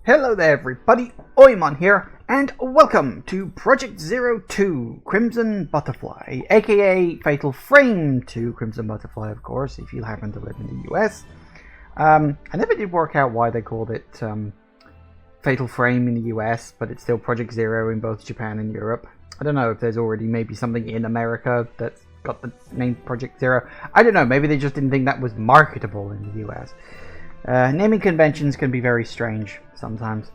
Hello there everybody, Oimon here, and welcome to Project Zero 2 Crimson Butterfly, aka Fatal Frame 2 Crimson Butterfly, of course, if you happen to live in the US. I never did work out why they called it Fatal Frame in the US, but it's still Project Zero in both Japan and Europe. I don't know if there's already maybe something in America that's got the name Project Zero. I don't know, maybe they just didn't think that was marketable in the US. Naming conventions can be very strange sometimes.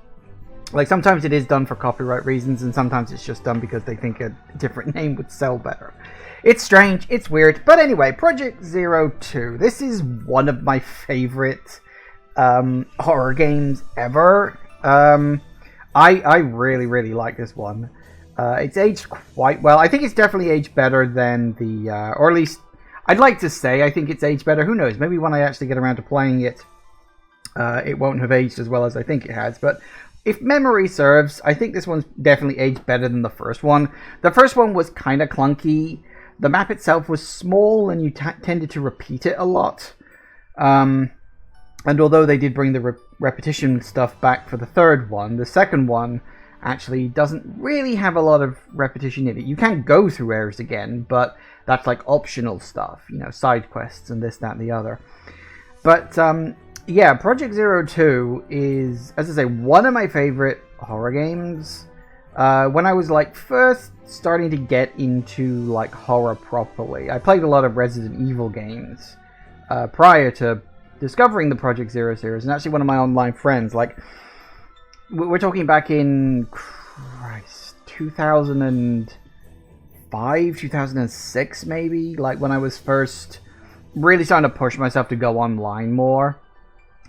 Like, sometimes it is done for copyright reasons, and sometimes it's just done because they think a different name would sell better. It's strange, it's weird, but anyway, Project Zero 2. This is one of my favorite horror games ever. I really like this one. It's aged quite well. I think it's definitely aged better than the, or at least, I'd like to say I think it's aged better. Who knows, maybe when I actually get around to playing it, it won't have aged as well as I think it has, but if memory serves, I think this one's definitely aged better than the first one. The first one was kind of clunky. The map itself was small, and you tended to repeat it a lot. And although they did bring the repetition stuff back for the third one, the second one actually doesn't really have a lot of repetition in it. You can go through areas again, but that's like optional stuff, you know, side quests and this, that, and the other. But, yeah, Project Zero 2 is, as I say, one of my favorite horror games. When I was, like, first starting to get into, like, horror properly, I played a lot of Resident Evil games prior to discovering the Project Zero series. And actually one of my online friends, like, we're talking back in, 2005, 2006 maybe? Like, when I was first really starting to push myself to go online more.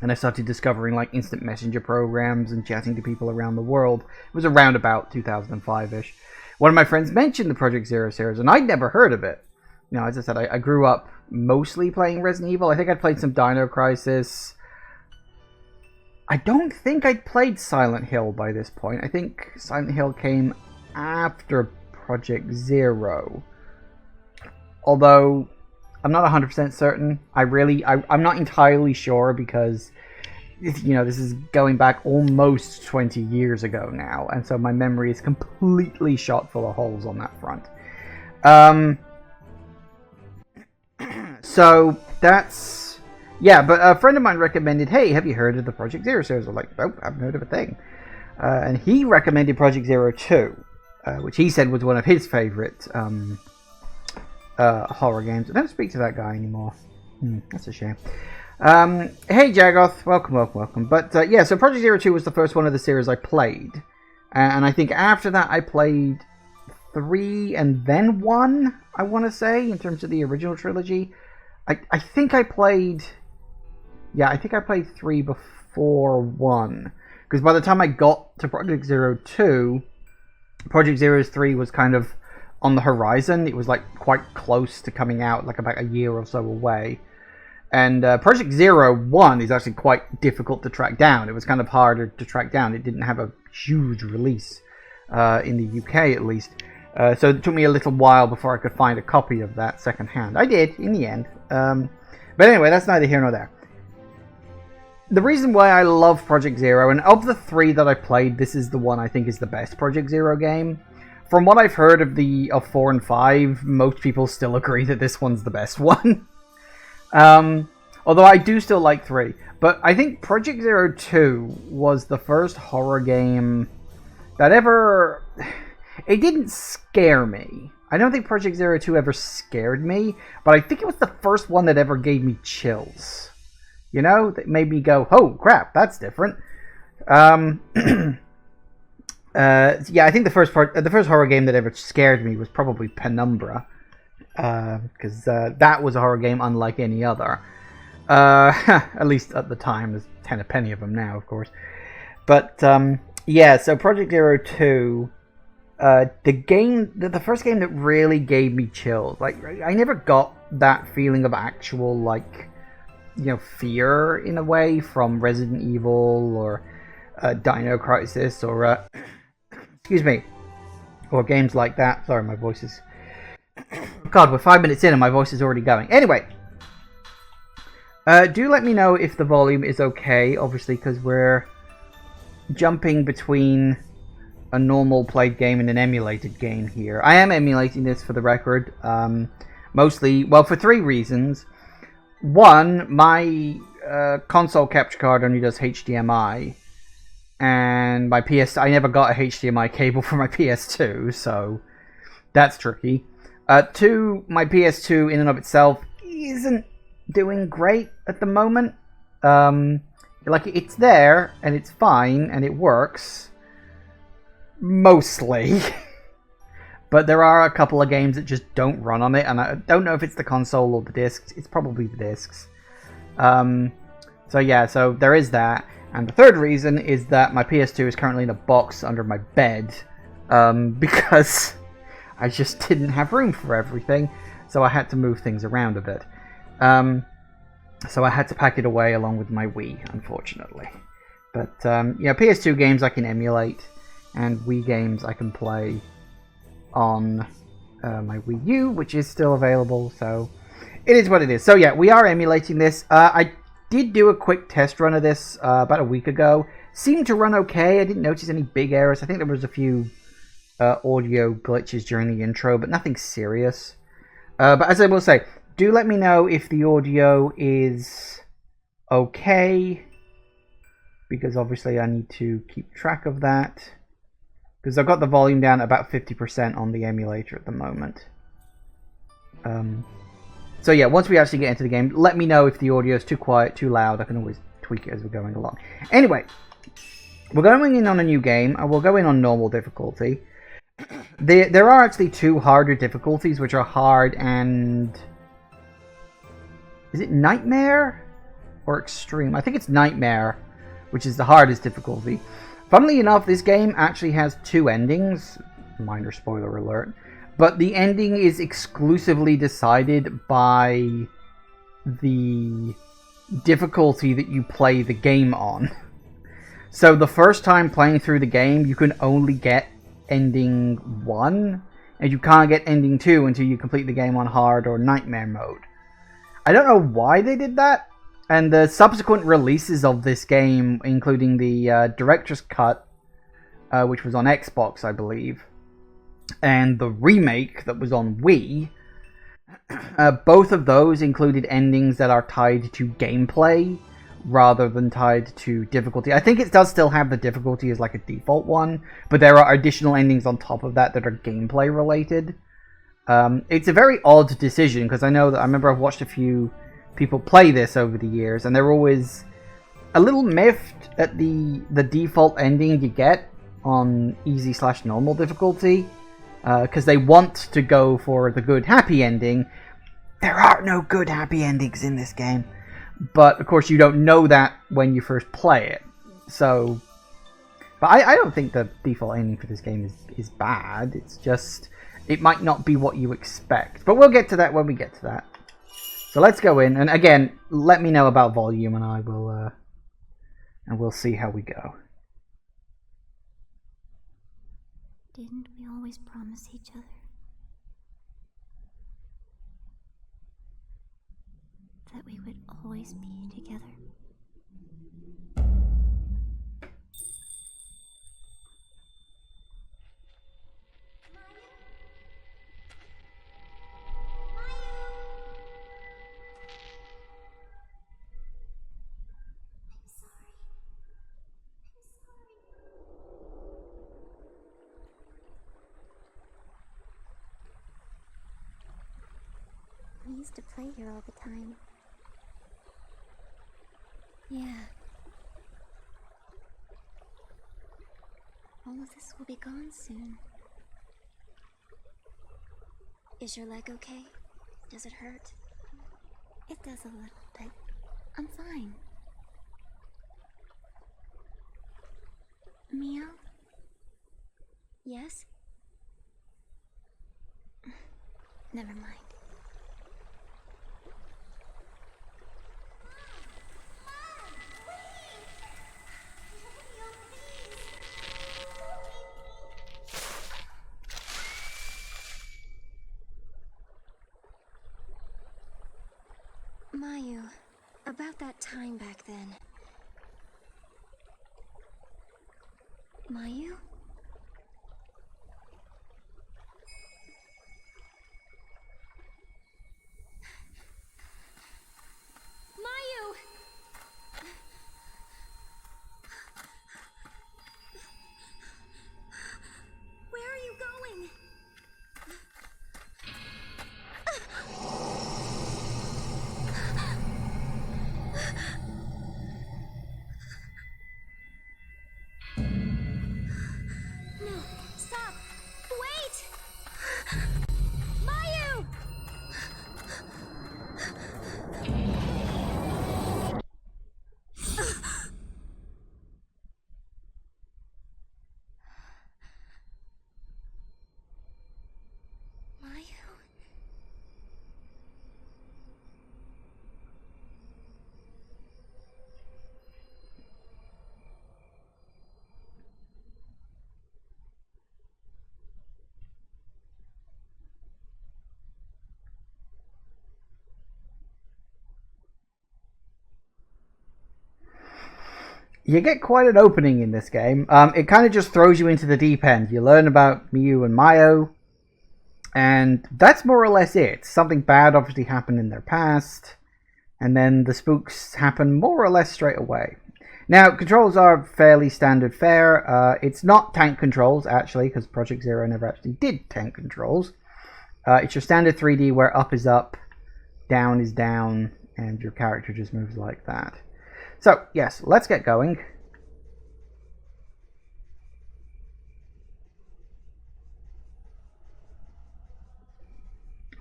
And I started discovering, like, instant messenger programs and chatting to people around the world. It was around about 2005-ish. One of my friends mentioned the Project Zero series, and I'd never heard of it. You know, as I said, I grew up mostly playing Resident Evil. I think I'd played some Dino Crisis. I don't think I'd played Silent Hill by this point. I think Silent Hill came after Project Zero. Although I'm not 100% certain. I'm not entirely sure because, you know, this is going back almost 20 years ago now, and so my memory is completely shot full of holes on that front. So that's, yeah, but a friend of mine recommended, hey, have you heard of the Project Zero series? I was like, nope, I haven't heard of a thing. And he recommended Project Zero 2, which he said was one of his favorite horror games. I don't speak to that guy anymore. That's a shame. Hey Jagoth, welcome. But yeah, so Project Zero 2 was the first one of the series I played. And I think after that I played 3 and then 1, I want to say, in terms of the original trilogy. I think I played 3 before 1. Because by the time I got to Project Zero 2, Project Zero 3 was kind of on the horizon. It was like quite close to coming out, like about a year or so away. And Project Zero 1 is actually quite difficult to track down. It was kind of harder to track down. It didn't have a huge release in the UK at least. So it took me a little while before I could find a copy of that secondhand. I did, in the end. But anyway, that's neither here nor there. The reason why I love Project Zero, and of the 3 that I played, this is the one I think is the best Project Zero game. From what I've heard of 4 and 5, most people still agree that this one's the best one. Although I do still like 3. But I think Project Zero 2 was the first horror game that ever... It didn't scare me. I don't think Project Zero 2 ever scared me, but I think it was the first one that ever gave me chills. You know? That made me go, oh crap, that's different. Yeah, I think the first horror game that ever scared me was probably Penumbra, because that was a horror game unlike any other. At least at the time. There's 10 a penny of them now, of course. But yeah, so Project Zero 2, the first game that really gave me chills. Like, I never got that feeling of actual, like, you know, fear in a way from Resident Evil or Dino Crisis or excuse me, or games like that. Sorry, my voice is... God, we're 5 minutes in and my voice is already going. Anyway, do let me know if the volume is okay, obviously, because we're jumping between a normal played game and an emulated game here. I am emulating this for the record, mostly, well, for 3 reasons. One, my console capture card only does HDMI, and my I never got a HDMI cable for my PS2, so that's tricky. 2, my PS2 in and of itself isn't doing great at the moment. Like, it's there, and it's fine, and it works. Mostly. But there are a couple of games that just don't run on it, and I don't know if it's the console or the discs. It's probably the discs. So yeah, so there is that. And the third reason is that my PS2 is currently in a box under my bed, because I just didn't have room for everything, so I had to move things around a bit. So I had to pack it away along with my Wii, unfortunately. But yeah, PS2 games I can emulate, and Wii games I can play on my Wii U, which is still available, so it is what it is. So yeah, we are emulating this. I did do a quick test run of this about a week ago. Seemed to run okay. I didn't notice any big errors. I think there was a few audio glitches during the intro, but nothing serious. But as I will say, do let me know if the audio is okay, because obviously I need to keep track of that. Because I've got the volume down at about 50% on the emulator at the moment. So yeah, once we actually get into the game, let me know if the audio is too quiet, too loud. I can always tweak it as we're going along. Anyway, we're going in on a new game. I will go in on normal difficulty. There are actually 2 harder difficulties, which are hard and... Is it Nightmare? Or Extreme? I think it's Nightmare, which is the hardest difficulty. Funnily enough, this game actually has 2 endings. Minor spoiler alert. But the ending is exclusively decided by the difficulty that you play the game on. So the first time playing through the game, you can only get ending 1, and you can't get ending 2 until you complete the game on hard or nightmare mode. I don't know why they did that, and the subsequent releases of this game, including the director's cut, which was on Xbox, I believe, and the remake that was on Wii, both of those included endings that are tied to gameplay rather than tied to difficulty. I think it does still have the difficulty as like a default one, but there are additional endings on top of that that are gameplay related. It's a very odd decision, because I know that I remember I've watched a few people play this over the years, and they're always a little miffed at the default ending you get on easy/normal difficulty, because they want to go for the good happy ending. There are no good happy endings in this game, but of course you don't know that when you first play it. So, but I don't think the default ending for this game is bad. It's just, it might not be what you expect, but we'll get to that when we get to that. So let's go in, and again, let me know about volume, and I will, and we'll see how we go. Didn't we always promise each other that we would always be together? We used to play here all the time. Yeah. All of this will be gone soon. Is your leg okay? Does it hurt? It does a little, but I'm fine. Meow? Yes? Never mind. About that time back then. Mayu? Mayu! Where are you going? No, stop! Wait! Mayu! Mayu? You get quite an opening in this game. It kind of just throws you into the deep end. You learn about Miyu and Mayo, and that's more or less it. Something bad obviously happened in their past, and then the spooks happen more or less straight away. Now, controls are fairly standard fare. It's not tank controls, actually, because Project Zero never actually did tank controls. It's your standard 3D where up is up, down is down, and your character just moves like that. So, yes, let's get going.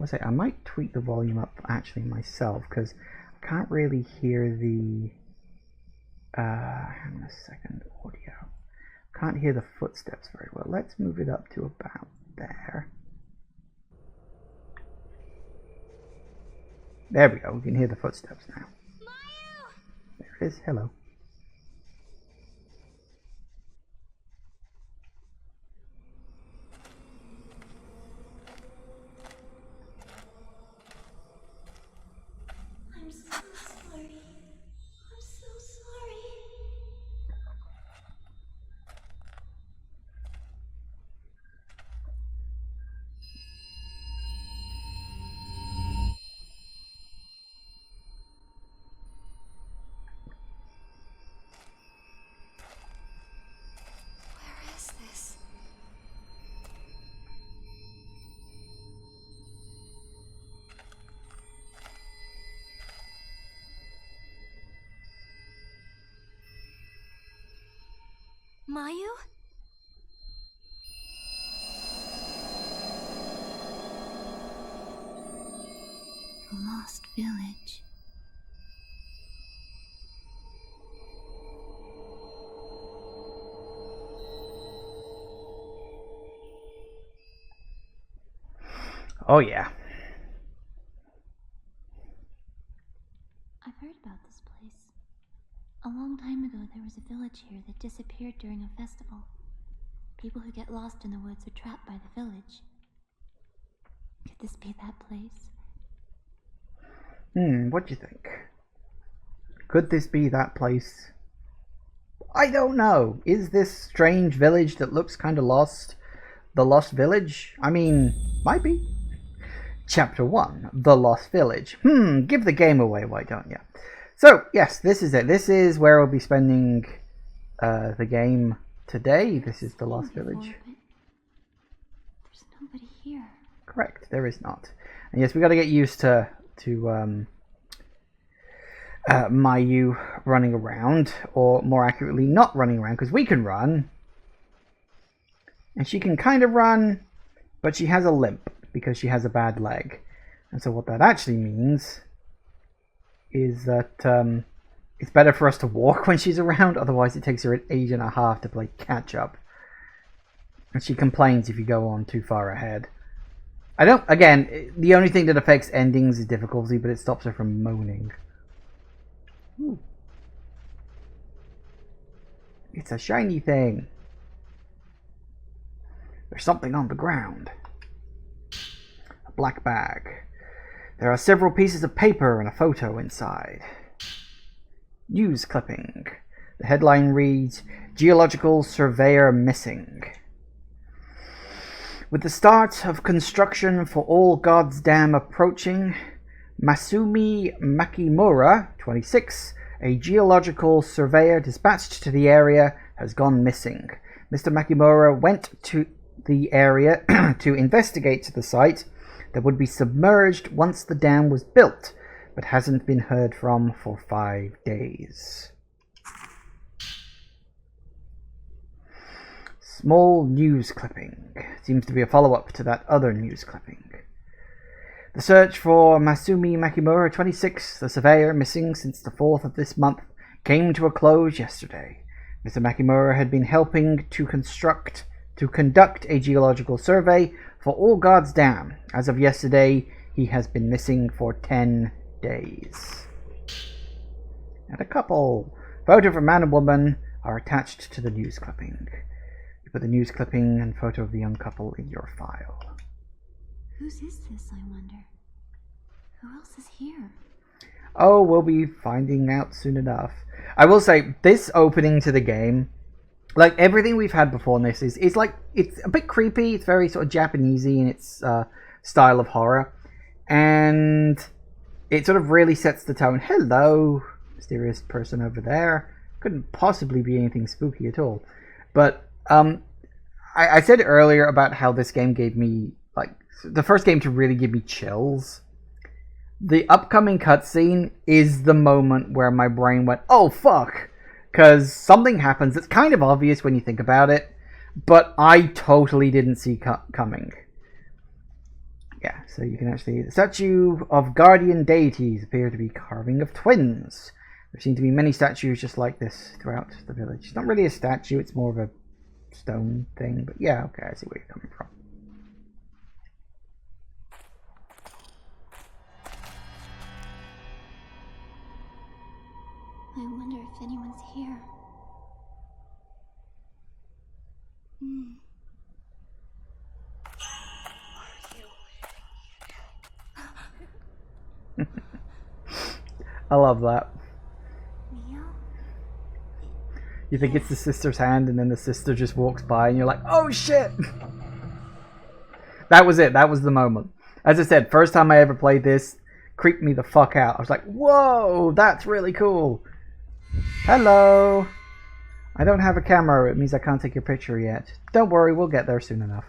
I'll say I might tweak the volume up actually myself because I can't really hear the hang on a second, audio. Can't hear the footsteps very well. Let's move it up to about there. There we go, we can hear the footsteps now. There it is, hello. I'm so sorry. I'm so sorry. Where is this? Mayu? The Lost Village. Oh yeah. I've heard about this place. A long time ago, there was a village here that disappeared during a festival. People who get lost in the woods are trapped by the village. Could this be that place? What do you think? Could this be that place? I don't know. Is this strange village that looks kind of lost the Lost Village? I mean, might be. Chapter 1, The Lost Village. Give the game away, why don't you? So, yes, this is it. This is where we'll be spending the game today. This is The Lost Village. There's nobody here. Correct, there is not. And yes, we got to get used to Mayu running around, or more accurately, not running around, because we can run. And she can kind of run, but she has a limp because she has a bad leg. And so what that actually means is that it's better for us to walk when she's around, otherwise it takes her an age and a half to play catch up. And she complains if you go on too far ahead. Again, the only thing that affects endings is difficulty, but it stops her from moaning. Ooh. It's a shiny thing. There's something on the ground. A black bag. There are several pieces of paper and a photo inside. News clipping. The headline reads, Geological surveyor missing. With the start of construction for All Gods Dam approaching, Masumi Makimura, 26, a geological surveyor dispatched to the area, has gone missing. Mr. Makimura went to the area to investigate the site that would be submerged once the dam was built, but hasn't been heard from for 5 days. Small news clipping. Seems to be a follow-up to that other news clipping. The search for Masumi Makimura, 26, the surveyor missing since the 4th of this month, came to a close yesterday. Mr. Makimura had been helping to conduct a geological survey for All Gods Dam. As of yesterday, he has been missing for 10 days. And a couple. Photo of a man and woman are attached to the news clipping. You put the news clipping and photo of the young couple in your file. Whose is this, I wonder? Who else is here? Oh, we'll be finding out soon enough. I will say, this opening to the game, like everything we've had before in this, is like, it's a bit creepy. It's very sort of Japanesey in its style of horror. And it sort of really sets the tone. Hello, mysterious person over there. Couldn't possibly be anything spooky at all. But I said earlier about how this game gave me, like, the first game to really give me chills. The upcoming cutscene is the moment where my brain went, oh fuck, because something happens that's kind of obvious when you think about it, but I totally didn't see coming. Yeah, so you can actually... The statue of guardian deities appear to be carving of twins. There seem to be many statues just like this throughout the village. It's not really a statue, it's more of a stone thing, but yeah, okay, I see where you're coming from. I wonder if anyone's here. I love that. Mio? You think it's the sister's hand, and then the sister just walks by, and you're like, oh shit! That was it. That was the moment. As I said, first time I ever played this, creeped me the fuck out. I was like, whoa, that's really cool. Hello. I don't have a camera. It means I can't take your picture yet. Don't worry, we'll get there soon enough.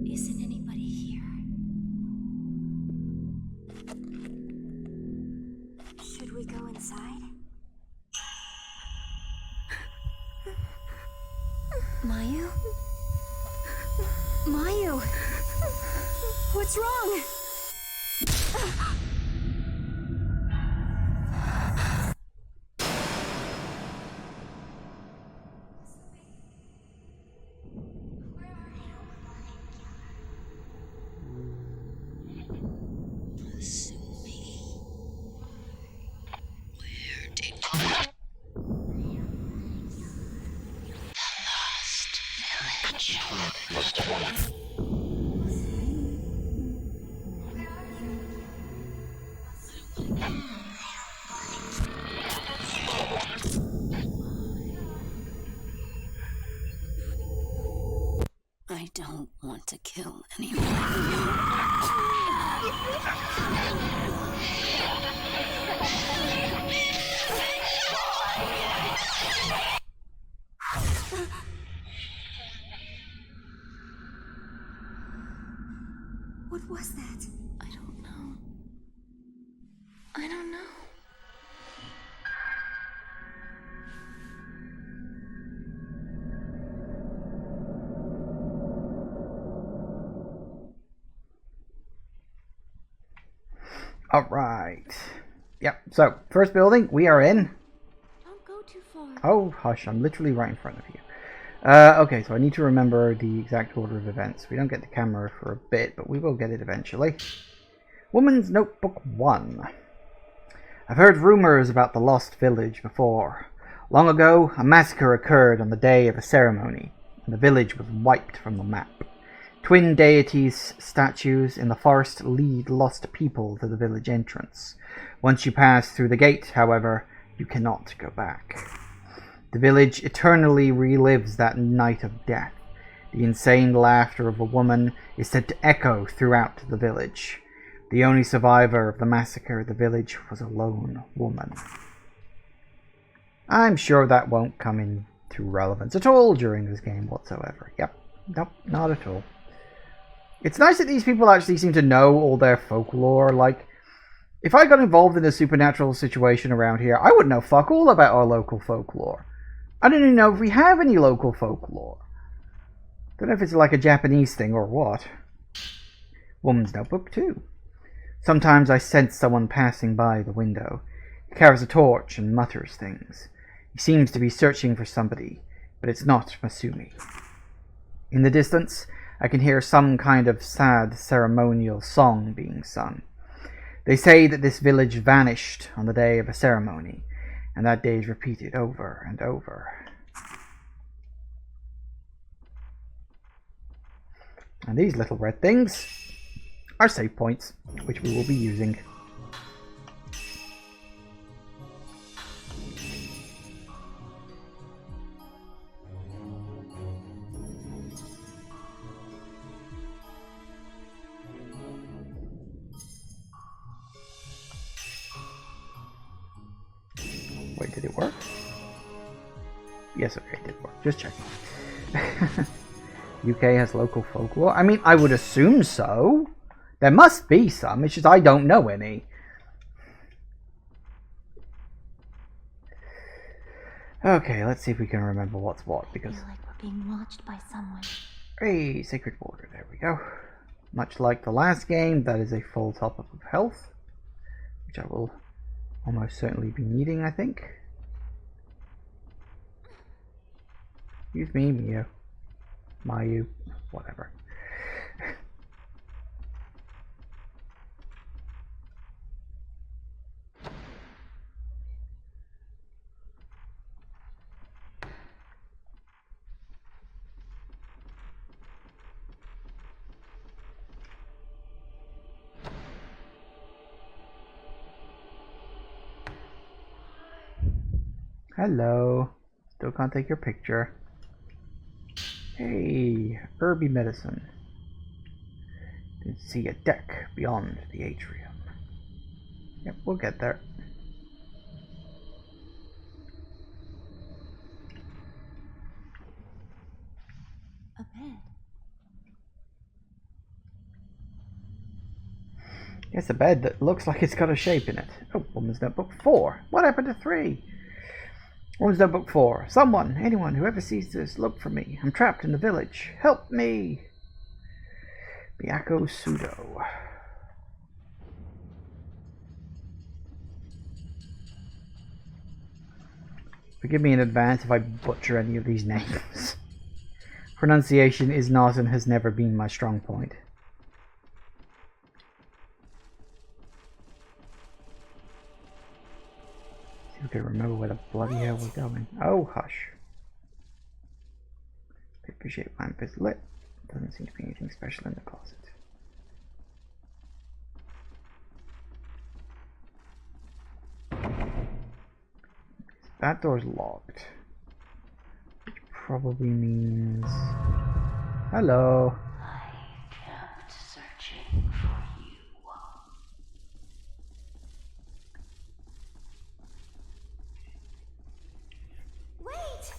Isn't anybody here? Should we go inside? Mayu? Mayu! What's wrong? I don't want to kill anyone. What was that? I don't know. I don't know. Alright. Yep, so, first building, we are in. Don't go too far. Oh, hush, I'm literally right in front of you. Okay, so I need to remember the exact order of events. We don't get the camera for a bit, but we will get it eventually. Woman's Notebook 1. I've heard rumors about the Lost Village before. Long ago, a massacre occurred on the day of a ceremony, and the village was wiped from the map. Twin deities' statues in the forest lead lost people to the village entrance. Once you pass through the gate, however, you cannot go back. The village eternally relives that night of death. The insane laughter of a woman is said to echo throughout the village. The only survivor of the massacre of the village was a lone woman. I'm sure that won't come into relevance at all during this game whatsoever. Yep, nope, not at all. It's nice that these people actually seem to know all their folklore. Like, if I got involved in a supernatural situation around here, I would know fuck all about our local folklore. I don't even know if we have any local folklore. Don't know if it's like a Japanese thing or what. Woman's Notebook 2. Sometimes I sense someone passing by the window. He carries a torch and mutters things. He seems to be searching for somebody, but it's not Masumi. In the distance, I can hear some kind of sad ceremonial song being sung. They say that this village vanished on the day of a ceremony, and that day is repeated over and over. And these little red things are save points, which we will be using. Wait, did it work? Yes, okay, it did work. Just checking. UK has local folklore? I mean, I would assume so. There must be some, it's just I don't know any. Okay, let's see if we can remember what's what, because... I feel like we're being watched by someone. Hey, Sacred Water, there we go. Much like the last game, that is a full top-up of health, which I will almost certainly be needing, I think. Excuse me, Mio. Mayu, whatever. Hello. Still can't take your picture. Hey, herby medicine. Can see a deck beyond the atrium. Yep, we'll get there. A bed. It's a bed that looks like it's got a shape in it. Oh, Woman's Notebook 4. What happened to 3? Woman's Notebook 4. Someone, anyone, whoever sees this, look for me. I'm trapped in the village. Help me! Miyako Sudo. Forgive me in advance if I butcher any of these names. Pronunciation is not and has never been my strong point. See if I can remember where the bloody hell we're going. Oh, hush. Paper-shaped lamp is lit. Doesn't seem to be anything special in the closet. That door's locked. Which probably means... Hello. I kept searching for you. Wait!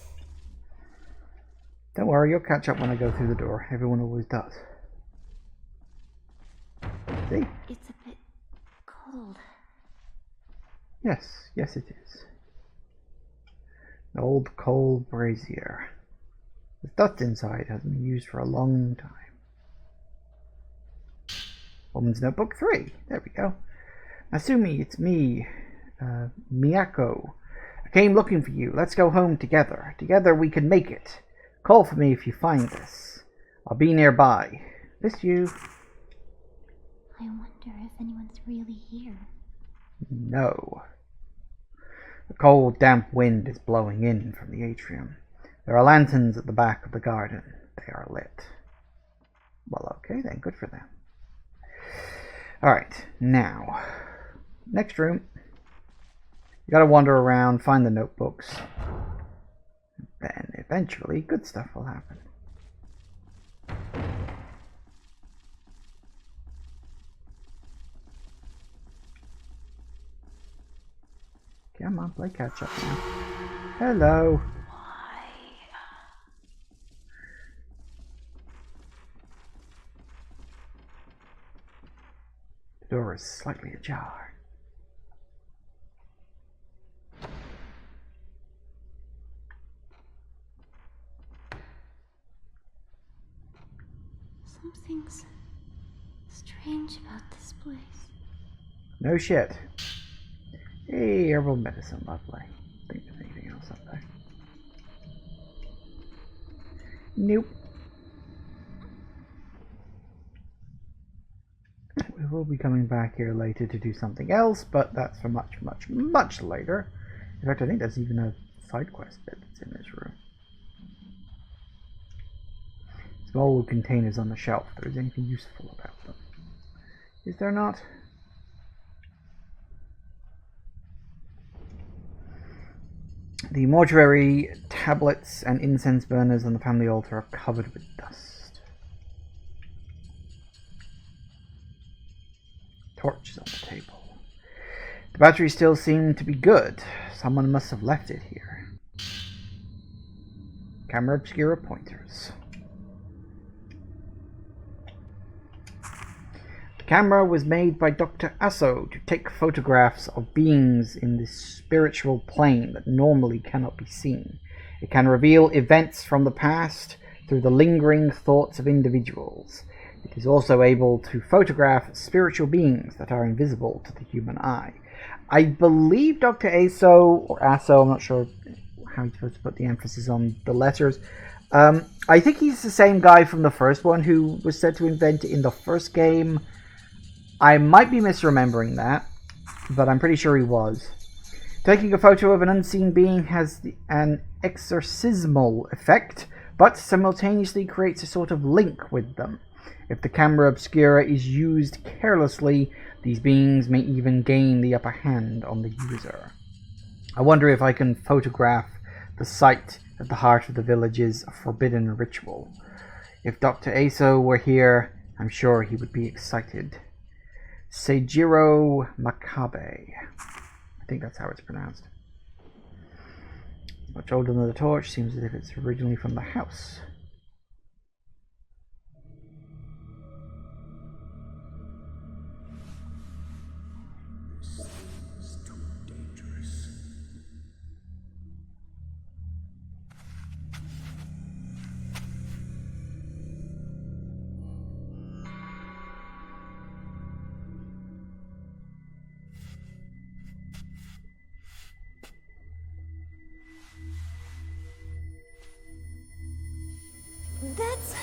Don't worry, you'll catch up when I go through the door. Everyone always does. See? It's a bit cold. Yes, yes it is. An old coal brazier. The dust inside hasn't been used for a long time. Woman's Notebook 3. There we go. Asumi, it's me, Miyako. I came looking for you. Let's go home together. Together we can make it. Call for me if you find this. I'll be nearby. This you? I wonder if anyone's really here. No. The cold, damp wind is blowing in from the atrium. There are lanterns at the back of the garden. They are lit. Well, okay then. Good for them. Alright, now. Next room. You gotta wander around, find the notebooks. Then, eventually, good stuff will happen. Come on, play catch up now. Hello. The door is slightly ajar. Something's strange about this place. No shit. Hey, herbal medicine, lovely. Think there's anything else up there? Nope. We will be coming back here later to do something else, but that's for much, much, much later. In fact, I think there's even a side quest bit that's in this room. Small containers on the shelf. If there's anything useful about them. Is there not? The mortuary tablets and incense burners on the family altar are covered with dust. Torches on the table. The batteries still seem to be good. Someone must have left it here. Camera obscura pointers. The camera was made by Dr. Asso to take photographs of beings in the spiritual plane that normally cannot be seen. It can reveal events from the past through the lingering thoughts of individuals. It is also able to photograph spiritual beings that are invisible to the human eye. I believe Dr. Asso, or Asso, I'm not sure how you're supposed to put the emphasis on the letters. I think he's the same guy from the first one who was said to invent it in the first game. I might be misremembering that, but I'm pretty sure he was. Taking a photo of an unseen being has an exorcismal effect, but simultaneously creates a sort of link with them. If the camera obscura is used carelessly, these beings may even gain the upper hand on the user. I wonder if I can photograph the site at the heart of the village's forbidden ritual. If Dr. Aso were here, I'm sure he would be excited. Seijiro Makabe. I think that's how it's pronounced. Much older than the torch, seems as if it's originally from the house. That's...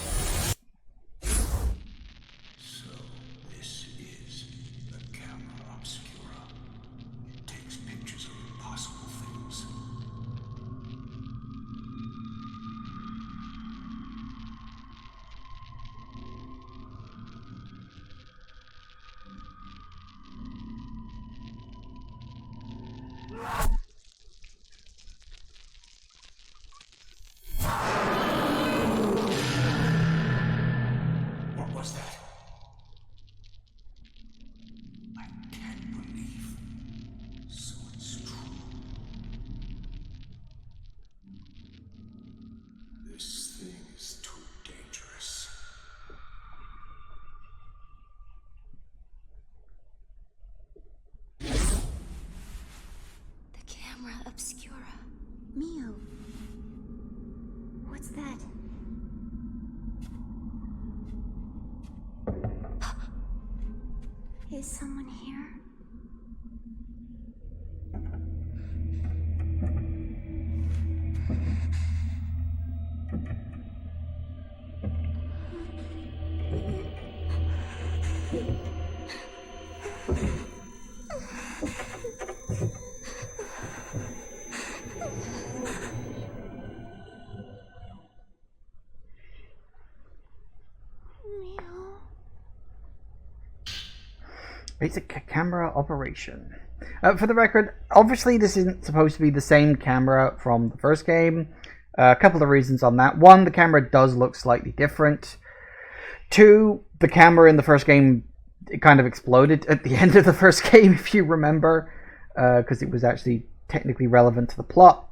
So, this is the camera obscura. It takes pictures of impossible things. What was that? I can't believe. So it's true. This thing is too dangerous. The camera obscura. Mio. What's that? Is someone here? Basic camera operation. For the record, obviously this isn't supposed to be the same camera from the first game. A couple of reasons on that. One, the camera does look slightly different. Two, the camera in the first game, it kind of exploded at the end of the first game, if you remember, because it was actually technically relevant to the plot.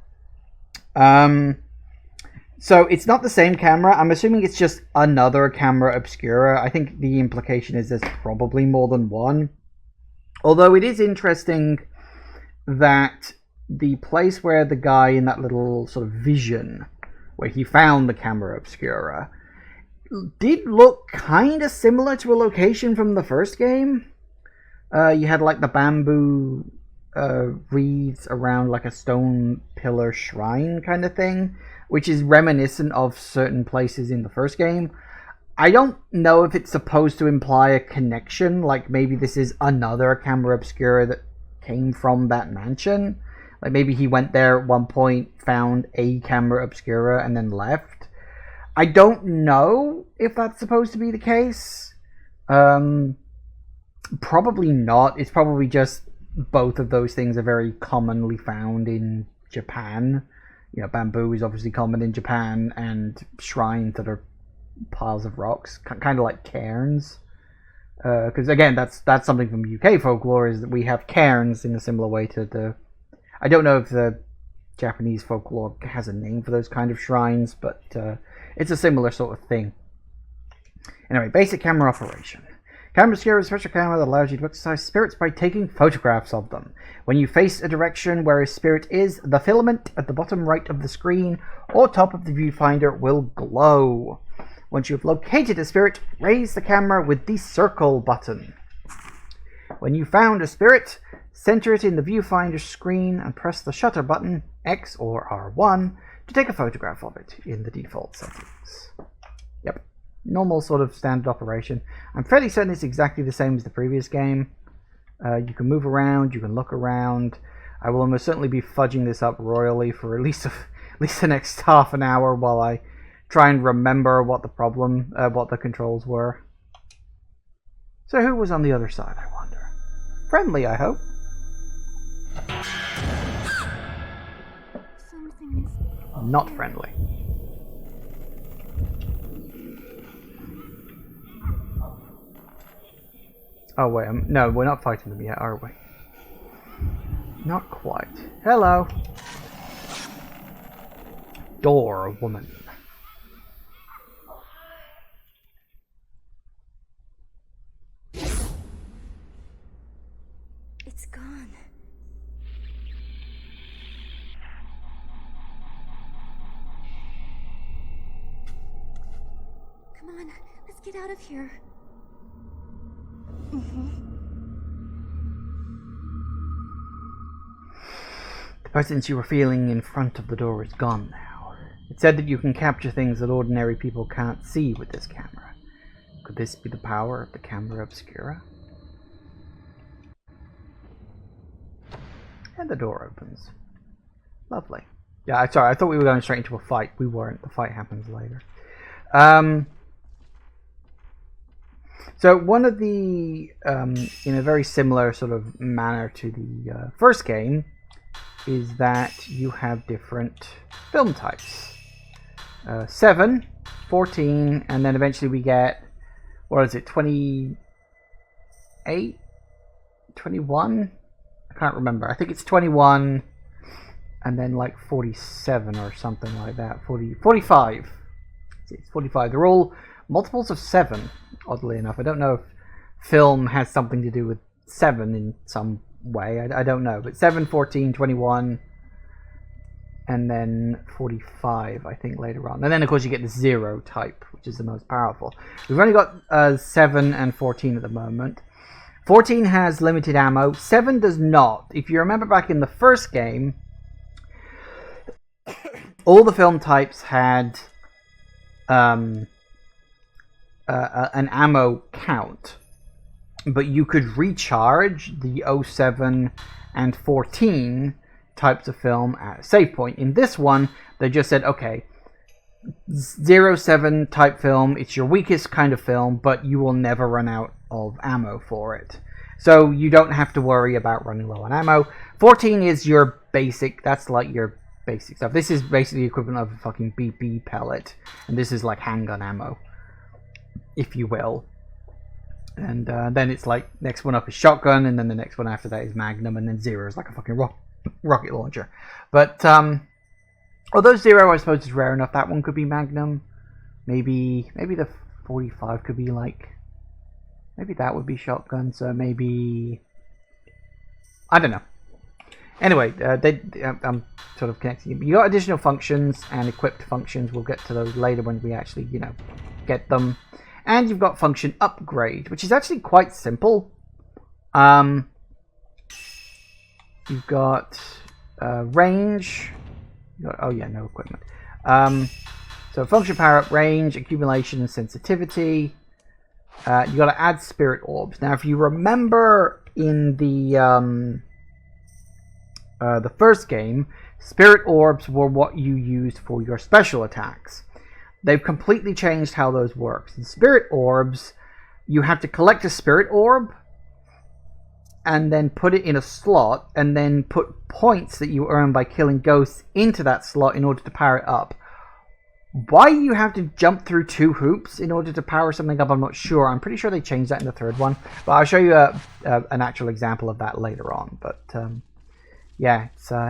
So it's not the same camera. I'm assuming it's just another camera obscura. I think the implication is there's probably more than one. Although it is interesting that the place where the guy in that little sort of vision, where he found the camera obscura, did look kind of similar to a location from the first game. You had like the bamboo reeds around like a stone pillar shrine kind of thing, which is reminiscent of certain places in the first game. I don't know if it's supposed to imply a connection, like maybe this is another camera obscura that came from that mansion. Like maybe he went there at one point, found a camera obscura, and then left. I don't know if that's supposed to be the case. Probably not. It's probably just both of those things are very commonly found in Japan. You know, bamboo is obviously common in Japan, and shrines that are piles of rocks, kind of like cairns. Because again, that's something from UK folklore, is that we have cairns in a similar way to the... I don't know if the Japanese folklore has a name for those kind of shrines, but it's a similar sort of thing. Anyway, basic camera operation. Camera obscura is a special camera that allows you to exercise spirits by taking photographs of them. When you face a direction where a spirit is, the filament at the bottom right of the screen or top of the viewfinder will glow. Once you have located a spirit, raise the camera with the circle button. When you found a spirit, center it in the viewfinder screen and press the shutter button, X or R1, to take a photograph of it in the default settings. Yep, normal sort of standard operation. I'm fairly certain it's exactly the same as the previous game. You can move around, you can look around. I will almost certainly be fudging this up royally for at least the next half an hour while I try and remember what the controls were. So who was on the other side, I wonder? Friendly, I hope. Something is Not friendly. Oh wait, no, we're not fighting them yet, are we? Not quite. Hello. Door, woman. It's gone. Come on, let's get out of here. The presence you were feeling in front of the door is gone now. It said that you can capture things that ordinary people can't see with this camera. Could this be the power of the camera obscura? And the door opens. Lovely. Yeah, sorry, I thought we were going straight into a fight. We weren't. The fight happens later. So one of the, in a very similar sort of manner to the first game, is that you have different film types. 7, 14, and then eventually we get, what is it, 28? 21? I can't remember. I think it's 21, and then like 47 or something like that. 45. It's 45. They're all multiples of 7, oddly enough. I don't know if film has something to do with 7 in some way. I don't know. But 7, 14, 21, and then 45, I think, later on. And then, of course, you get the 0 type, which is the most powerful. We've only got 7 and 14 at the moment. 14 has limited ammo. 7 does not. If you remember back in the first game, all the film types had an ammo count. but you could recharge the 07 and 14 types of film at a save point. In this one, they just said, okay, 07 type film, it's your weakest kind of film, but you will never run out of ammo for it. So you don't have to worry about running low on ammo. 14 is your basic, that's like your basic stuff. This is basically the equivalent of a fucking BB pellet, and this is like handgun ammo, if you will. And then it's like, next one up is shotgun, and then the next one after that is magnum, and then 0 is like a fucking rocket launcher. But although 0 I suppose is rare enough, that one could be magnum. Maybe the 45 could be like, maybe that would be shotgun. So maybe, I don't know. Anyway, I'm sort of connecting. You got additional functions and equipped functions. We'll get to those later when we actually, you know, get them. And you've got function upgrade, which is actually quite simple. You've got range. Oh yeah, no equipment. So function power up, range, accumulation, and sensitivity. You got to add spirit orbs. Now, if you remember in the first game, spirit orbs were what you used for your special attacks. They've completely changed how those work. In spirit orbs, you have to collect a spirit orb and then put it in a slot and then put points that you earn by killing ghosts into that slot in order to power it up. Why you have to jump through 2 hoops in order to power something up, I'm not sure. I'm pretty sure they changed that in the third one. But I'll show you an actual example of that later on. But yeah,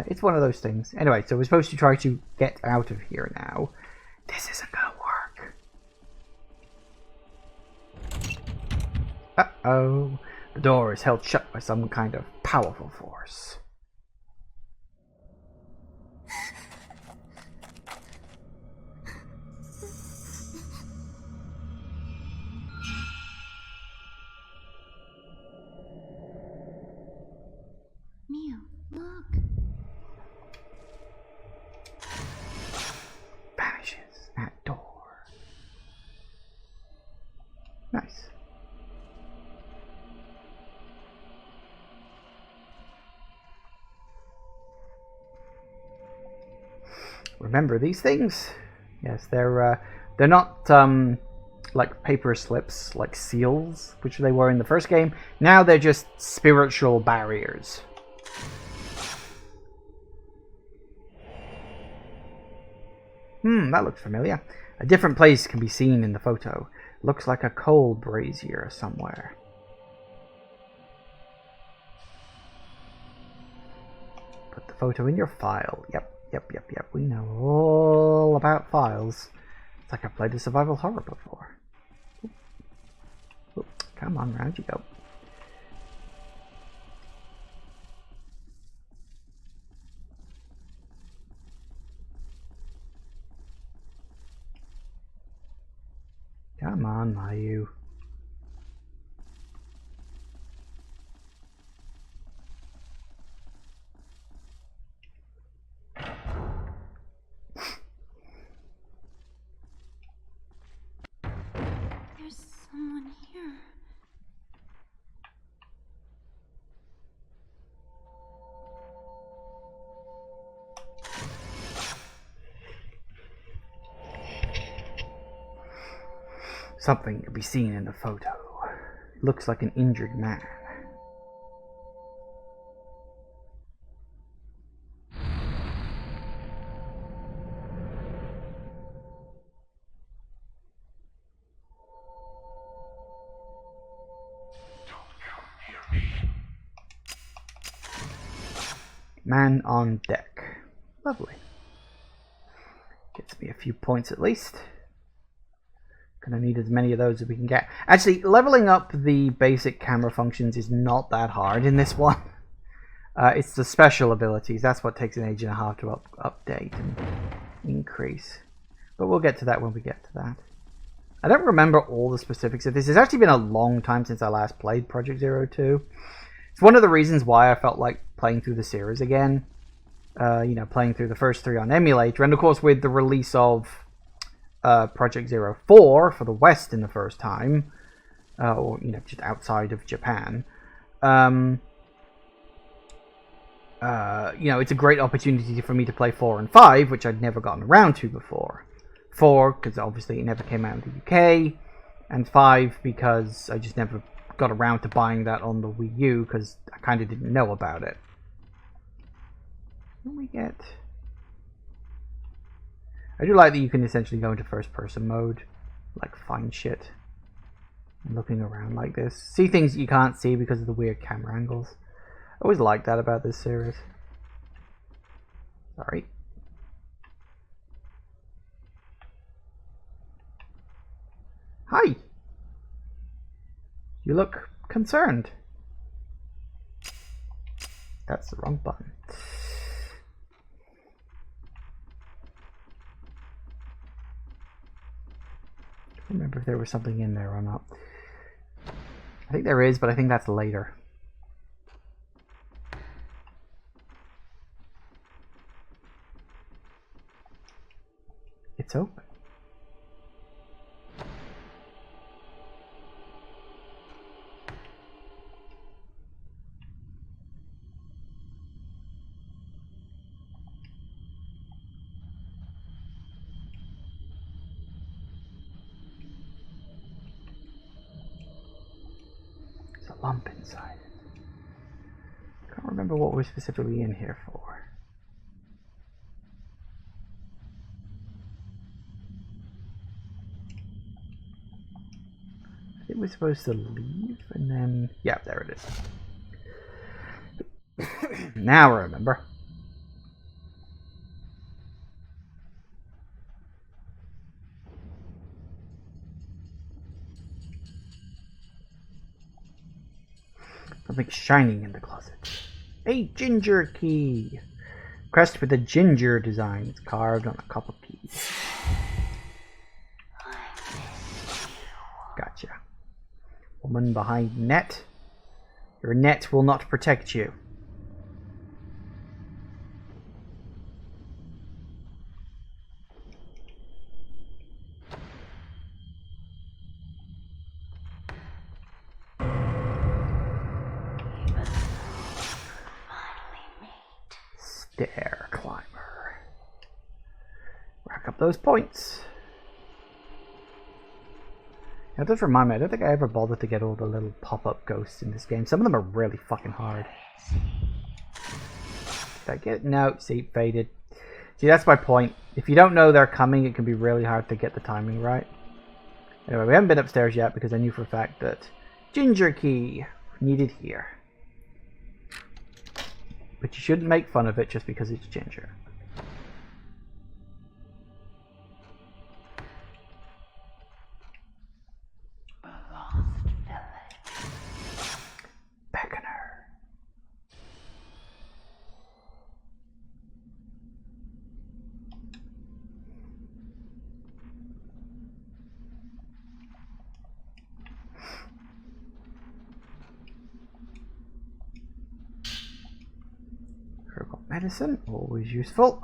it's one of those things. Anyway, so we're supposed to try to get out of here now. This isn't gonna work. Uh-oh. The door is held shut by some kind of powerful force. Mio, look. Vanishes at door. Nice. Remember these things? Yes, they're not like paper slips, like seals, which they were in the first game. Now they're just spiritual barriers. That looks familiar. A different place can be seen in the photo. Looks like a coal brazier somewhere. Put the photo in your file. Yep. We know all about files. It's like I've played a survival horror before. Ooh, come on, round you go. Come on, Mayu. There's someone here. Something can be seen in the photo. Looks like an injured man. Man on deck. Lovely. Gets me a few points at least. Gonna need as many of those as we can get. Actually, leveling up the basic camera functions is not that hard in this one. It's the special abilities. That's what takes an age and a half to update and increase. But we'll get to that when we get to that. I don't remember all the specifics of this. It's actually been a long time since I last played Project Zero 2. It's one of the reasons why I felt like playing through the series again. You know, playing through the first 3 on emulator. And of course with the release of Project 04 for the West in the first time, or just outside of Japan, it's a great opportunity for me to play 4 and 5, which I'd never gotten around to before. 4 because obviously it never came out in the UK, and 5 because I just never got around to buying that on the Wii U because I kind of didn't know about it. What do we get? I do like that you can essentially go into first person mode, like find shit, and looking around like this. See things that you can't see because of the weird camera angles. I always like that about this series. Sorry. Hi! You look concerned. That's the wrong button. I don't remember if there was something in there or not. I think there is, but I think that's later. It's open. There's a lump inside it. I can't remember what we're specifically in here for. I think we're supposed to leave and then... yeah, there it is. Now I remember. Something shining in the closet. A ginger key. Crest with a ginger design. It's carved on a cup of keys. Gotcha. Woman behind net. Your net will not protect you. Stair climber. Rack up those points. That does remind me, I don't think I ever bothered to get all the little pop-up ghosts in this game. Some of them are really fucking hard. Did I get it? No, see, faded. See, that's my point. If you don't know they're coming, it can be really hard to get the timing right. Anyway, we haven't been upstairs yet because I knew for a fact that ginger key needed here. But you shouldn't make fun of it just because it's ginger. Beckoner. Herbal medicine, always useful.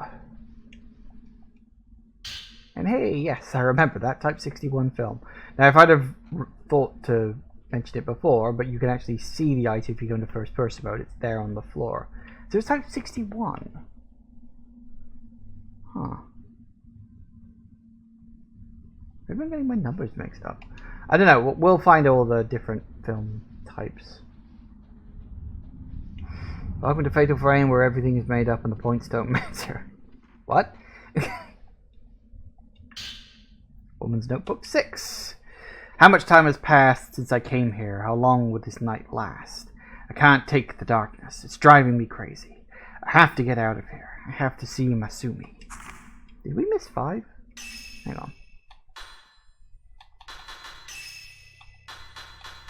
And hey, yes, I remember that Type 61 film. Now, if I'd have thought to mention it before, but you can actually see the item if you go into first person mode. It's there on the floor. So it's Type 61. Huh. Maybe I'm getting my numbers mixed up. I don't know. We'll find all the different film types. Welcome to Fatal Frame, where everything is made up and the points don't matter. What? Woman's Notebook 6. How much time has passed since I came here? How long would this night last? I can't take the darkness. It's driving me crazy. I have to get out of here. I have to see Masumi. Did we miss 5? Hang on.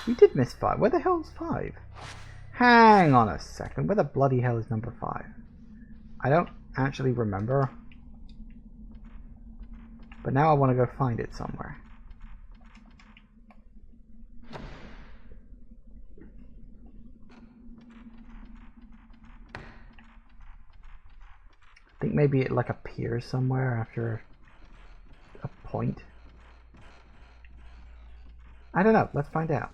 We did miss 5. Where the hell is 5? Hang on a second. Where the bloody hell is number 5? I don't actually remember. But now I want to go find it somewhere. I think maybe it like appears somewhere after a point. I don't know. Let's find out.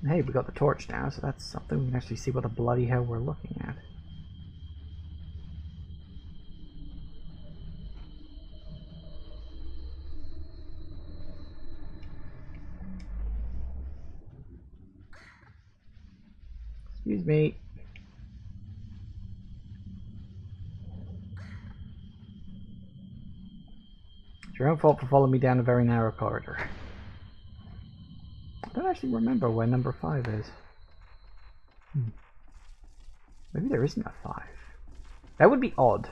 Hey, we got the torch now, so that's something. We can actually see what the bloody hell we're looking at. Excuse me. It's your own fault for following me down a very narrow corridor. I don't actually remember where number 5 is. Maybe there isn't a 5. That would be odd.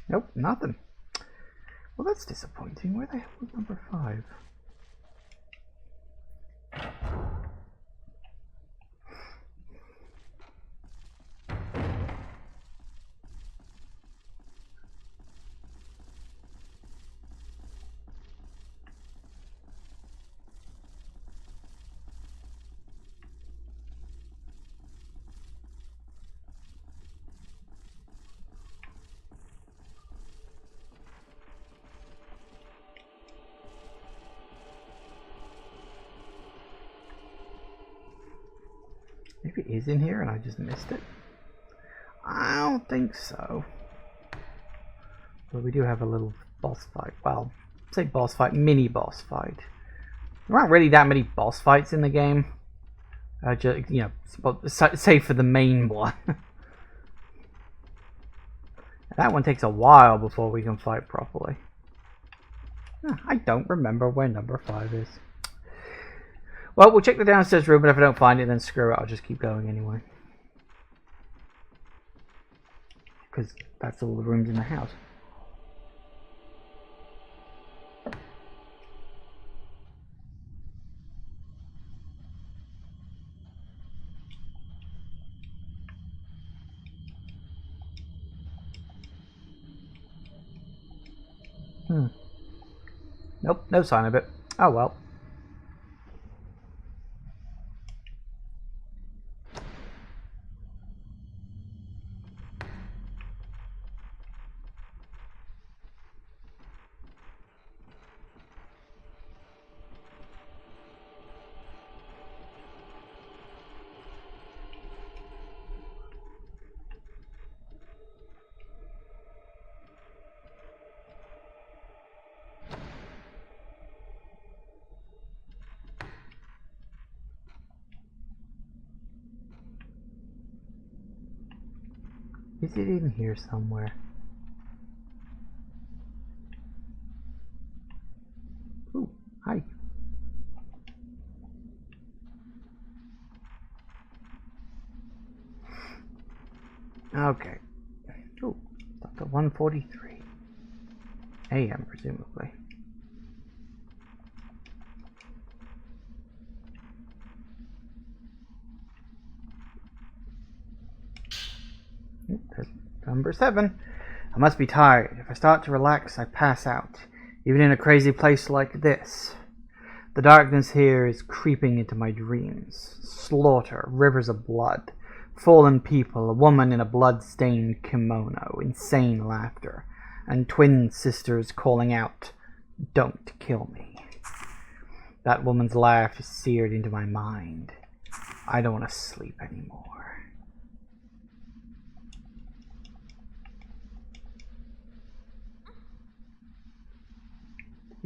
Nope, nothing. Well, that's disappointing. Where the hell was number 5? Maybe it is in here and I just missed it. I don't think so. But we do have a little boss fight. Well, say boss fight, mini boss fight. There aren't really that many boss fights in the game. Just, you know, save for the main one. That one takes a while before we can fight properly. I don't remember where number 5 is. Well, we'll check the downstairs room, but if I don't find it, then screw it. I'll just keep going anyway. Because that's all the rooms in the house. Nope, no sign of it. Oh well. Is it in here somewhere? Ooh, hi. Okay. Ooh, up to 1:43 a.m. presumably. There's number 7. I must be tired. If I start to relax, I pass out, even in a crazy place like this. The darkness here is creeping into my dreams. Slaughter, rivers of blood, fallen people, a woman in a blood-stained kimono, insane laughter, and twin sisters calling out, "Don't kill me." That woman's laugh is seared into my mind. I don't want to sleep anymore.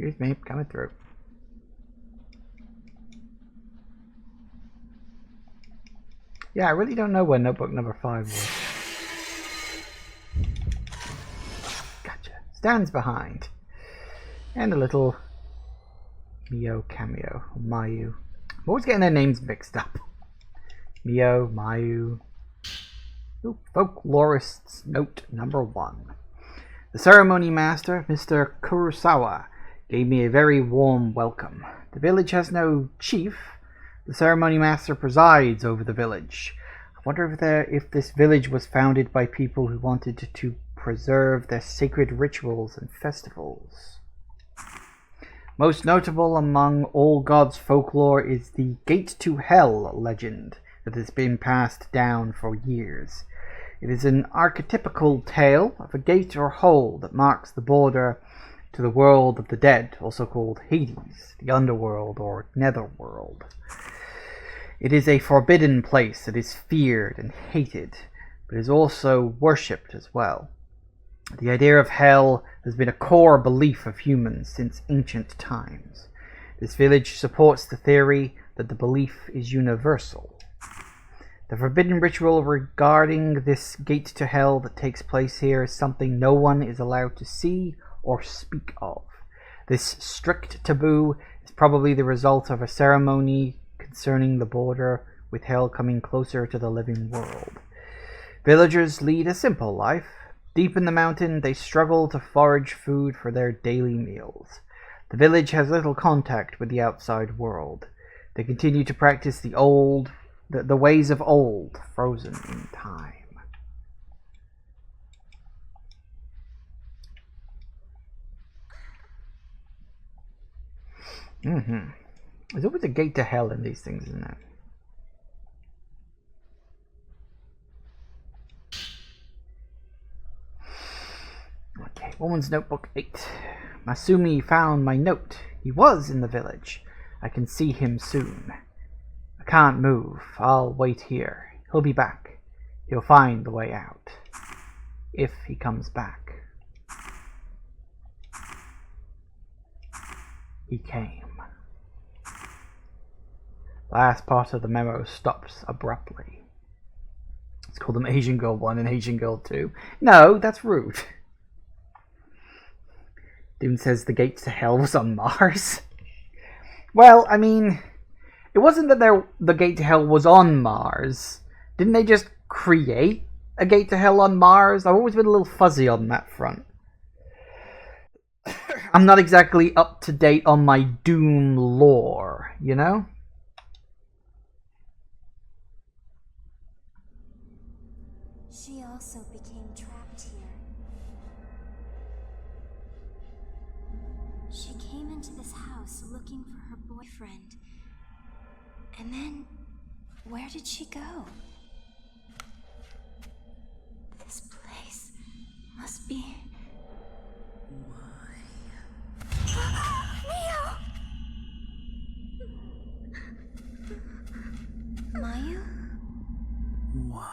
Excuse me, coming through. Yeah, I really don't know where notebook number 5 was. Gotcha. Stands behind. And a little Mio cameo. Or Mayu. I'm always getting their names mixed up. Mio, Mayu. Ooh, Folklorist's note number 1. The ceremony master, Mr. Kurosawa, gave me a very warm welcome. The village has no chief. The ceremony master presides over the village. I wonder if this village was founded by people who wanted to preserve their sacred rituals and festivals. Most notable among all gods' folklore is the Gate to Hell legend that has been passed down for years. It is an archetypical tale of a gate or hole that marks the border to the world of the dead, also called Hades, the underworld or netherworld. It is a forbidden place that is feared and hated, but is also worshipped as well. The idea of hell has been a core belief of humans since ancient times. This village supports the theory that the belief is universal. The forbidden ritual regarding this gate to hell that takes place here is something no one is allowed to see or speak of. This strict taboo is probably the result of a ceremony concerning the border with hell coming closer to the living world. Villagers lead a simple life. Deep in the mountain, they struggle to forage food for their daily meals. The village has little contact with the outside world. They continue to practice the ways of old, frozen in time. There's always a gate to hell in these things, isn't it? Okay, Woman's Notebook 8. Masumi found my note. He was in the village. I can see him soon. I can't move. I'll wait here. He'll be back. He'll find the way out. If he comes back. He came. Last part of the memo stops abruptly. Let's call them Asian Girl 1 and Asian Girl 2. No, that's rude. Dune says the gate to hell was on Mars. Well, I mean, it wasn't that the gate to hell was on Mars. Didn't they just create a gate to hell on Mars? I've always been a little fuzzy on that front. I'm not exactly up to date on my Doom lore, you know? She also became trapped here. She came into this house looking for her boyfriend. And then, where did she go? This place must be... Mio! Mayu? Why?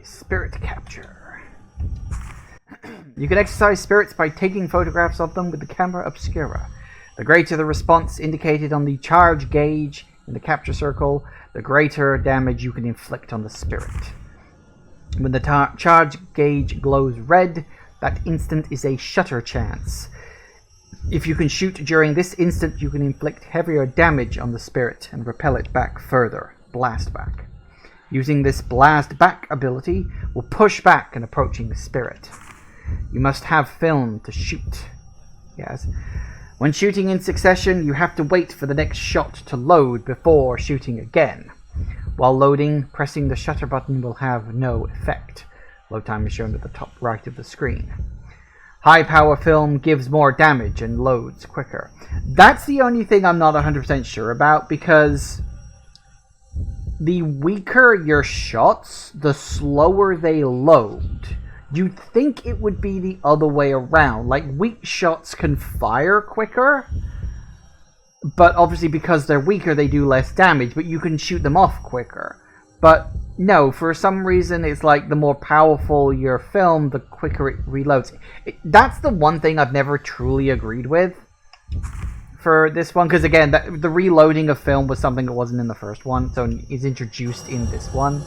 Spirit capture. You can exercise spirits by taking photographs of them with the camera obscura. The greater the response indicated on the charge gauge in the capture circle, the greater damage you can inflict on the spirit. When the charge gauge glows red, that instant is a shutter chance. If you can shoot during this instant, you can inflict heavier damage on the spirit and repel it back further. Blast back. Using this blast back ability will push back an approaching spirit. You must have film to shoot. Yes. When shooting in succession, you have to wait for the next shot to load before shooting again. While loading, pressing the shutter button will have no effect. Load time is shown at the top right of the screen. High power film gives more damage and loads quicker. That's the only thing I'm not 100% sure about, because the weaker your shots, the slower they load. You'd think it would be the other way around. Like, weak shots can fire quicker, but obviously because they're weaker, they do less damage, but you can shoot them off quicker. But no, for some reason, it's like the more powerful your film, the quicker it reloads. That's the one thing I've never truly agreed with for this one, because again, the reloading of film was something that wasn't in the first one, so it's introduced in this one.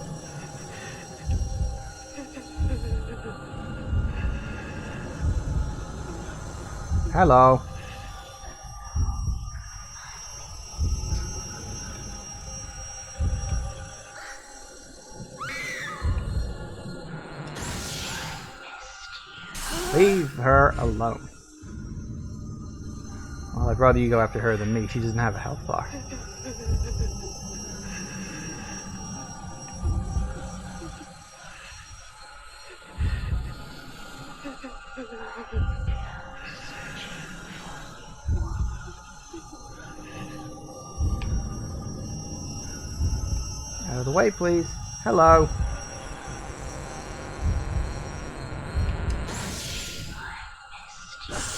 Hello. Leave her alone. Well, I'd rather you go after her than me. She doesn't have a health bar. Out of the way, please. Hello.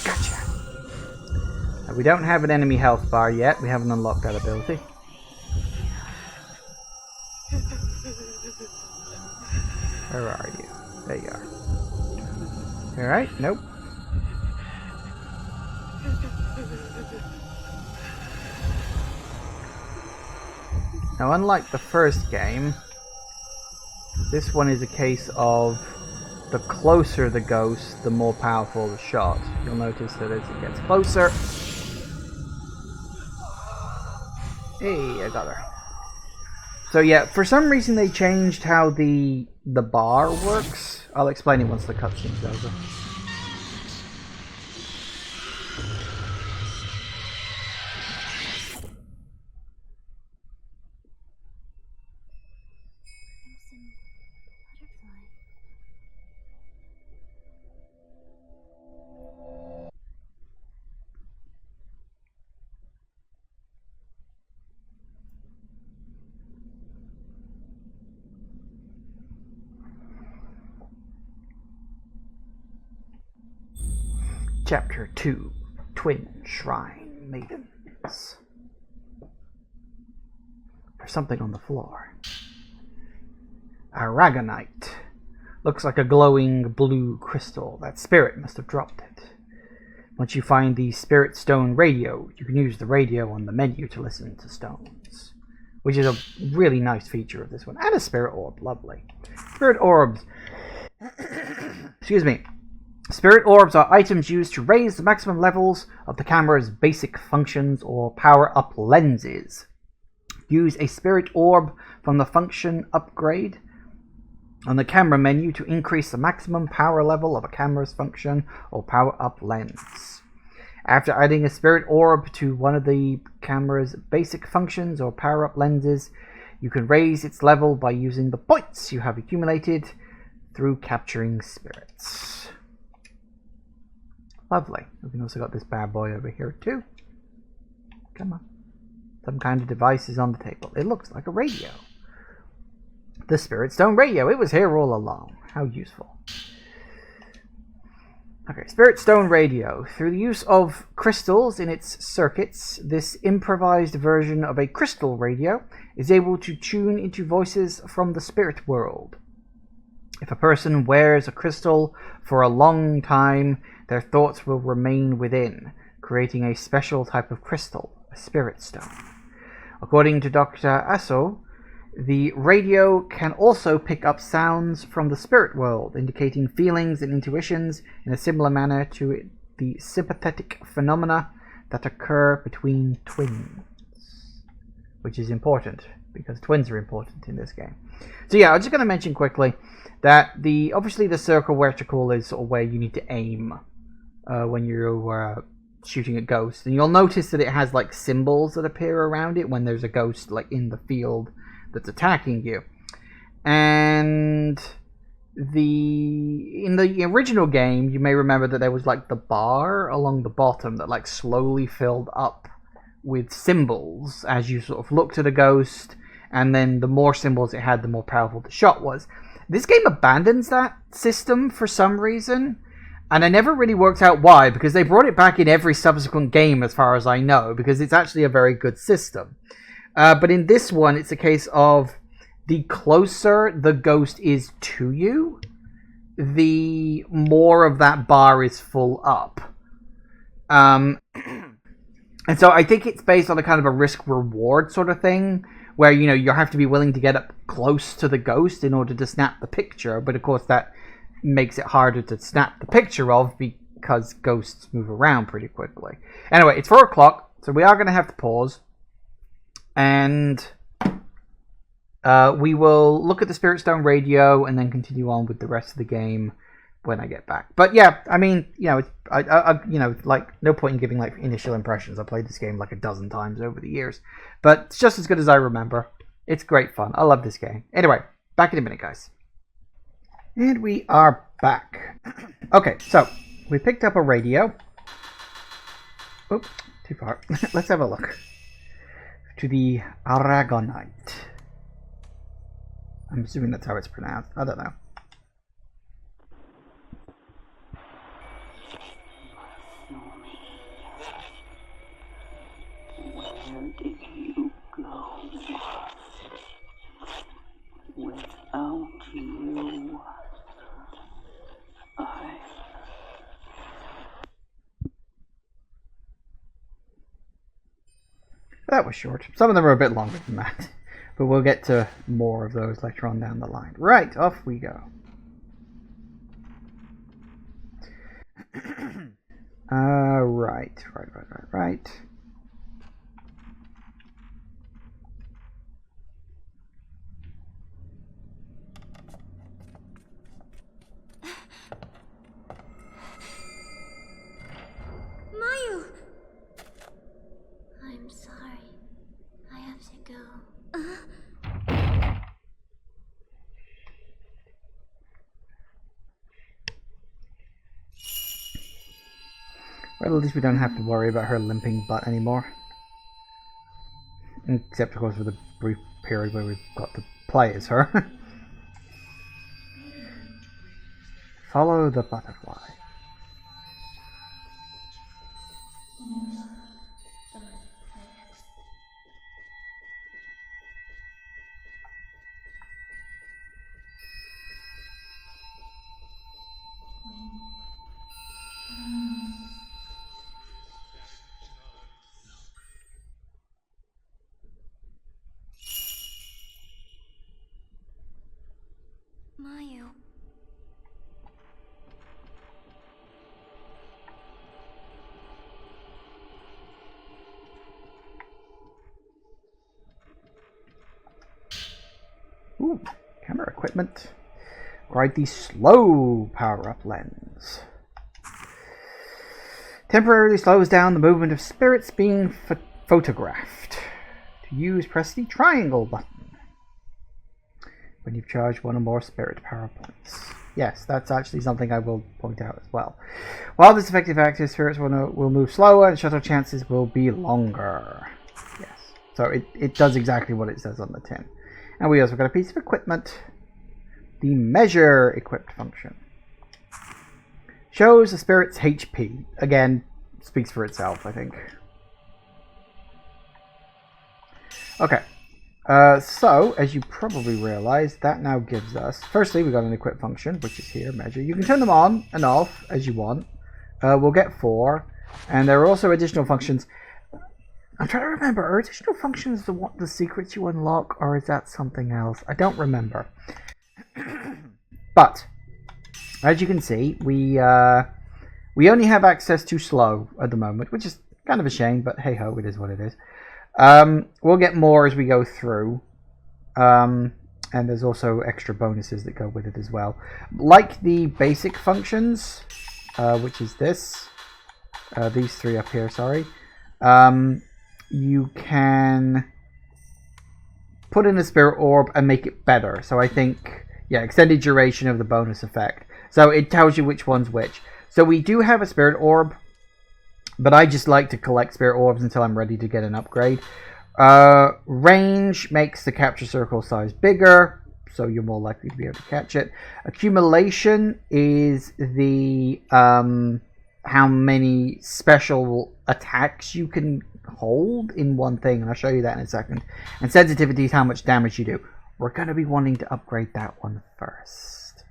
Gotcha. Now, we don't have an enemy health bar yet. We haven't unlocked that ability. Where are you? There you are. Alright, nope. Now, unlike the first game, this one is a case of the closer the ghost, the more powerful the shot. You'll notice that as it gets closer... Hey, I got her. So yeah, for some reason they changed how the bar works. I'll explain it once the cutscene's over. Chapter 2, Twin Shrine Maidens. There's something on the floor. Aragonite. Looks like a glowing blue crystal. That spirit must have dropped it. Once you find the Spirit Stone radio, you can use the radio on the menu to listen to stones. Which is a really nice feature of this one. And a spirit orb, lovely. Spirit orbs. Excuse me. Spirit orbs are items used to raise the maximum levels of the camera's basic functions or power-up lenses. Use a spirit orb from the function upgrade on the camera menu to increase the maximum power level of a camera's function or power-up lens. After adding a spirit orb to one of the camera's basic functions or power-up lenses, you can raise its level by using the points you have accumulated through capturing spirits. Lovely. We've also got this bad boy over here too. Come on. Some kind of device is on the table. It looks like a radio. The Spirit Stone radio. It was here all along. How useful. Okay, Spirit Stone radio. Through the use of crystals in its circuits, this improvised version of a crystal radio is able to tune into voices from the spirit world. If a person wears a crystal for a long time, their thoughts will remain within, creating a special type of crystal, a spirit stone. According to Dr. Asso, the radio can also pick up sounds from the spirit world, indicating feelings and intuitions in a similar manner to the sympathetic phenomena that occur between twins. Which is important, because twins are important in this game. So yeah, I'm just going to mention quickly that obviously the circle vertical is sort of where you need to aim when you're shooting at ghosts, and you'll notice that it has like symbols that appear around it when there's a ghost like in the field that's attacking you. And in the original game, you may remember that there was like the bar along the bottom that like slowly filled up with symbols as you sort of looked at a ghost, and then the more symbols it had, the more powerful the shot was. This game abandons that system for some reason, and I never really worked out why, because they brought it back in every subsequent game as far as I know, because it's actually a very good system. But in this one, it's a case of the closer the ghost is to you, the more of that bar is full up. And so I think it's based on a kind of a risk-reward sort of thing, where, you know, you have to be willing to get up close to the ghost in order to snap the picture. But of course that makes it harder to snap the picture of, because ghosts move around pretty quickly. Anyway, it's 4 o'clock, so we are going to have to pause. And we will look at the Spirit Stone radio and then continue on with the rest of the game when I get back. But yeah, I mean, you know, you know, like, no point in giving like initial impressions. I played this game like a dozen times over the years, but it's just as good as I remember. It's great fun. I love this game. Anyway, back in a minute, guys. And we are back. Okay, so we picked up a radio. Oops, too far. Let's have a look. To the Aragonite. I'm assuming that's how it's pronounced. I don't know. Where did you go? Without you, That was short. Some of them are a bit longer than that. But we'll get to more of those later on down the line. Right, off we go. Right. Mayu! I'm sorry. I have to go. Well, at least we don't have to worry about her limping butt anymore. Except, of course, for the brief period where we've got to play as her. Follow the butterfly. Mayu. Ooh, camera equipment. Ride the slow power-up lens. Temporarily slows down the movement of spirits being photographed. To use, press the triangle button when you've charged one or more spirit power points. Yes, that's actually something I will point out as well. While this effective active, spirits will move slower and shuttle chances will be longer. Yes, so it does exactly what it says on the tin. And we also got a piece of equipment. The measure equipped function. Shows the spirit's HP. Again, speaks for itself, I think. Okay. So, as you probably realize, that now gives us... Firstly, we got an equip function, which is here, measure. You can turn them on and off as you want. We'll get 4. And there are also additional functions. I'm trying to remember, are additional functions the secrets you unlock, or is that something else? I don't remember. But, as you can see, we only have access to slow at the moment, which is kind of a shame, but hey-ho, it is what it is. We'll get more as we go through. And there's also extra bonuses that go with it as well. Like the basic functions, which is this. These 3 up here, sorry. You can put in a spirit orb and make it better. So I think, yeah, extended duration of the bonus effect. So it tells you which one's which. So we do have a spirit orb, but I just like to collect spirit orbs until I'm ready to get an upgrade. Range makes the capture circle size bigger. so you're more likely to be able to catch it. Accumulation is the how many special attacks you can hold in one thing, and I'll show you that in a second. And sensitivity is how much damage you do. We're going to be wanting to upgrade that one first.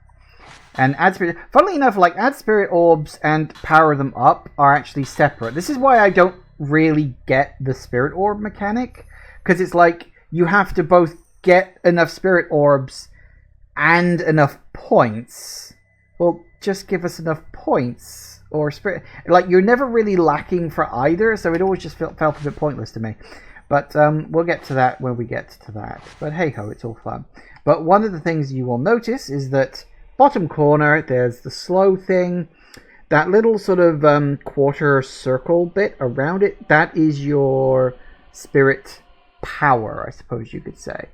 And add spirit. Funnily enough, like add spirit orbs and power them up are actually separate. This is why I don't really get the spirit orb mechanic, because it's like you have to both get enough spirit orbs and enough points. Well, just give us enough points or spirit. Like you're never really lacking for either, so it always just felt a bit pointless to me. But we'll get to that when we get to that. But hey ho, it's all fun. But one of the things you will notice is that bottom corner, there's the slow thing. That little sort of quarter circle bit around it, that is your spirit power, I suppose you could say.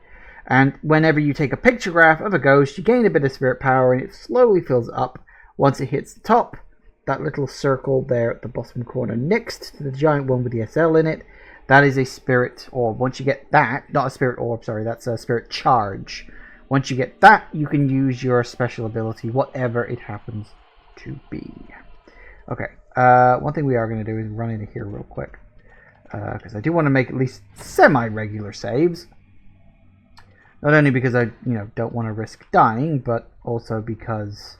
And whenever you take a pictograph of a ghost, you gain a bit of spirit power, and it slowly fills up. Once it hits the top, that little circle there at the bottom corner next to the giant one with the SL in it, that is a spirit orb. Once you get that, not a spirit orb, sorry, that's a spirit charge. Once you get that, you can use your special ability, whatever it happens to be. Okay, one thing we are going to do is run into here real quick. Because I do want to make at least semi-regular saves. Not only because I, don't want to risk dying, but also because...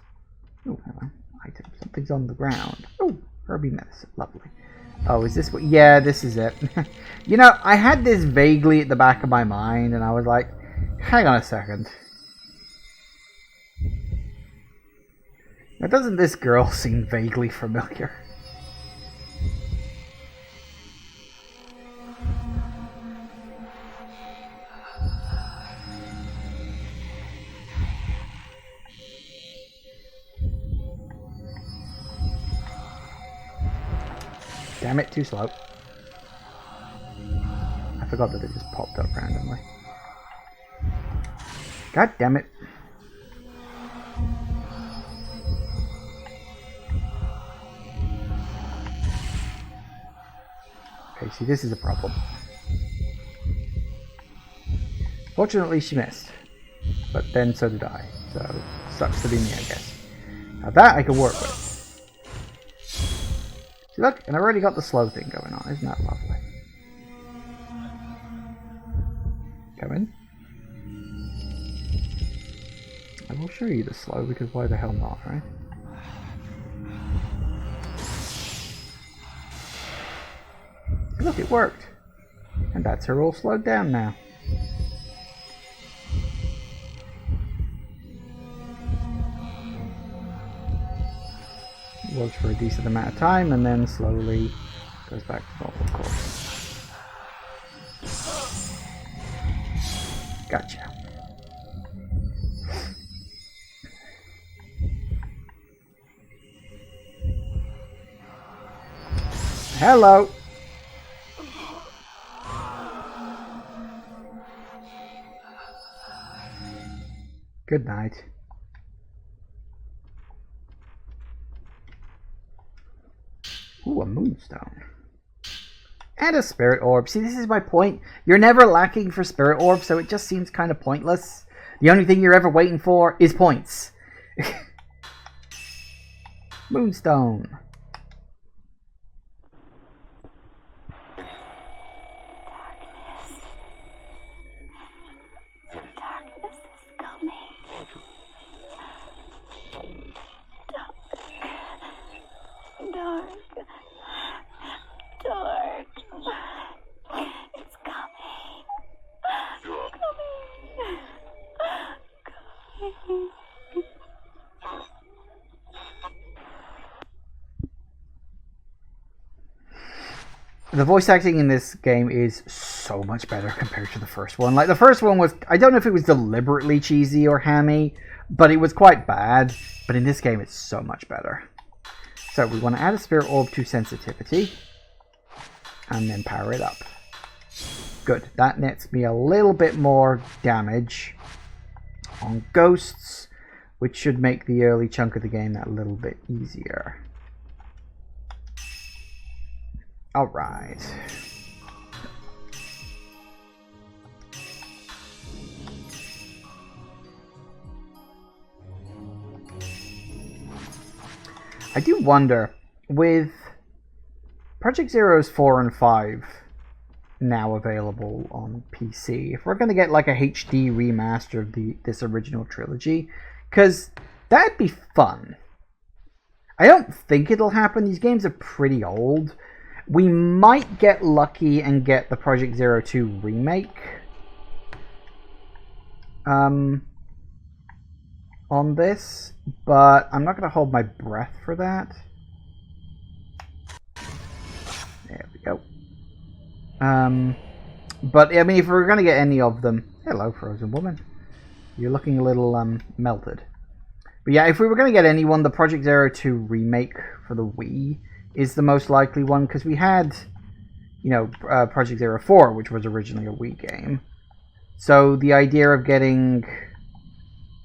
Oh, hello. Item. Something's on the ground. Oh, Herbie medicine. Lovely. Oh, is this what... Yeah, this is it. I had this vaguely at the back of my mind, and I was like, hang on a second. Now, doesn't this girl seem vaguely familiar? Damn it, too slow. I forgot that it just popped up randomly. God damn it. Okay, see, this is a problem. Fortunately, she missed. But then so did I. So, sucks to be me, I guess. Now that I can work with. See, look, and I've already got the slow thing going on. Isn't that lovely? Come in. I will show you the slow, because why the hell not, right? Look, it worked. And that's her all slowed down now. Works for a decent amount of time and then slowly goes back to normal course. Gotcha. Hello. Good night. Ooh, a moonstone. And a spirit orb. See, this is my point. You're never lacking for spirit orbs, so it just seems kind of pointless. The only thing you're ever waiting for is points. Moonstone. The voice acting in this game is so much better compared to the first one. Like, the first one was, I don't know if it was deliberately cheesy or hammy, but it was quite bad. But in this game, it's so much better. So we want to add a spirit orb to sensitivity. And then power it up. Good. That nets me a little bit more damage on ghosts, which should make the early chunk of the game that little bit easier. Alright. I do wonder, with Project Zero's 4 and 5 now available on PC, if we're going to get like a HD remaster of this original trilogy, because that'd be fun. I don't think it'll happen. These games are pretty old. We might get lucky and get the Project Zero 2 remake on this, but I'm not going to hold my breath for that. There we go. But I mean, if we're going to get any of them, hello, Frozen Woman. You're looking a little melted. But yeah, if we were going to get anyone, the Project Zero 2 remake for the Wii is the most likely one, because we had, you know, Project Zero 4, which was originally a Wii game. So the idea of getting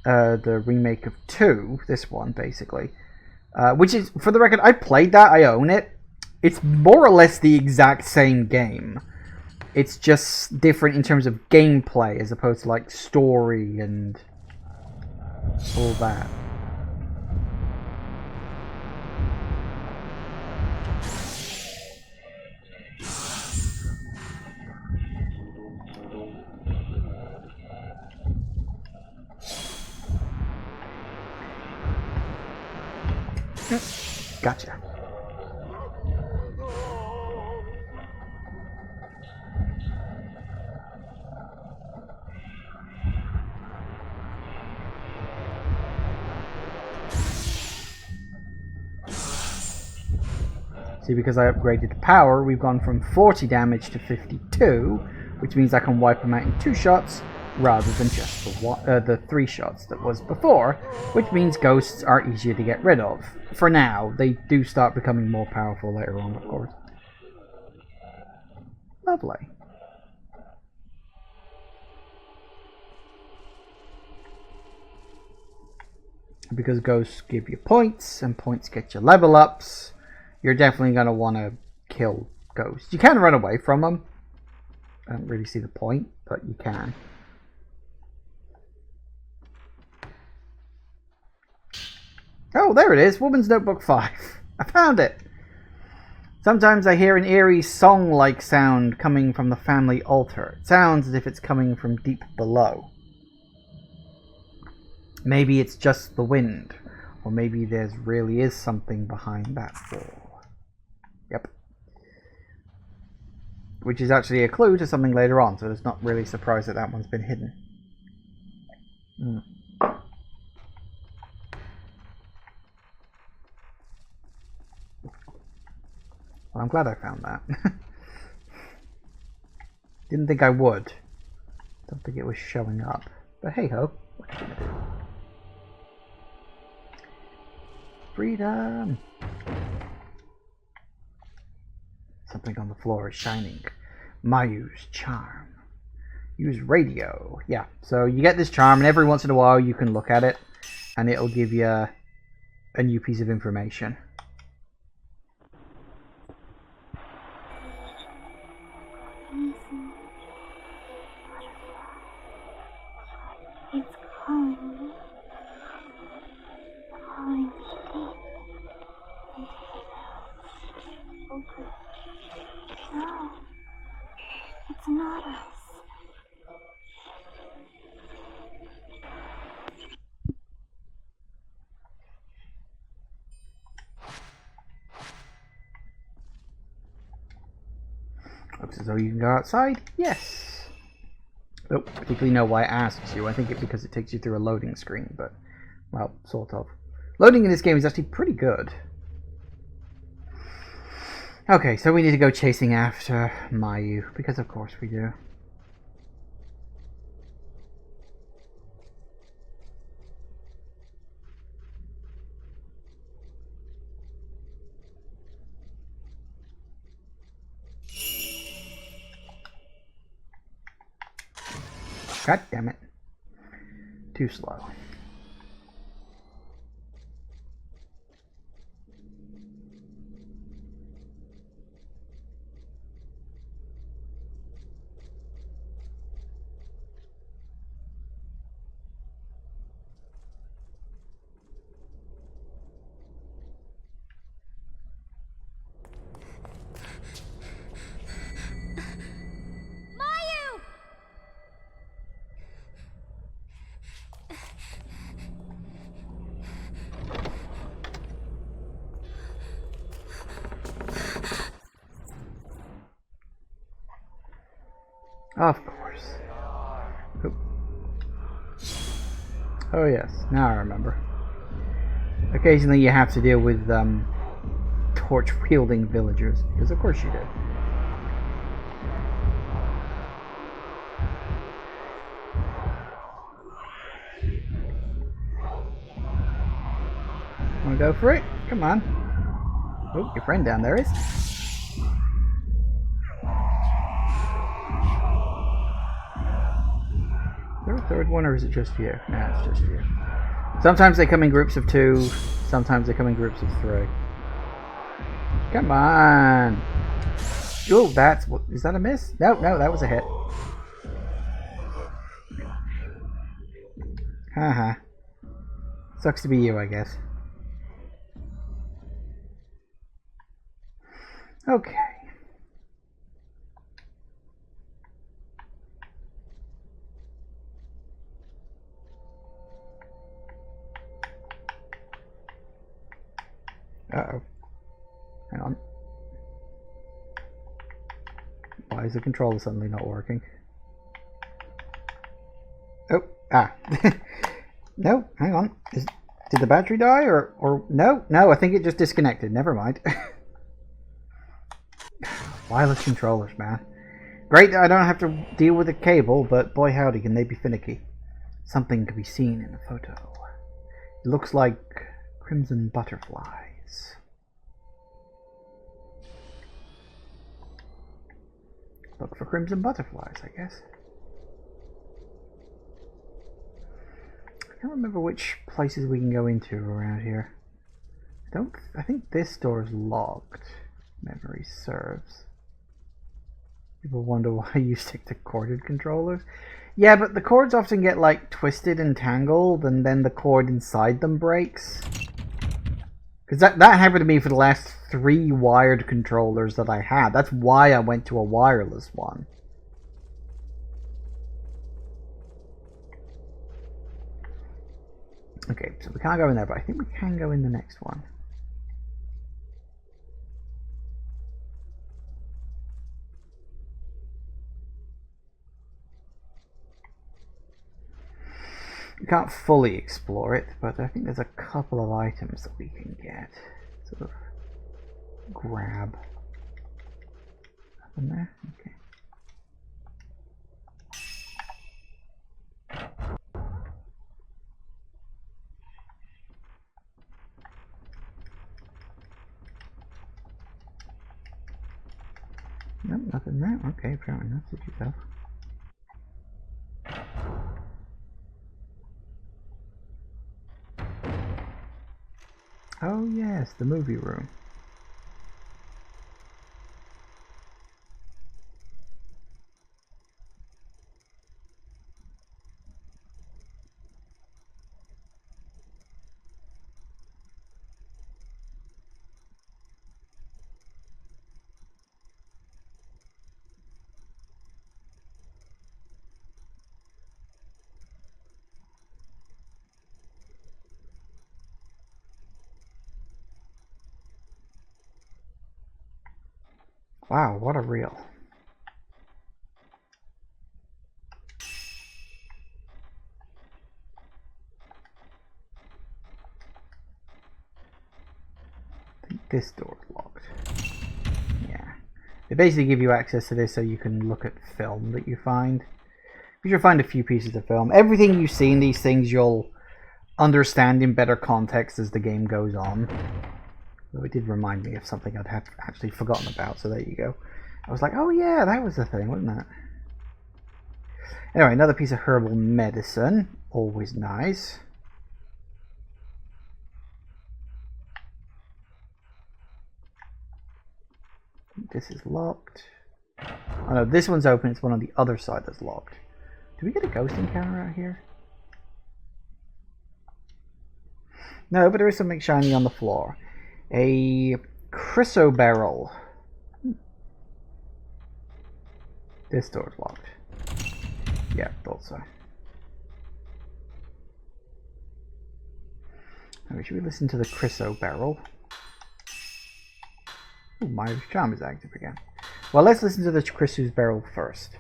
the remake of 2, this one basically, which is, for the record, I played that, I own it. It's more or less the exact same game. It's just different in terms of gameplay as opposed to like story and all that. Gotcha. See, because I upgraded the power, we've gone from 40 damage to 52, which means I can wipe them out in 2 shots rather than just the 3 shots that was before, which means ghosts are easier to get rid of. For now, they do start becoming more powerful later on, of course. Lovely. Because ghosts give you points, and points get you level ups, you're definitely going to want to kill ghosts. You can run away from them. I don't really see the point, but you can. Oh, there it is. Woman's Notebook 5. I found it. Sometimes I hear an eerie song-like sound coming from the family altar. It sounds as if it's coming from deep below. Maybe it's just the wind. Or maybe there really is something behind that wall. Yep. Which is actually a clue to something later on, so it's not really surprised that that one's been hidden. Well, I'm glad I found that. Didn't think I would. Don't think it was showing up. But hey ho, what are you gonna do? Freedom! Something on the floor is shining. Mayu's charm. Use radio. Yeah, so you get this charm, and every once in a while you can look at it, and it'll give you a new piece of information. It's calling. Calling deep. No, it's not us. Looks as though you can go outside. Yes. Don't particularly know why it asks you. I think it's because it takes you through a loading screen, but, well, sort of. Loading in this game is actually pretty good. Okay, so we need to go chasing after Mayu, because of course we do. God damn it. Too slow. Of course. Oop. Oh yes, now I remember. Occasionally you have to deal with torch-wielding villagers, because of course you do. Wanna go for it? Come on. Oh, your friend down there is. Is there a third one, or is it just you? Nah, it's just you. Sometimes they come in groups of 2, sometimes they come in groups of 3. Come on! Oh, that's... Is that a miss? No, that was a hit. Haha. Sucks to be you, I guess. Okay. Uh-oh. Hang on. Why is the controller suddenly not working? Oh, ah. No, hang on. Did the battery die or no? No, I think it just disconnected. Never mind. Wireless controllers, man. Great that I don't have to deal with a cable, but boy howdy can they be finicky. Something can be seen in the photo. It looks like crimson butterflies. Look for crimson butterflies, I guess. I can't remember which places we can go into around here. I think this door is locked. Memory serves. People wonder why you stick to corded controllers. Yeah, but the cords often get like twisted and tangled, and then the cord inside them breaks. Because that happened to me for the last 3 wired controllers that I had. That's why I went to a wireless one. Okay, so we can't go in there, but I think we can go in the next one. We can't fully explore it, but I think there's a couple of items that we can get. Sort of grab. Nothing there? Okay. Nope, nothing there. Okay, apparently not. Suit yourself. Oh yes, the movie room. Wow, what a reel. I think this door's locked. Yeah. They basically give you access to this so you can look at film that you find. You'll find a few pieces of film. Everything you see in these things you'll understand in better context as the game goes on. Though it did remind me of something I'd had actually forgotten about, so there you go. I was like, oh yeah, that was the thing, wasn't it? Anyway, another piece of herbal medicine. Always nice. This is locked. Oh no, this one's open. It's one on the other side that's locked. Do we get a ghost encounter out here? No, but there is something shiny on the floor. A chrysoberyl. This door's locked. Yeah, thought so. Alright, should we listen to the chrysoberyl? Ooh, my charm is active again. Well, let's listen to the chrysoberyl first.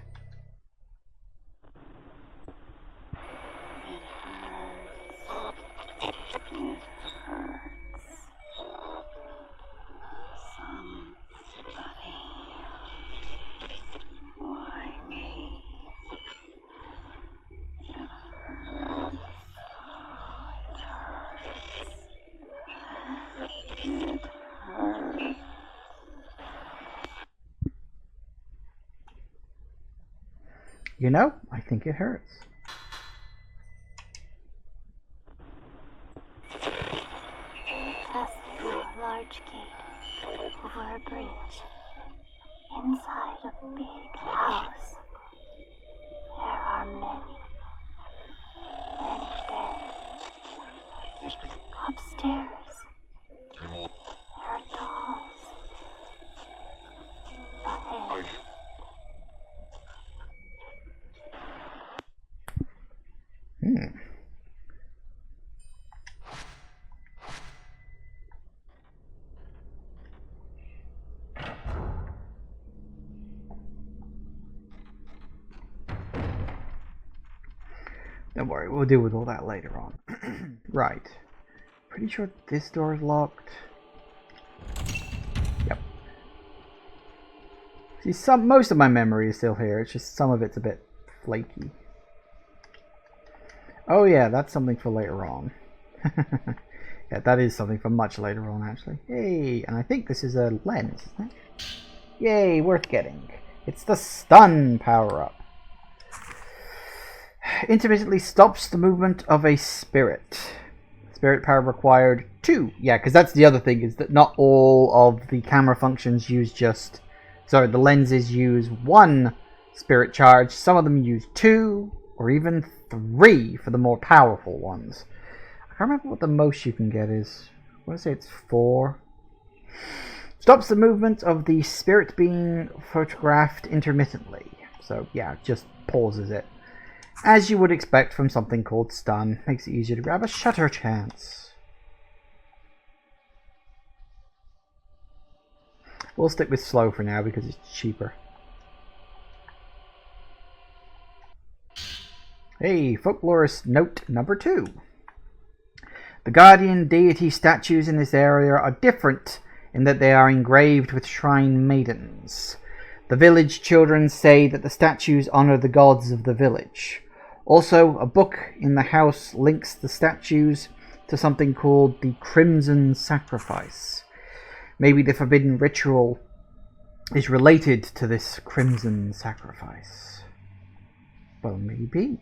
You know, I think it hurts. Pass through a large gate over a bridge. Inside a big house. There are many beds. Upstairs, there are dolls. Ahead. Don't worry, we'll deal with all that later on. Right. Pretty sure this door is locked. Yep. See, most of my memory is still here. It's just some of it's a bit flaky. Oh yeah, that's something for later on. Yeah, that is something for much later on, actually. Yay! And I think this is a lens, isn't it? Yay, worth getting. It's the stun power-up. Intermittently stops the movement of a spirit. Spirit power required 2. Yeah, because that's the other thing, is that not all of the camera functions use just... Sorry, the lenses use 1 spirit charge. Some of them use 2, or even 3 for the more powerful ones. I can't remember what the most you can get is. I want to say it's 4. Stops the movement of the spirit being photographed intermittently. So, yeah, just pauses it. As you would expect from something called stun. Makes it easier to grab a shutter chance. We'll stick with slow for now because it's cheaper. Hey, folklorist note number 2. The guardian deity statues in this area are different in that they are engraved with shrine maidens. The village children say that the statues honor the gods of the village. Also, a book in the house links the statues to something called the Crimson Sacrifice. Maybe the forbidden ritual is related to this Crimson Sacrifice. Well, maybe.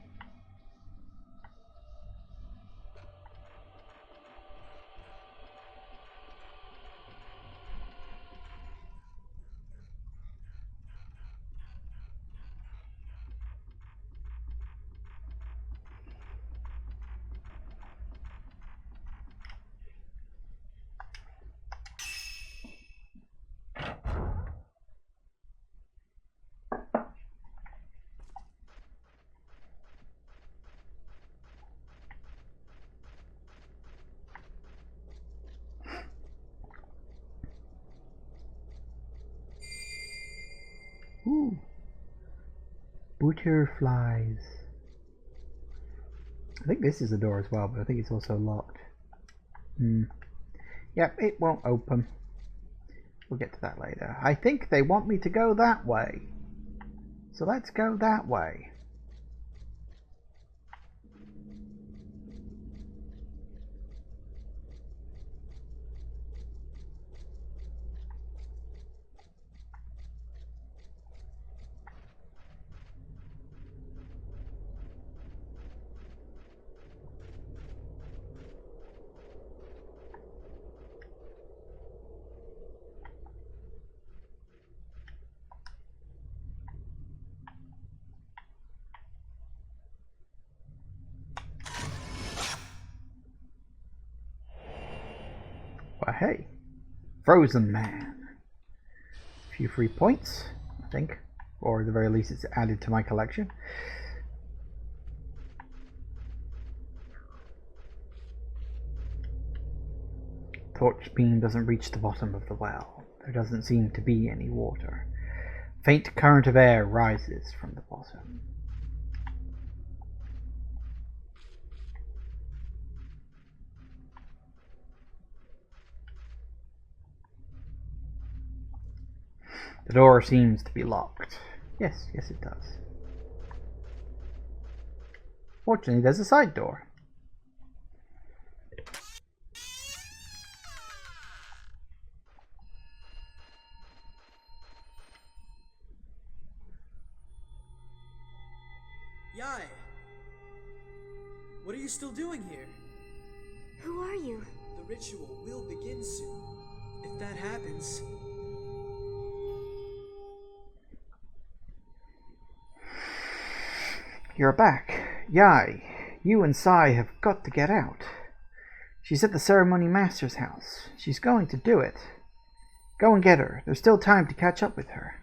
Ooh. Butterflies. I think this is a door as well, but I think it's also locked. Yep, it won't open. We'll get to that later. I think they want me to go that way. So let's go that way. Well, hey, Frozen Man. A few free points, I think. Or at the very least it's added to my collection. Torch beam doesn't reach the bottom of the well. There doesn't seem to be any water. Faint current of air rises from the bottom. The door seems to be locked. Yes, it does. Fortunately, there's a side door. Yai! What are you still doing here? Who are you? The ritual will begin soon. If that happens... You're back. Yai, you and Sai have got to get out. She's at the ceremony master's house. She's going to do it. Go and get her. There's still time to catch up with her.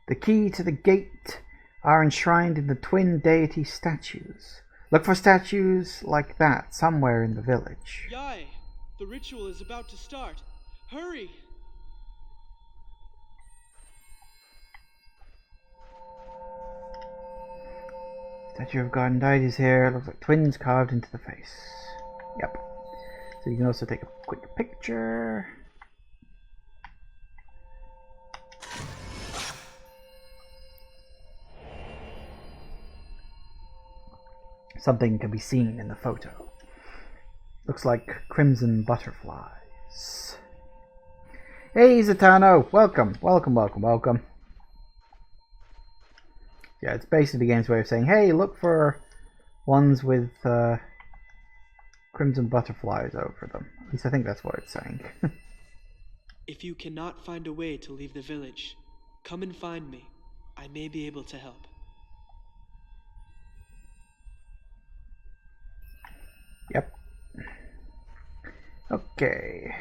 The key to the gate are enshrined in the twin deity statues. Look for statues like that somewhere in the village. Yai! The ritual is about to start. Hurry! Statue of God and deities here. Looks like twins carved into the face. Yep. So you can also take a quick picture. Something can be seen in the photo. Looks like crimson butterflies. Hey Zatanno! Welcome, welcome, welcome, welcome. Yeah, it's basically the game's way of saying, hey, look for ones with crimson butterflies over them. At least I think that's what it's saying. If you cannot find a way to leave the village, come and find me. I may be able to help. Yep. Okay.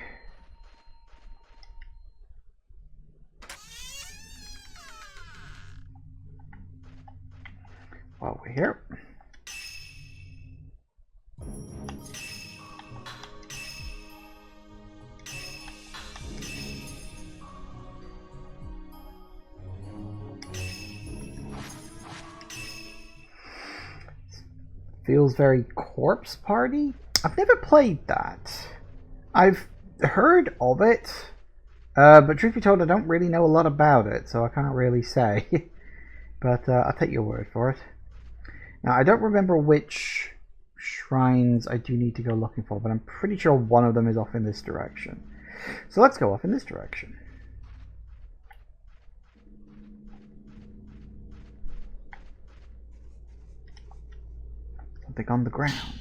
While we're here. Feels very Corpse Party. I've never played that. I've heard of it, but truth be told, I don't really know a lot about it, so I can't really say. But I'll take your word for it. Now, I don't remember which shrines I do need to go looking for, but I'm pretty sure one of them is off in this direction. So let's go off in this direction. Something on the ground.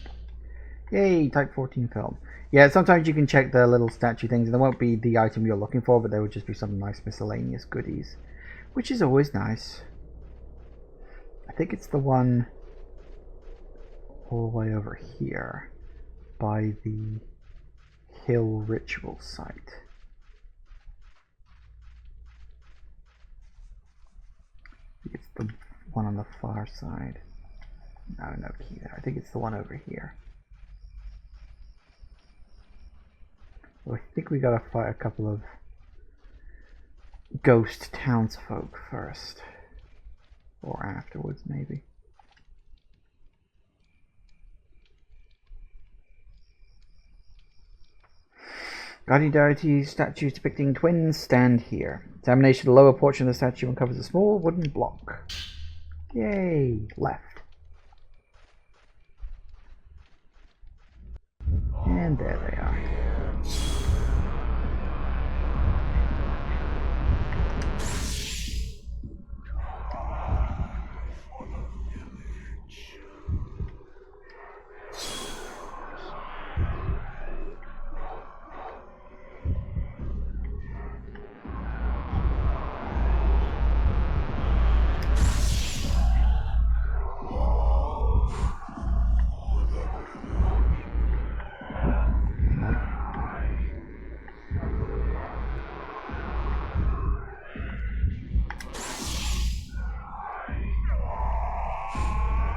Yay, Type 14 film. Yeah, sometimes you can check the little statue things, and there won't be the item you're looking for, but there will just be some nice miscellaneous goodies, which is always nice. I think it's the one all the way over here by the hill ritual site. I think it's the one on the far side. No key there. I think it's the one over here. Well, I think we gotta fight a couple of ghost townsfolk first. Or afterwards, maybe. Guardian deity statues depicting twins stand here. Examination of the lower portion of the statue uncovers a small wooden block. Yay! Left. And there they are.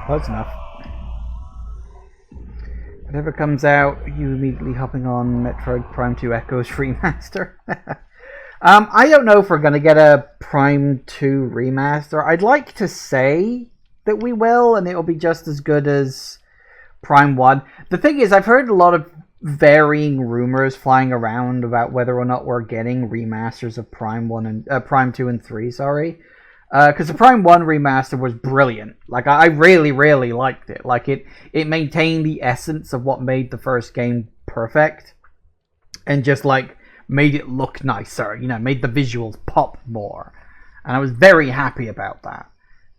Close enough. Whatever comes out, you immediately hopping on Metroid Prime 2 Echoes Remaster. I don't know if we're going to get a Prime 2 Remaster. I'd like to say that we will, and it'll be just as good as Prime 1. The thing is, I've heard a lot of varying rumors flying around about whether or not we're getting remasters of Prime 1 and Prime 2 and 3, sorry. Because the Prime 1 remaster was brilliant. Like, I really, really liked it. Like, it maintained the essence of what made the first game perfect. And just, like, made it look nicer. You know, made the visuals pop more. And I was very happy about that.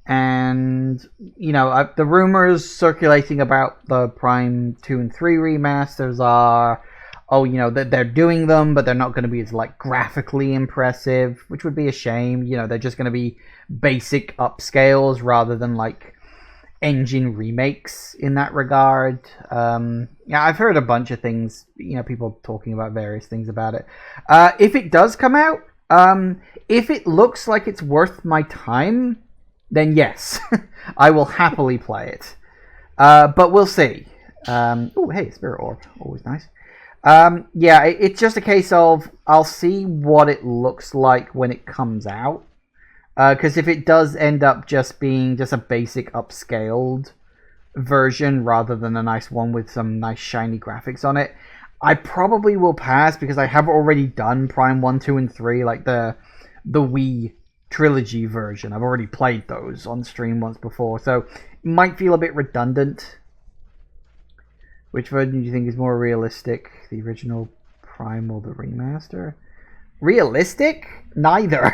And, you know, the rumors circulating about the Prime 2 and 3 remasters are, oh, you know, that they're doing them, but they're not going to be as, like, graphically impressive, which would be a shame. You know, they're just going to be basic upscales rather than, like, engine remakes in that regard. Yeah, I've heard a bunch of things, you know, people talking about various things about it. If it does come out, if it looks like it's worth my time, then yes, I will happily play it. But we'll see. Oh, hey, Spirit Orb. Always nice. Yeah, it's just a case of I'll see what it looks like when it comes out. Because if it does end up just being just a basic upscaled version rather than a nice one with some nice shiny graphics on it, I probably will pass because I have already done Prime 1, 2, and 3, like the Wii trilogy version. I've already played those on stream once before, so it might feel a bit redundant. Which version do you think is more realistic? The original Prime or the remaster? Realistic? Neither.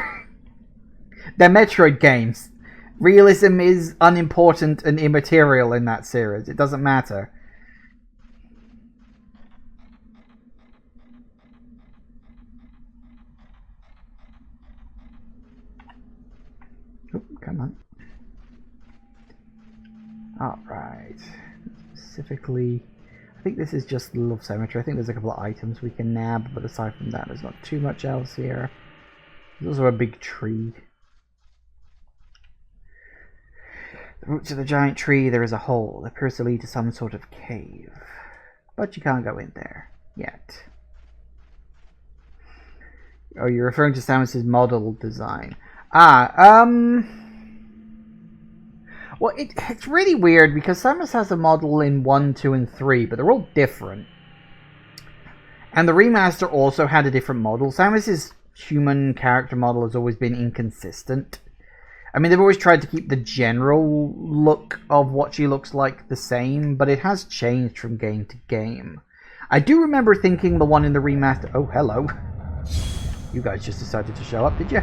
They're Metroid games. Realism is unimportant and immaterial in that series. It doesn't matter. Oh, come on. Alright. Specifically, I think this is just Love Cemetery. I think there's a couple of items we can nab, but aside from that, there's not too much else here. There's also a big tree. The roots of the giant tree, there is a hole that appears to lead to some sort of cave. But you can't go in there. Yet. Oh, you're referring to Samus's model design. Well, it's really weird because Samus has a model in 1, 2, and 3, but they're all different. And the remaster also had a different model. Samus's human character model has always been inconsistent. I mean, they've always tried to keep the general look of what she looks like the same, but it has changed from game to game. I do remember thinking the one in the remaster... Oh, hello. You guys just decided to show up, did you?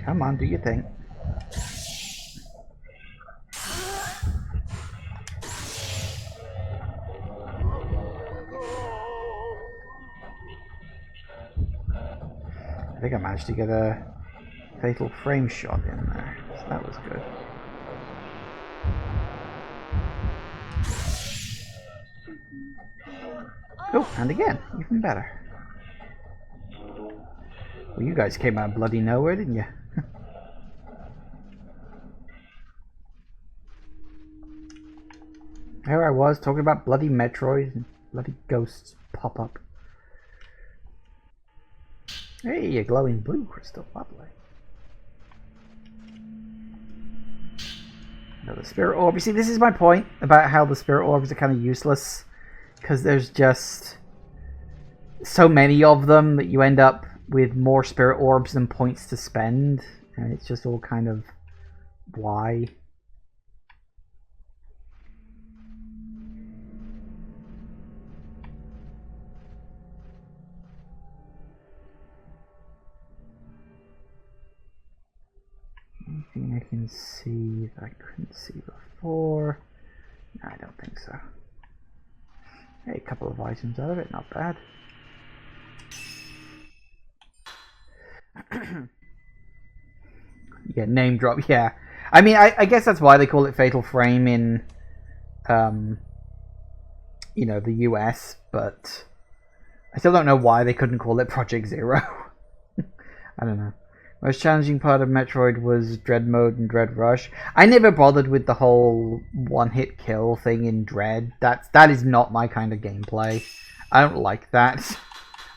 Come on, do your thing. I think I managed to get a fatal frame shot in there, so that was good. Oh, and again, even better. Well, you guys came out bloody nowhere, didn't you? There I was, talking about bloody Metroid, and bloody ghosts pop up. Hey, a glowing blue crystal, lovely. Now the spirit orb, you see, this is my point about how the spirit orbs are kind of useless. Because there's just so many of them that you end up with more spirit orbs than points to spend. And it's just all kind of why. Anything I can see that I couldn't see before? No, I don't think so. Hey, a couple of items out of it, not bad. Yeah, name drop, yeah. I mean, I guess that's why they call it Fatal Frame in, you know, the US, but I still don't know why they couldn't call it Project Zero. I don't know. Most challenging part of Metroid was Dread Mode and Dread Rush. I never bothered with the whole one-hit kill thing in Dread. That is not my kind of gameplay. I don't like that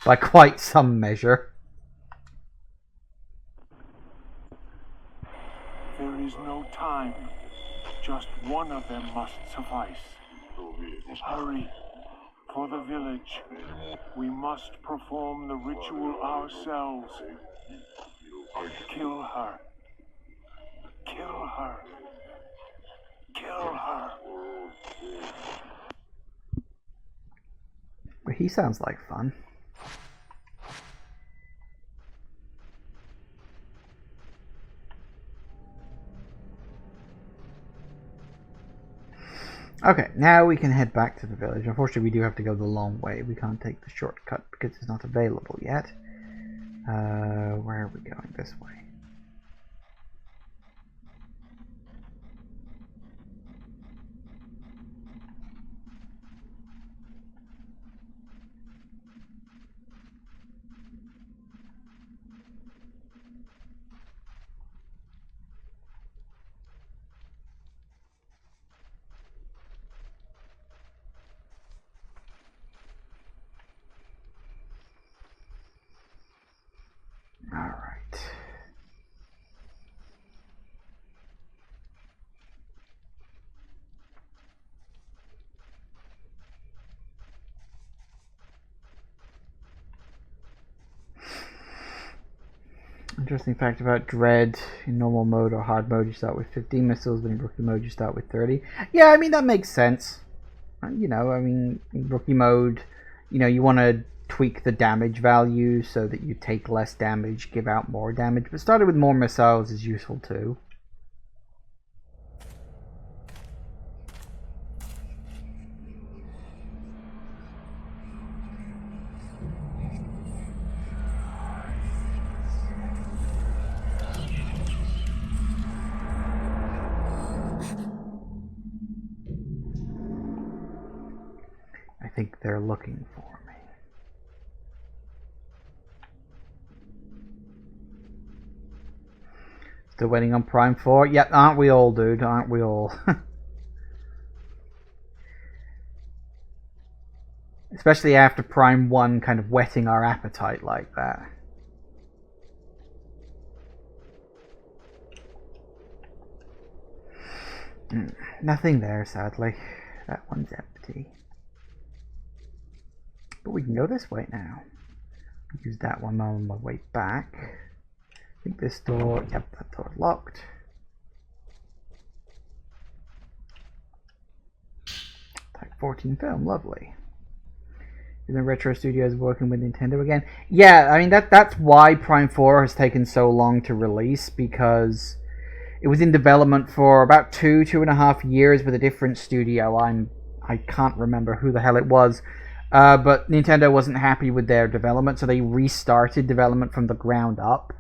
by quite some measure. There is no time. Just one of them must suffice. Hurry. For the village, we must perform the ritual ourselves. Kill her. Kill her. Kill her. But he sounds like fun. Okay, now we can head back to the village. Unfortunately, we do have to go the long way. We can't take the shortcut because it's not available yet. Where are we going? This way. Alright. Interesting fact about Dread: in normal mode or hard mode you start with 15 missiles, but in rookie mode you start with 30. Yeah, I mean that makes sense. You know, I mean, in rookie mode, you know, you want to tweak the damage value so that you take less damage, give out more damage, but starting with more missiles is useful too. I think they're looking for me. Still waiting on Prime 4? Yep, aren't we all, dude? Aren't we all? Especially after Prime 1 kind of whetting our appetite like that. Nothing there, sadly. That one's empty. But we can go this way now. Use that one on my way back. I think this door, yep, that door locked. Type 14 film, lovely. And then Retro Studios working with Nintendo again. Yeah, I mean that's why Prime 4 has taken so long to release, because it was in development for about 2.5 years with a different studio. I can't remember who the hell it was. But Nintendo wasn't happy with their development, so they restarted development from the ground up.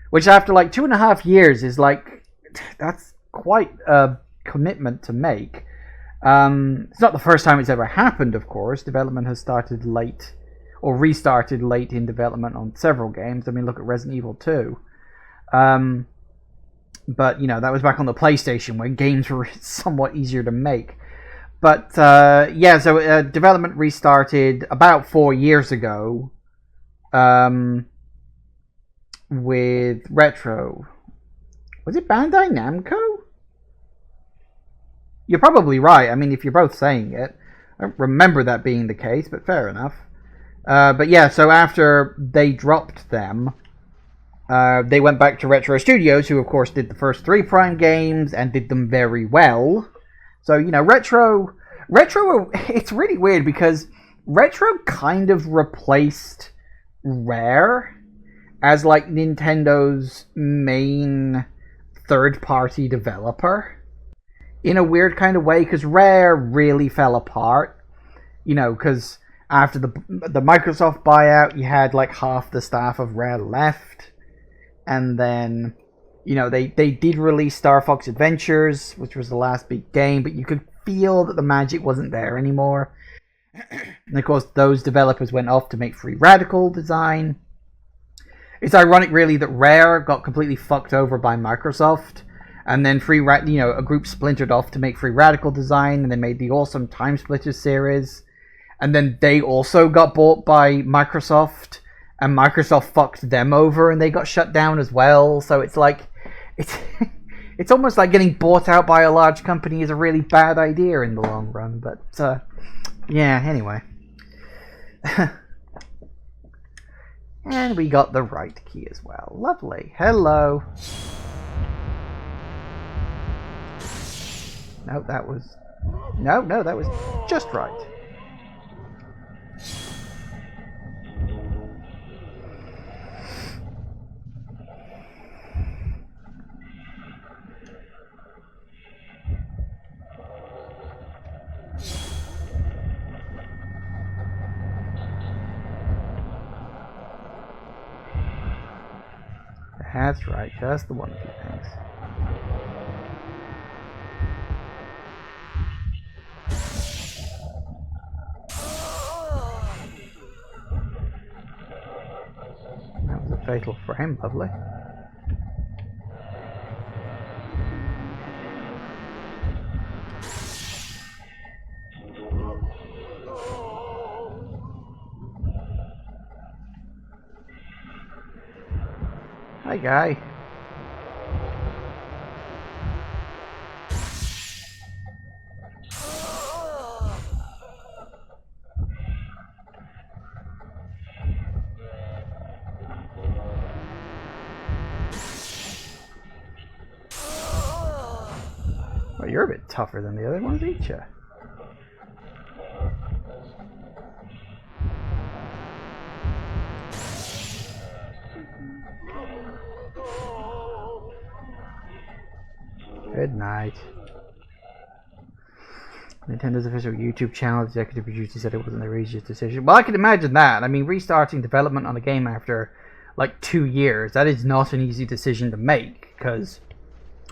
Which after like 2.5 years is like, that's quite a commitment to make. It's not the first time it's ever happened, of course. Development has started late, or restarted late in development on several games. I mean, look at Resident Evil 2. But, you know, that was back on the PlayStation when games were somewhat easier to make. But, yeah, so development restarted about 4 years ago with Retro. Was it Bandai Namco? You're probably right. I mean, if you're both saying it. I don't remember that being the case, but fair enough. But yeah, so after they dropped them, they went back to Retro Studios, who of course did the first 3 Prime games and did them very well. So, you know, Retro, it's really weird because Retro kind of replaced Rare as like Nintendo's main third-party developer in a weird kind of way, because Rare really fell apart, you know, because after the Microsoft buyout, you had like half the staff of Rare left, and then, you know, they did release Star Fox Adventures, which was the last big game, but you could feel that the magic wasn't there anymore. And of course, those developers went off to make Free Radical design. It's ironic, really, that Rare got completely fucked over by Microsoft, and then a group splintered off to make Free Radical design, and they made the awesome Time Splitters series, and then they also got bought by Microsoft, and Microsoft fucked them over, and they got shut down as well. So it's like, it's almost like getting bought out by a large company is a really bad idea in the long run. But yeah, anyway. And we got the right key as well. Lovely. Hello. No, that was... No, that was just right. That's right, just the one of you things. That was a fatal frame, lovely. Hi, guy. Well, you're a bit tougher than the other ones, ain't you? Good night. Nintendo's official YouTube channel executive producer said it wasn't their easiest decision. Well, I can imagine that. I mean, restarting development on a game after like 2 years, that is not an easy decision to make, because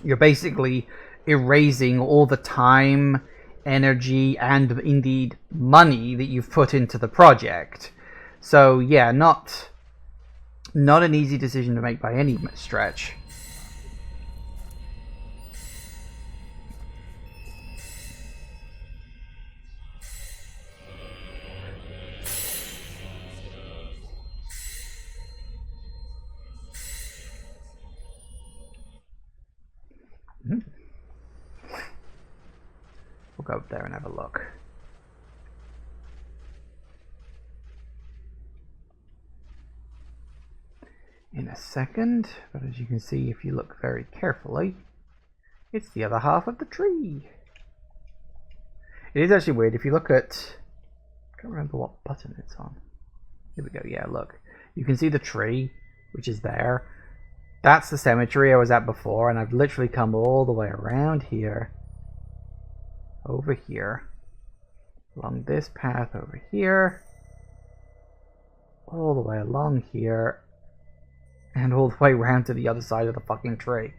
you're basically erasing all the time, energy, and indeed money that you've put into the project. So yeah, not an easy decision to make by any stretch. We'll go up there and have a look. In a second, but as you can see, if you look very carefully, it's the other half of the tree. It is actually weird. If you look at... I can't remember what button it's on. Here we go. Yeah, look. You can see the tree, which is there. That's the cemetery I was at before, and I've literally come all the way around here. Over here. Along this path over here. All the way along here. And all the way around to the other side of the fucking tree.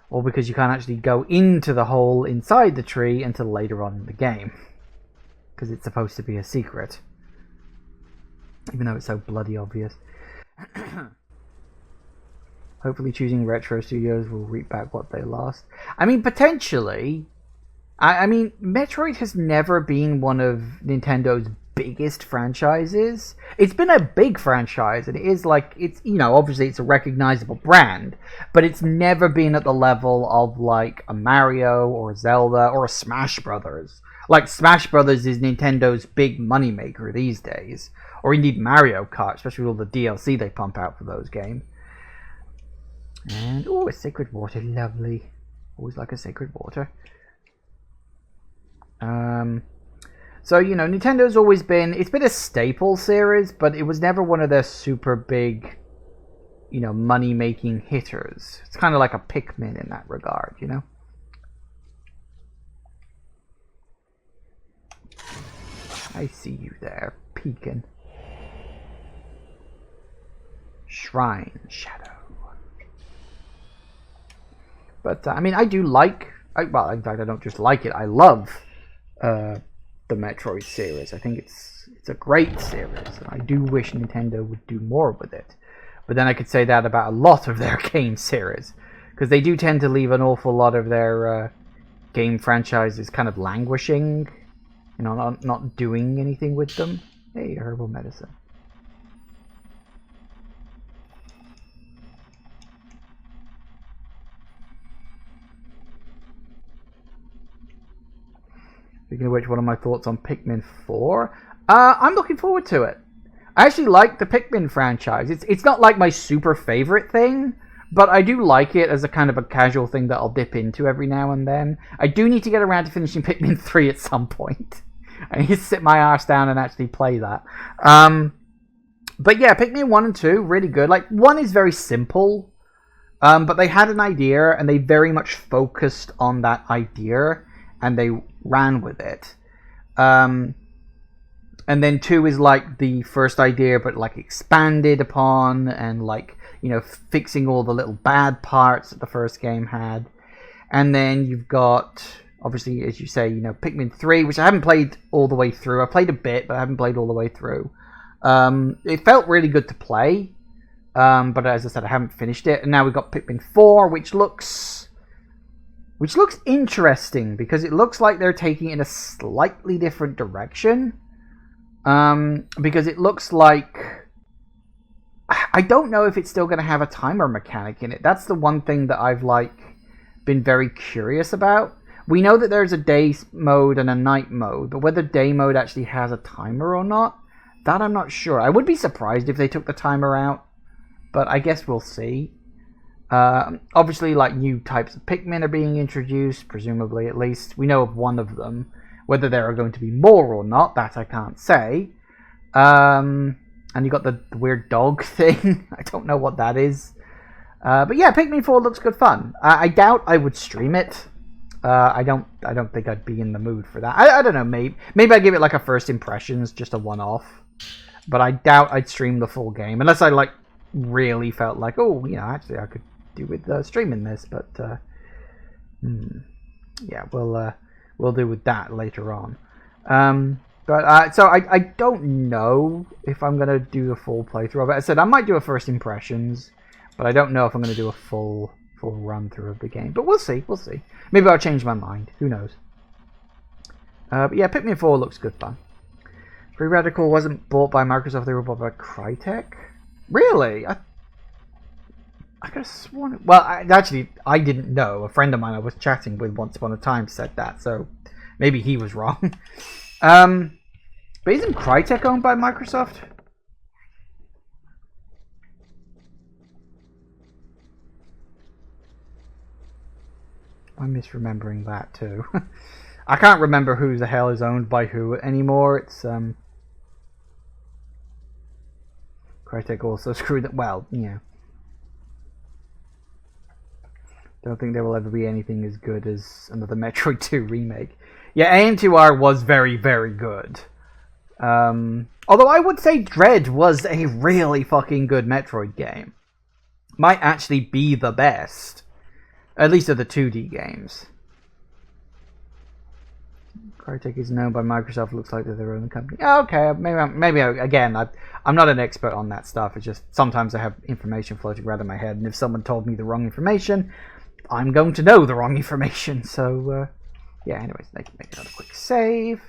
All because you can't actually go into the hole inside the tree until later on in the game. Because it's supposed to be a secret. Even though it's so bloody obvious. Hopefully choosing Retro Studios will reap back what they lost. I mean, potentially. I mean, Metroid has never been one of Nintendo's biggest franchises. It's been a big franchise, and it is like, it's, you know, obviously it's a recognizable brand, but it's never been at the level of like a Mario or a Zelda or a Smash Brothers. Like, Smash Brothers is Nintendo's big moneymaker these days. Or indeed Mario Kart, especially with all the DLC they pump out for those games. And, oh, a sacred water, lovely. Always like a sacred water. So, you know, Nintendo's always been, it's been a staple series, but it was never one of their super big, you know, money-making hitters. It's kind of like a Pikmin in that regard, you know? I see you there, peeking. Shrine Shadow. But, I mean, I do like, well, in fact, I don't just like it, I love the Metroid series. I think it's a great series, and I do wish Nintendo would do more with it. But then I could say that about a lot of their game series, because they do tend to leave an awful lot of their game franchises kind of languishing, you know, not doing anything with them. Hey, herbal medicine. Speaking of which, what are my thoughts on Pikmin 4? I'm looking forward to it. I actually like the Pikmin franchise. It's not like my super favorite thing, but I do like it as a kind of a casual thing that I'll dip into every now and then. I do need to get around to finishing Pikmin 3 at some point. I need to sit my arse down and actually play that. But yeah, Pikmin 1 and 2, really good. Like, 1 is very simple, but they had an idea, and they very much focused on that idea, and they ran with it. And then 2 is like the first idea, but like expanded upon, and like, you know, fixing all the little bad parts that the first game had. And then you've got, obviously, as you say, you know, Pikmin 3, which I haven't played all the way through. I played a bit, but I haven't played all the way through. It felt really good to play, but as I said, I haven't finished it. And now we've got Pikmin 4, which looks interesting, because it looks like they're taking it in a slightly different direction. Because it looks like, I don't know if it's still going to have a timer mechanic in it. That's the one thing that I've been very curious about. We know that there's a day mode and a night mode, but whether day mode actually has a timer or not, that I'm not sure. I would be surprised if they took the timer out, but I guess we'll see. Obviously, like, new types of Pikmin are being introduced, presumably at least. We know of one of them. Whether there are going to be more or not, that I can't say. And you got the weird dog thing. I don't know what that is. But yeah, Pikmin 4 looks good fun. I doubt I would stream it. I don't think I'd be in the mood for that. I don't know, maybe I'd give it like a first impressions, just a one-off. But I doubt I'd stream the full game. Unless I like really felt like, oh, you know, actually I could do with streaming this. But yeah, we'll do with that later on. So I don't know if I'm going to do the full playthrough of it. I said I might do a first impressions, but I don't know if I'm going to do a full run through of the game. But we'll see. Maybe I'll change my mind. Who knows? But yeah, Pikmin 4 looks good fun. Free Radical wasn't bought by Microsoft, they were bought by Crytek? Really? I could have sworn... Well, I didn't know. A friend of mine I was chatting with once upon a time said that, so maybe he was wrong. But isn't Crytek owned by Microsoft? I'm misremembering that too. I can't remember who the hell is owned by who anymore. It's Crytek also screwed it. Well, yeah. Don't think there will ever be anything as good as another Metroid 2 remake. Yeah, AM2R was very, very good. Although I would say Dread was a really fucking good Metroid game. Might actually be the best. At least of the 2D games. Crytek is known by Microsoft. Looks like they're their own company. Oh, okay, maybe again, I'm not an expert on that stuff. It's just sometimes I have information floating around in my head, and if someone told me the wrong information, I'm going to know the wrong information. So, yeah. Anyways, make another quick save.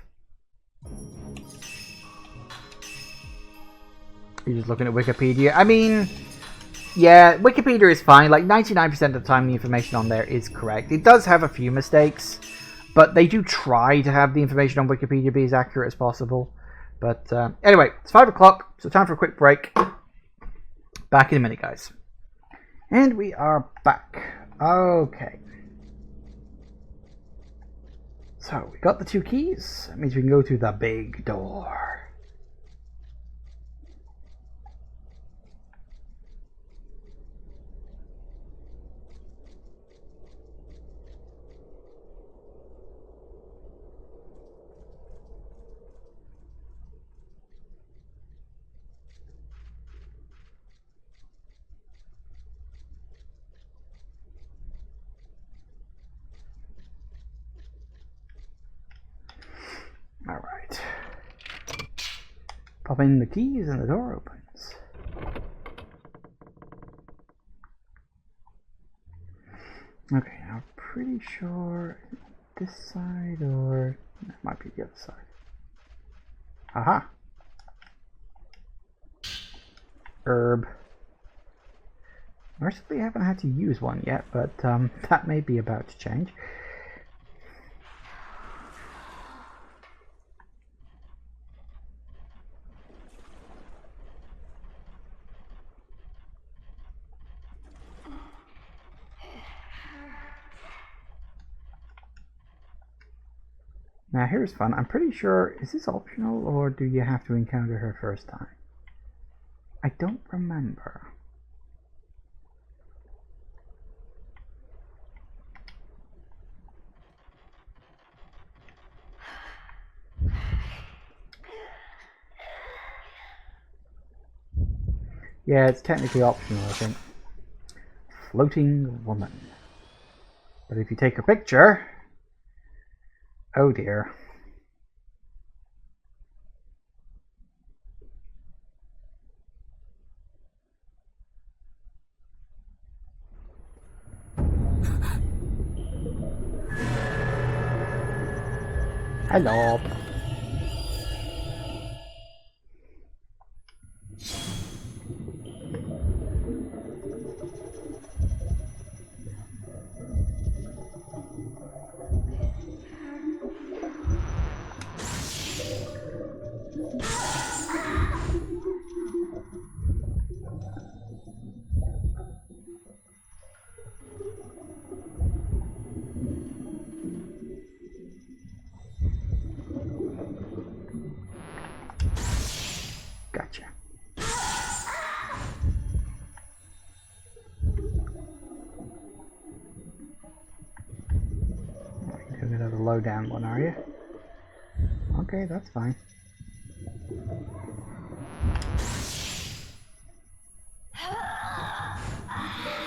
You're just looking at Wikipedia. I mean, yeah, Wikipedia is fine. Like 99% of the time, the information on there is correct. It does have a few mistakes, but they do try to have the information on Wikipedia be as accurate as possible. But anyway, it's 5 o'clock, so time for a quick break. Back in a minute, guys. And we are back. Okay. So, we got the 2 keys. That means we can go through the big door. Alright. Pop in the keys and the door opens. Okay, now I'm pretty sure this side or it might be the other side. Aha! Herb. Mercifully, I haven't had to use one yet, but that may be about to change. Now here's fun. I'm pretty sure, is this optional or do you have to encounter her first time? I don't remember. Yeah, it's technically optional, I think. Floating woman. But if you take her picture... Oh dear. Hello. Gotcha. You're doing another low down one, are you? Okay, that's fine.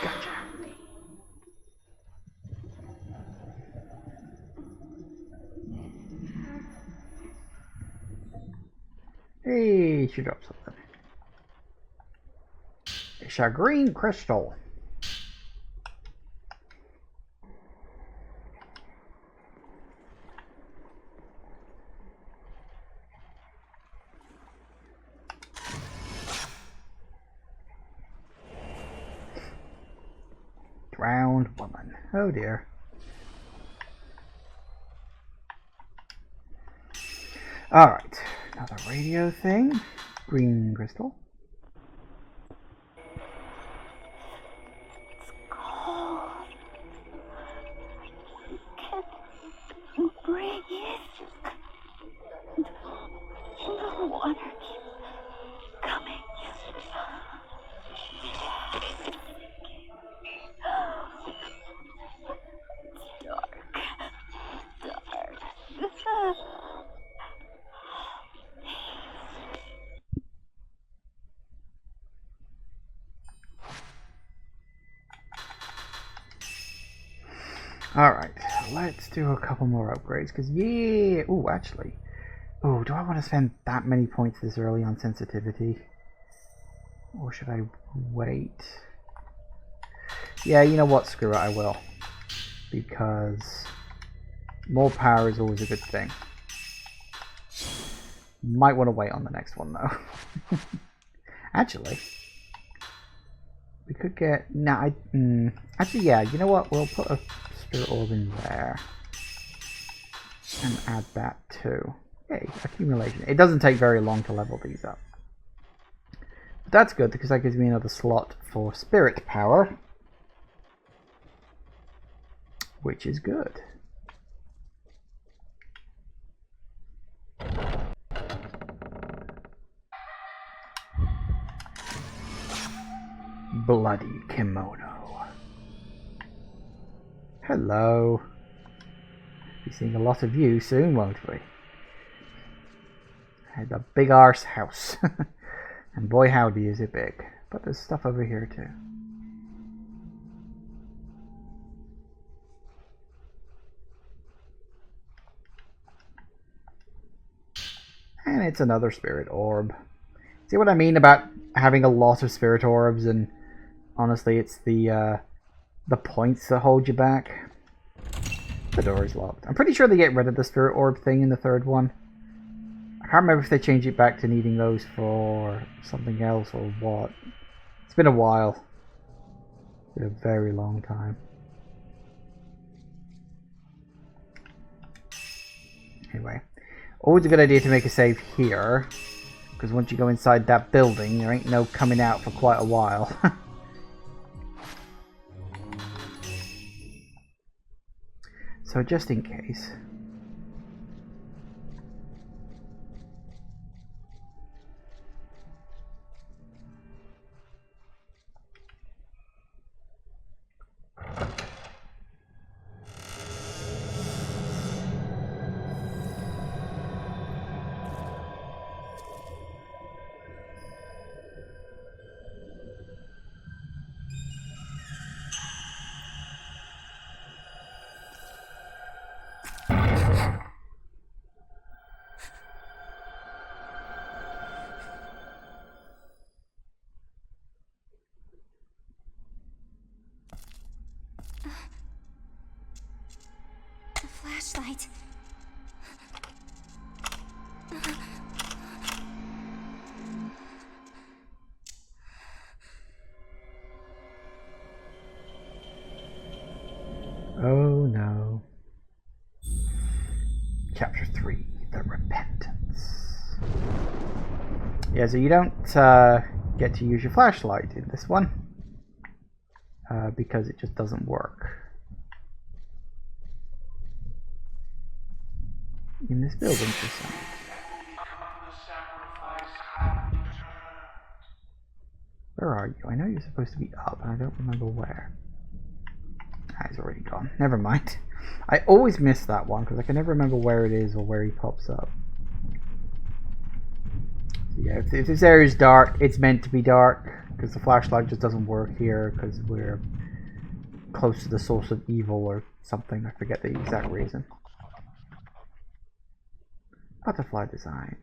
Gotcha. Hey, she dropped something. It's a green crystal. Drowned woman. Oh dear. Alright. Another radio thing. Green crystal. It's cold. Can you breathe? The water keeps coming. Dark. Alright, let's do a couple more upgrades, because yeah... Ooh, actually... Oh, do I want to spend that many points this early on sensitivity? Or should I wait? Yeah, you know what? Screw it, I will. Because more power is always a good thing. Might want to wait on the next one, though. Actually... We could get... Nah, actually, yeah, you know what? We'll put a spirit orb in there. And add that too. Yay, accumulation. It doesn't take very long to level these up. But that's good, because that gives me another slot for spirit power. Which is good. Bloody kimono. Hello. Be seeing a lot of you soon, won't we? Had a big arse house. And boy howdy is it big. But there's stuff over here too. And it's another spirit orb. See what I mean about having a lot of spirit orbs, and honestly it's the points that hold you back. The door is locked. I'm pretty sure they get rid of the spirit orb thing in the third one. I can't remember if they change it back to needing those for something else or what. It's been a while. It's been a very long time. Anyway, always a good idea to make a save here, because once you go inside that building, there ain't no coming out for quite a while. So just in case. flashlight. Oh no. Chapter 3, The Repentance. Yeah, so you don't get to use your flashlight in this one because it just doesn't work in this building for some. Where are you? I know you're supposed to be up, and I don't remember where. Ah, he's already gone. Never mind. I always miss that one because I can never remember where it is or where he pops up. So yeah, if this area is dark, it's meant to be dark because the flashlight just doesn't work here because we're close to the source of evil or something. I forget the exact reason. Butterfly design.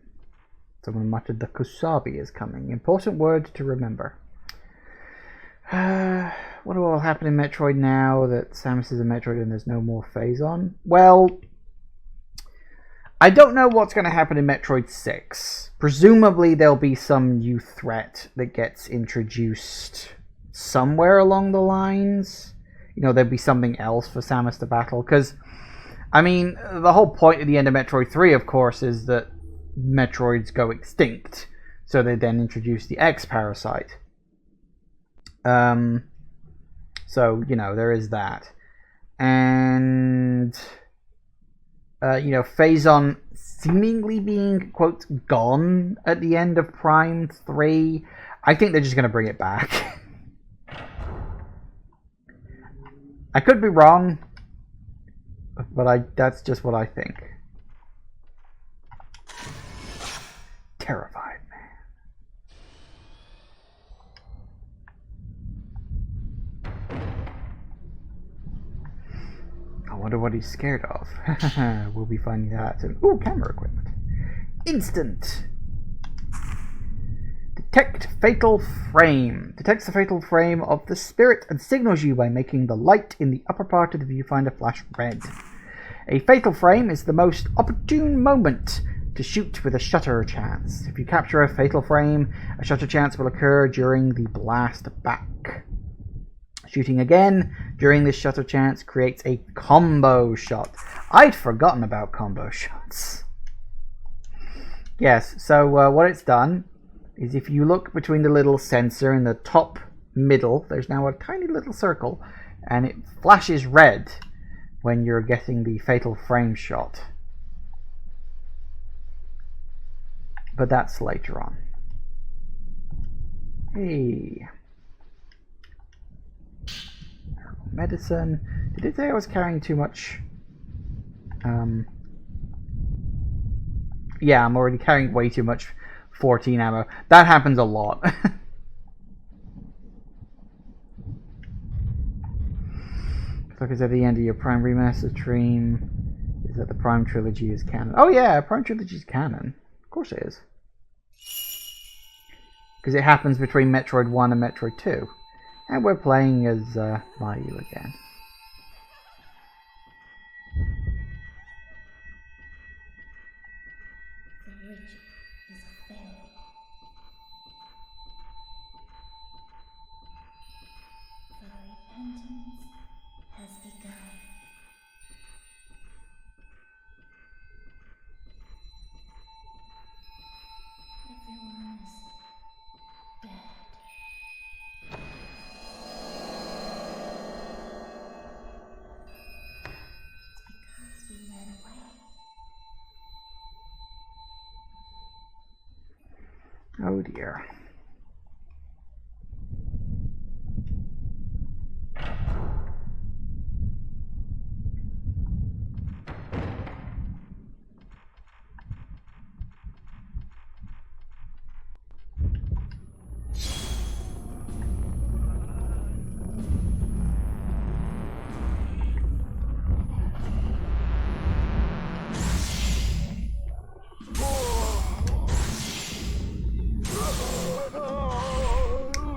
Someone muttered the Kusabi is coming. Important word to remember. What will happen in Metroid now that Samus is a Metroid and there's no more Phazon? Well, I don't know what's going to happen in Metroid 6. Presumably there'll be some new threat that gets introduced somewhere along the lines. You know, there'll be something else for Samus to battle. Because, I mean, the whole point at the end of Metroid 3, of course, is that Metroids go extinct. So they then introduce the X-Parasite. So, you know, there is that. And, you know, Phazon seemingly being, quote, gone at the end of Prime 3. I think they're just going to bring it back. I could be wrong, but that's just what I think. Terrified. I wonder what he's scared of. We'll be finding that soon. Ooh, camera equipment. Instant. Detect fatal frame. Detects the fatal frame of the spirit and signals you by making the light in the upper part of the viewfinder flash red. A fatal frame is the most opportune moment to shoot with a shutter chance. If you capture a fatal frame, a shutter chance will occur during the blast back. Shooting again during this shutter chance creates a combo shot. I'd forgotten about combo shots. Yes, so what it's done is if you look between the little sensor in the top middle, there's now a tiny little circle, and it flashes red when you're getting the fatal frame shot. But that's later on. Hey. Medicine. Did it say I was carrying too much? Yeah, I'm already carrying way too much 14 ammo. That happens a lot. Like I said, the end of your Prime Remaster stream is that the Prime Trilogy is canon. Oh yeah, Prime Trilogy is canon. Of course it is. Because it happens between Metroid 1 and Metroid 2. And we're playing as Mayu again. The ritual is a failure. The repentance has begun. Everyone is dead. It's because we ran away. Oh dear.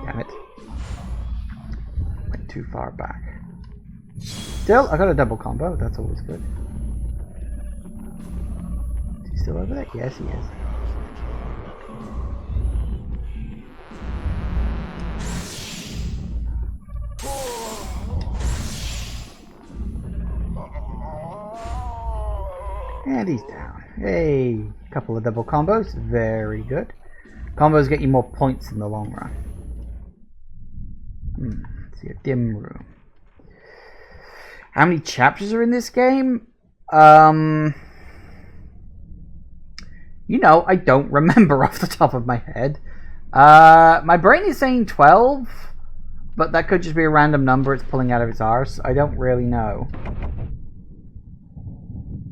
Damn it. Went too far back. Still, I got a double combo. That's always good. still over there? Yes, he is. And he's down. Hey, couple of double combos. Very good. Combos get you more points in the long run. Let's see, a dim room. How many chapters are in this game? You know, I don't remember off the top of my head. My brain is saying 12, but that could just be a random number it's pulling out of its arse. I don't really know.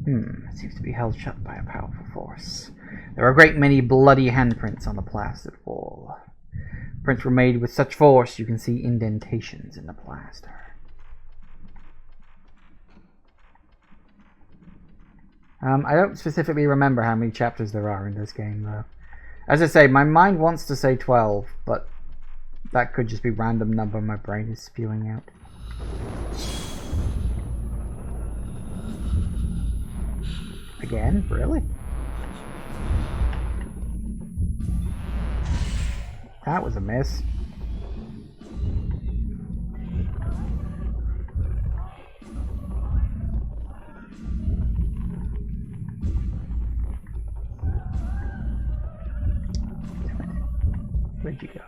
It seems to be held shut by a powerful force. There are a great many bloody handprints on the plastered wall. Prints were made with such force you can see indentations in the plaster. I don't specifically remember how many chapters there are in this game, though. As I say, my mind wants to say 12, but that could just be a random number my brain is spewing out. Again? Really? That was a miss. Where'd you go?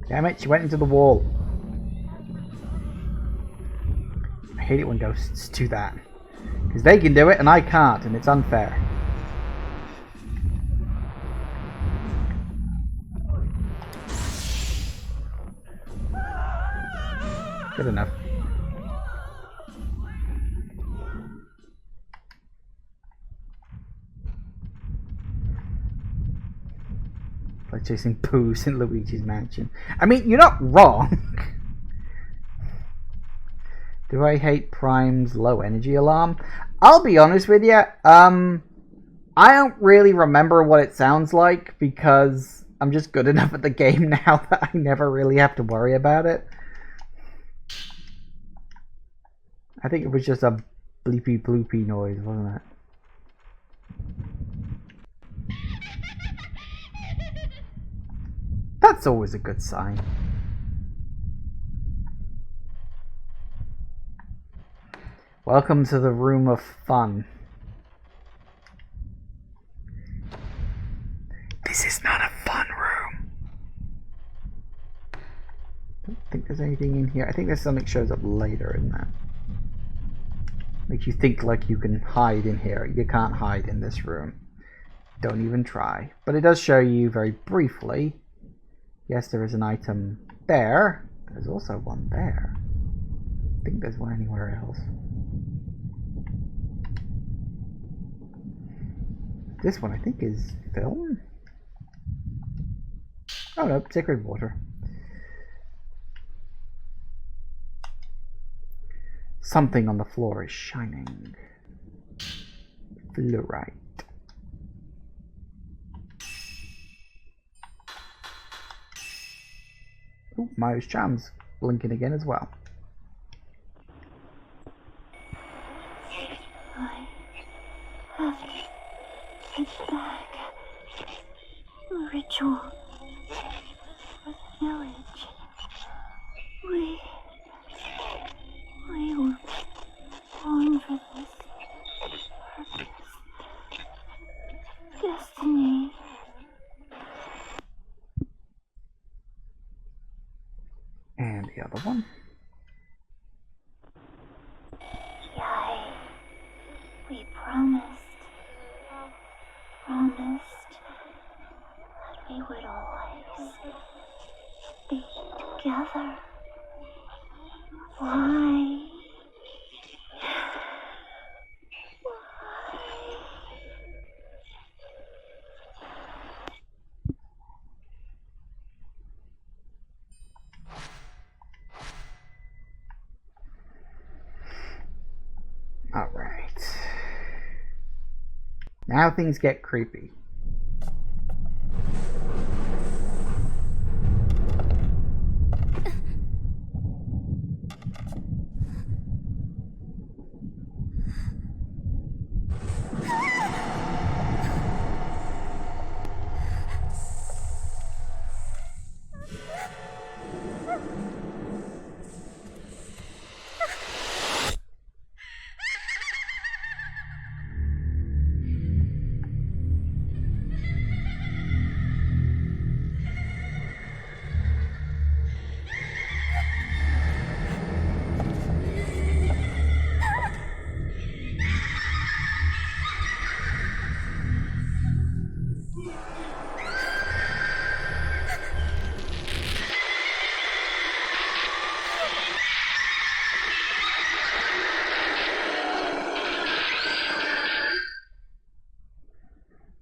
Damn it, she went into the wall. I hate it when ghosts do that. Because they can do it and I can't, and it's unfair. Good enough. Like chasing poos in Luigi's mansion. I mean, you're not wrong. Do I hate Prime's low energy alarm? I'll be honest with you. I don't really remember what it sounds like because I'm just good enough at the game now that I never really have to worry about it. I think it was just a bleepy bloopy noise, wasn't it? That's always a good sign. Welcome to the room of fun. This is not a fun room. I don't think there's anything in here. I think there's something that shows up later in that. Makes you think like you can hide in here. You can't hide in this room. Don't even try. But it does show you very briefly. Yes, there is an item there. There's also one there. I think there's one anywhere else. This one I think is film. Oh no, sacred water. Something on the floor is shining. Fluorite. Ooh, Mayo's charm's blinking again as well. I have to get back. Ritual for the village. We were born for this purpose. Destiny. And the other one. Yai. We promised that we would always be together. Why? All right. Now things get creepy.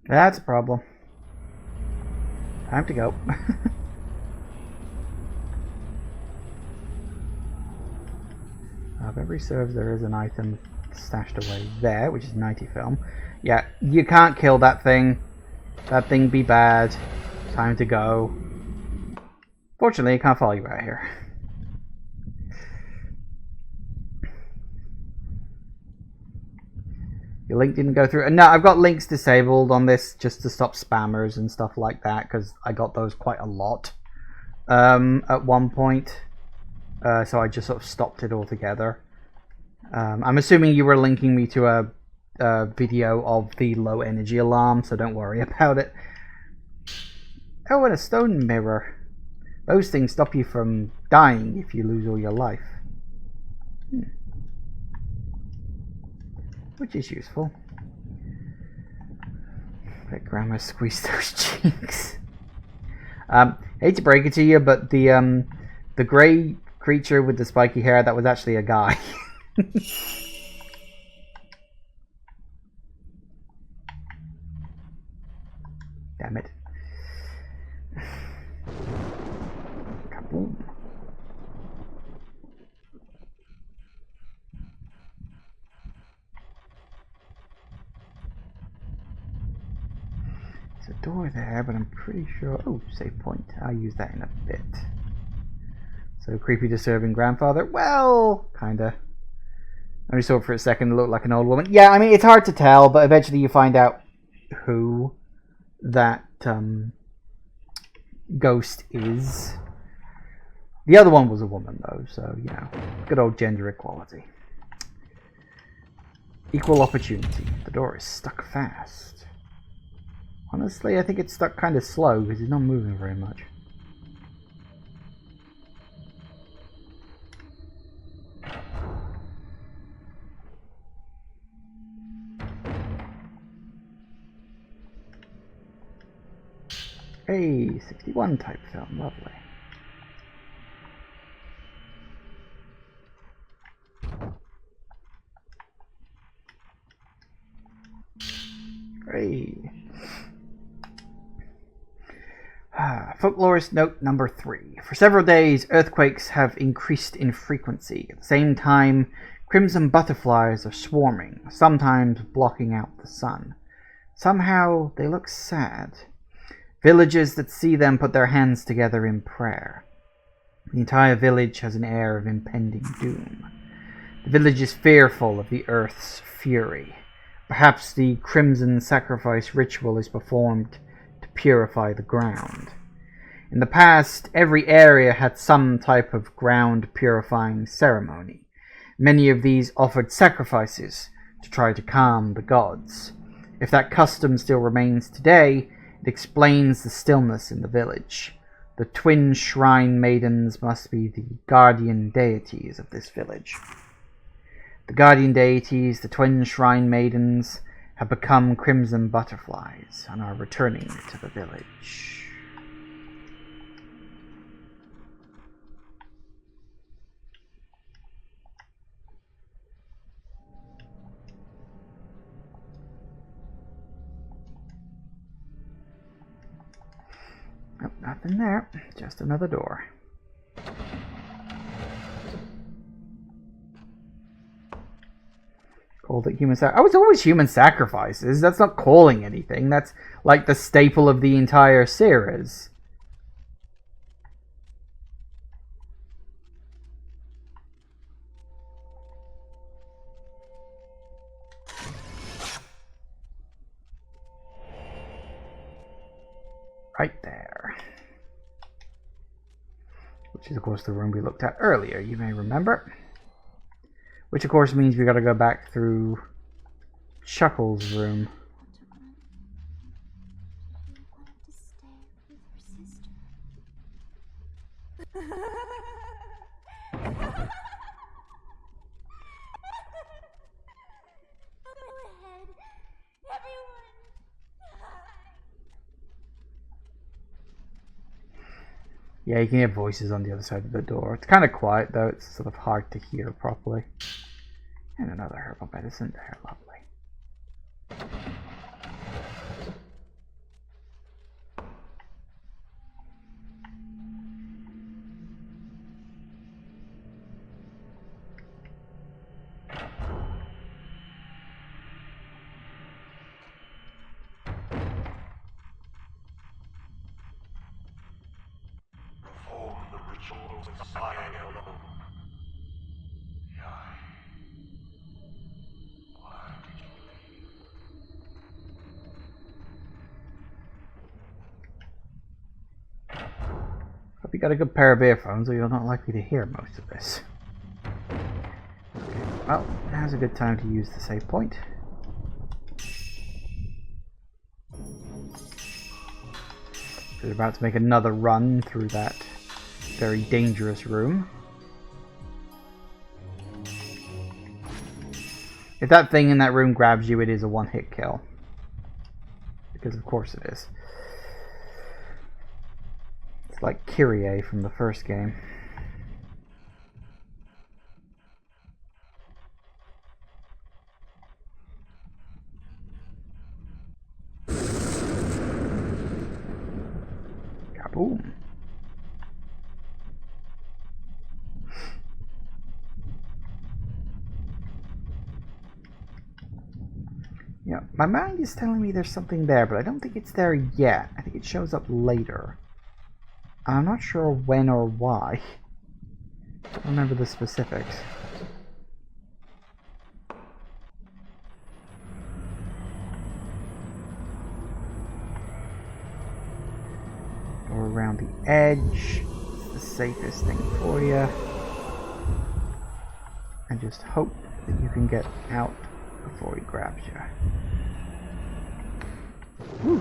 That's a problem. Time to go. If memory serves, there is an item stashed away there, which is an ante film. Yeah, you can't kill that thing. That thing be bad. Time to go. Fortunately, I can't follow you out here. Your link didn't go through. No, I've got links disabled on this just to stop spammers and stuff like that, because I got those quite a lot at one point. So I just sort of stopped it altogether. I'm assuming you were linking me to a video of the low energy alarm, so don't worry about it. Oh, and a stone mirror. Those things stop you from dying if you lose all your life. Which is useful. Let Grandma squeeze those cheeks. Hate to break it to you, but the grey creature with the spiky hair, that was actually a guy. Damn it. Kaboom. There's a door there, but I'm pretty sure... Oh, save point. I'll use that in a bit. So, creepy, disturbing grandfather? Well, kinda. I only saw it for a second, it looked like an old woman. Yeah, I mean, it's hard to tell, but eventually you find out who that ghost is. The other one was a woman, though, so, you know, good old gender equality. Equal opportunity. The door is stuck fast. Honestly, I think it's stuck kind of slow, because it's not moving very much. Hey, 61 type film, lovely. Hey. Folklorist note number 3. For several days, earthquakes have increased in frequency. At the same time, crimson butterflies are swarming, sometimes blocking out the sun. Somehow, they look sad. Villagers that see them put their hands together in prayer. The entire village has an air of impending doom. The village is fearful of the earth's fury. Perhaps the crimson sacrifice ritual is performed to purify the ground. In the past, every area had some type of ground purifying ceremony. Many of these offered sacrifices to try to calm the gods. If that custom still remains today, it explains the stillness in the village. The twin shrine maidens must be the guardian deities of this village. The guardian deities, the twin shrine maidens, have become crimson butterflies and are returning to the village. Nope, nothing there. Just another door. Of called it human sacrifice. Oh, it's always human sacrifices. That's not calling anything. That's like the staple of the entire series. Right there. Which is, of course, the room we looked at earlier, you may remember. Which, of course, means we gotta go back through Chuckles' room. Yeah, you can hear voices on the other side of the door. It's kind of quiet, though. It's sort of hard to hear properly. And another herbal medicine there. Lovely. Hope you got a good pair of earphones or you're not likely to hear most of this. Okay, well, now's a good time to use the save point. We're about to make another run through that very dangerous room. If that thing in that room grabs you, it is a one-hit kill. Because of course it is. It's like Kyrie from the first game. Kaboom. Yeah, my mind is telling me there's something there, but I don't think it's there yet. I think it shows up later. I'm not sure when or why. I don't remember the specifics. Go around the edge. It's the safest thing for you. And just hope that you can get out before he grabs you. Woo.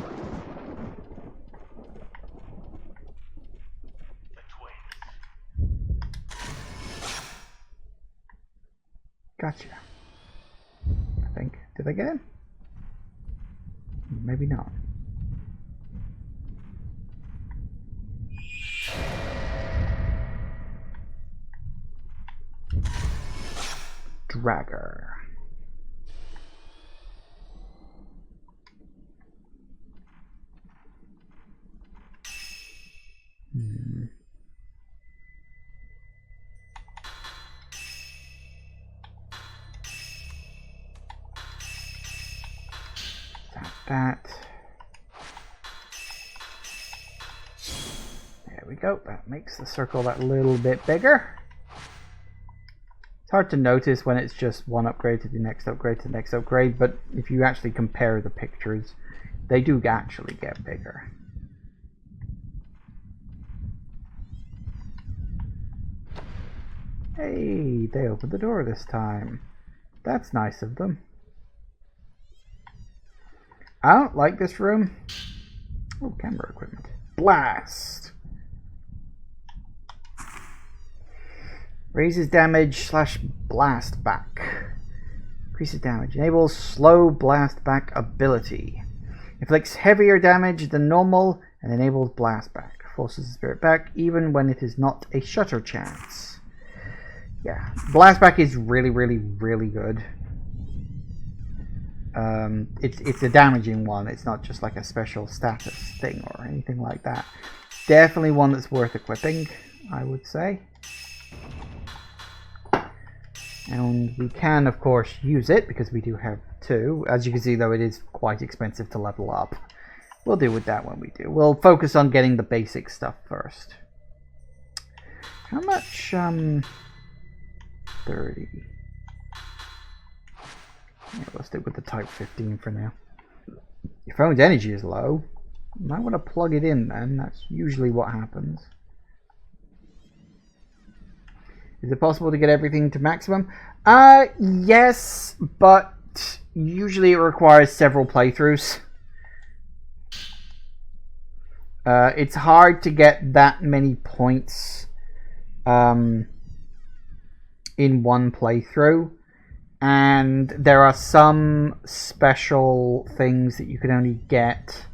Gotcha. I think. Did I get him? Maybe not. Dragger. That. There we go. That makes the circle that little bit bigger. It's hard to notice when it's just one upgrade to the next upgrade to the next upgrade, but if you actually compare the pictures, they do actually get bigger. Hey, they opened the door this time. That's nice of them. I don't like this room. Oh, camera equipment. Blast! Raises damage / blast back. Increases damage. Enables slow blast back ability. Inflicts heavier damage than normal and enables blast back. Forces the spirit back even when it is not a shutter chance. Yeah, blast back is really, really, really good. It's a damaging one. It's not just like a special status thing or anything like that. Definitely one that's worth equipping, I would say. And we can, of course, use it because we do have 2. As you can see, though, it is quite expensive to level up. We'll deal with that when we do. We'll focus on getting the basic stuff first. How much, 30. Yeah, we'll stick with the Type 15 for now. Your phone's energy is low. You might want to plug it in then. That's usually what happens. Is it possible to get everything to maximum? Yes, but usually it requires several playthroughs. It's hard to get that many points in one playthrough. And there are some special things that you can only get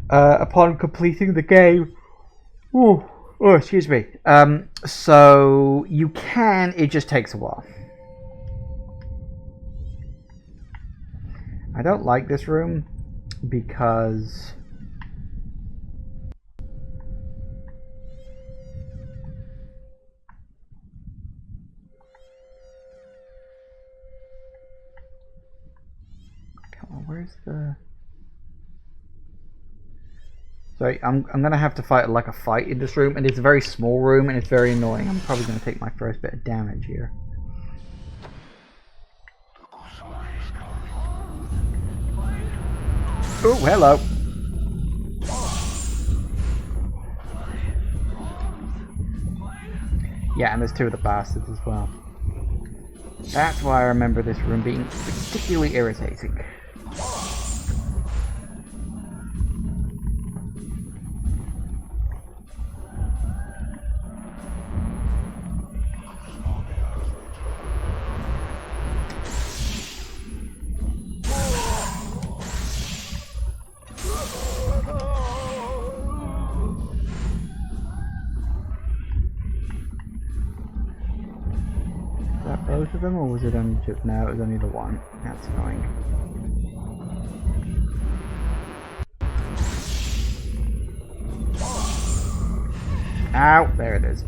upon completing the game. Ooh. Oh, excuse me. So you can, it just takes a while. I don't like this room because come on, where's the... Sorry, I'm gonna have to fight like a fight in this room, and it's a very small room, and it's very annoying. I'm probably gonna take my first bit of damage here. Oh, hello. Yeah, and there's 2 of the bastards as well. That's why I remember this room being particularly irritating. Both of them, or was it only just... No, it was only the one. That's annoying. Ow! There it is.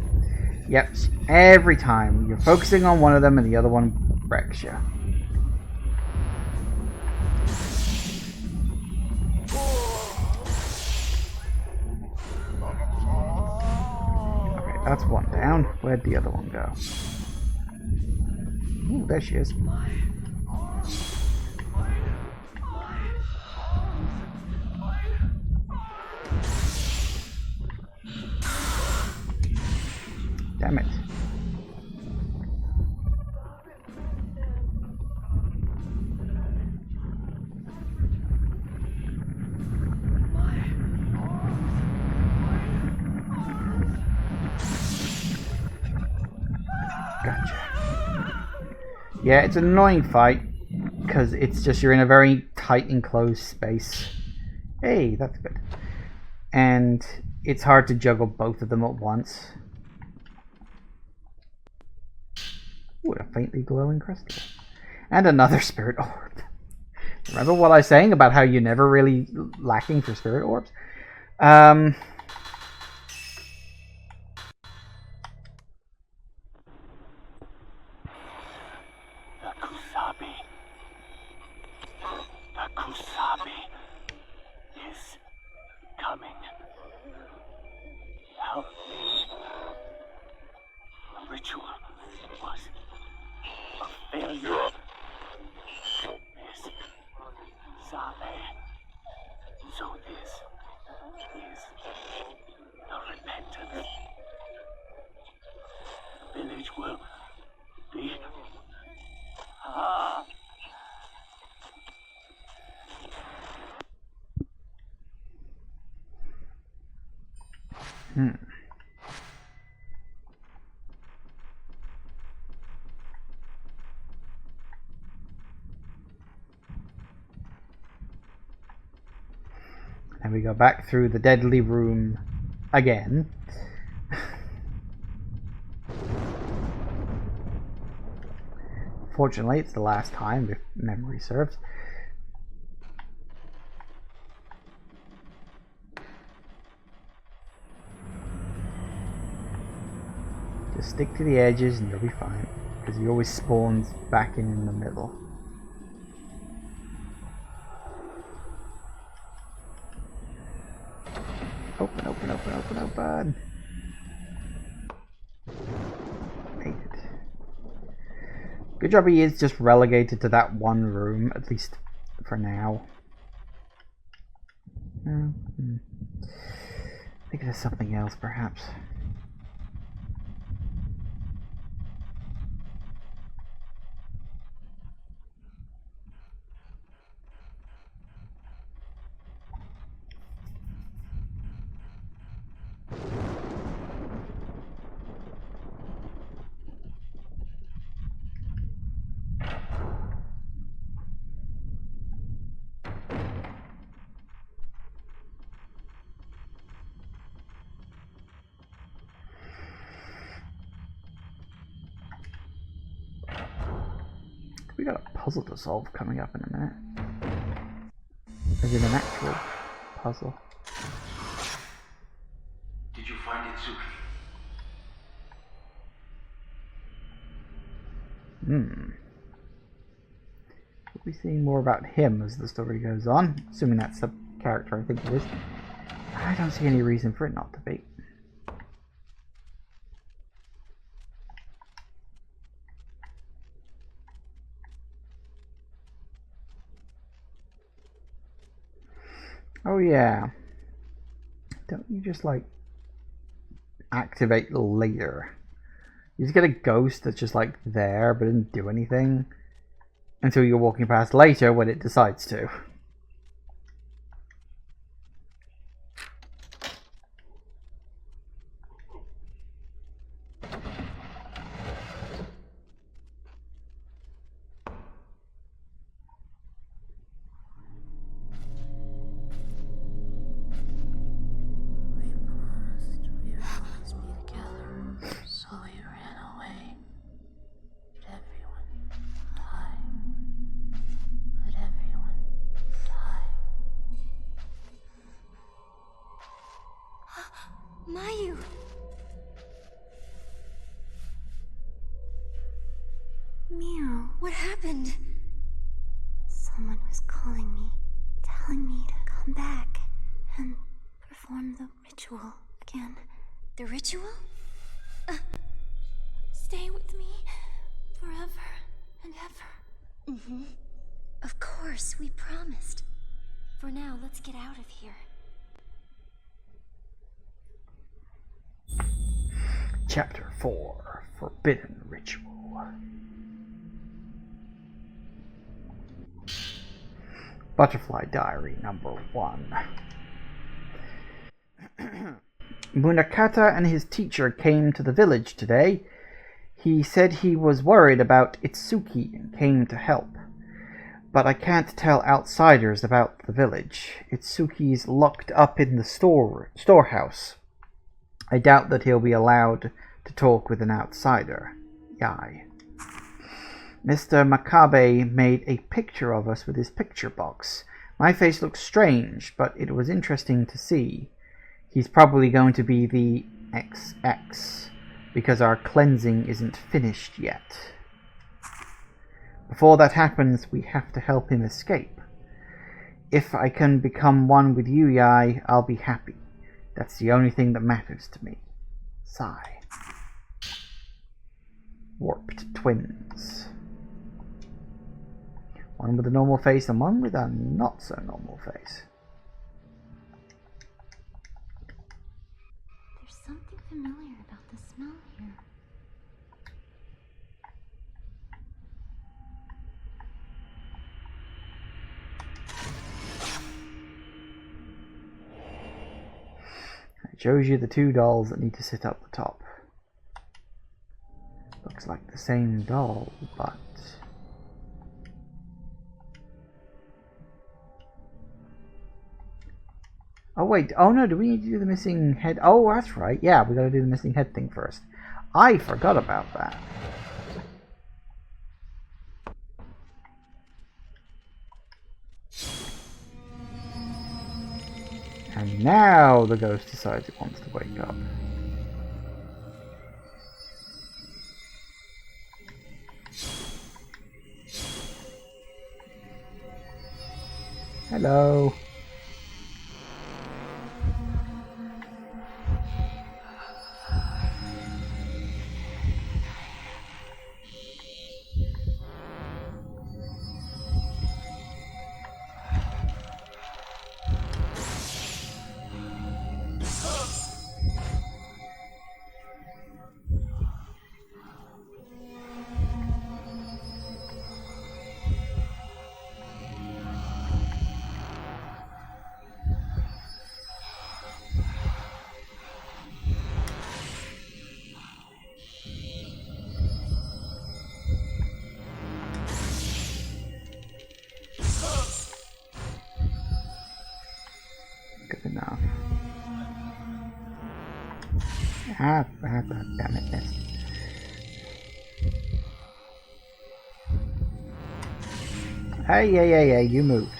Yep, every time you're focusing on one of them and the other one wrecks you. Okay, that's one down. Where'd the other one go? Ooh, there she is. Damn it. Gotcha. Yeah, it's an annoying fight because it's just you're in a very tight enclosed space. Hey, that's good. And it's hard to juggle both of them at once. Ooh, a faintly glowing crystal. And another spirit orb. Remember what I was saying about how you're never really lacking for spirit orbs? And we go back through the deadly room again. Fortunately, it's the last time, if memory serves. Just stick to the edges and you'll be fine. because he always spawns back in the middle. Open, open, open, open, open. Made it. Good job he is just relegated to that one room, at least for now. Think there's something else, perhaps. We got a puzzle to solve coming up in a minute. As in an actual puzzle. Did you find it, Suki? We'll be seeing more about him as the story goes on, assuming that's the character I think it is. I don't see any reason for it not to be. Oh yeah. Don't you just like activate later? You just get a ghost that's just like there but didn't do anything until you're walking past later when it decides to. Mayu! Meow, what happened? Someone was calling me, telling me to come back and perform the ritual again. The ritual? Stay with me forever and ever. Mm-hmm. Of course, we promised. For now, let's get out of here. Chapter 4, Forbidden Ritual. Butterfly Diary number 1. Munakata and his teacher came to the village today. He said he was worried about Itsuki and came to help. But I can't tell outsiders about the village. Itsuki's locked up in the storehouse. I doubt that he'll be allowed to talk with an outsider. Yai. Mr. Makabe made a picture of us with his picture box. My face looks strange, but it was interesting to see. He's probably going to be the XX, because our cleansing isn't finished yet. Before that happens, we have to help him escape. If I can become one with you, Yai, I'll be happy. That's the only thing that matters to me. Sigh. Warped twins. One with a normal face and one with a not so normal face. There's something familiar about the smell here. It shows you the two dolls that need to sit up the top. Looks like the same doll, but... Oh wait, oh no, do we need to do the missing head? Oh, that's right, yeah, we gotta do the missing head thing first. I forgot about that. And now the ghost decides it wants to wake up. Hello. Good enough. Damn it, missed. Hey, you moved.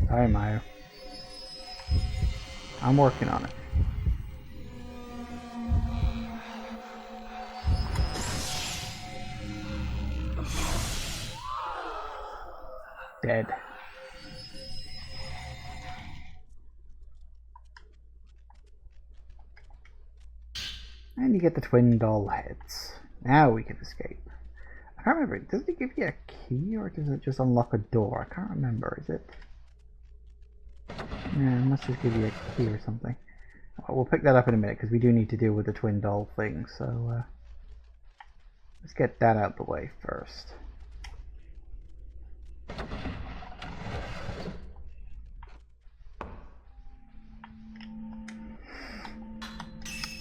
Sorry, Mario. I'm working on it. Dead. And you get the twin doll heads. Now we can escape. I can't remember. Does it give you a key or does it just unlock a door? I can't remember. Is it? Yeah, it must just give you a key or something. Well, we'll pick that up in a minute because we do need to deal with the twin doll thing. So let's get that out the way first.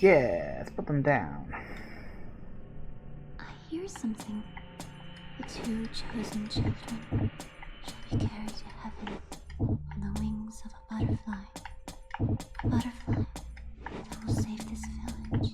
Yeah, let's put them down. I hear something. The two chosen children shall be carried to heaven on the wings of a butterfly. A butterfly that will save this village.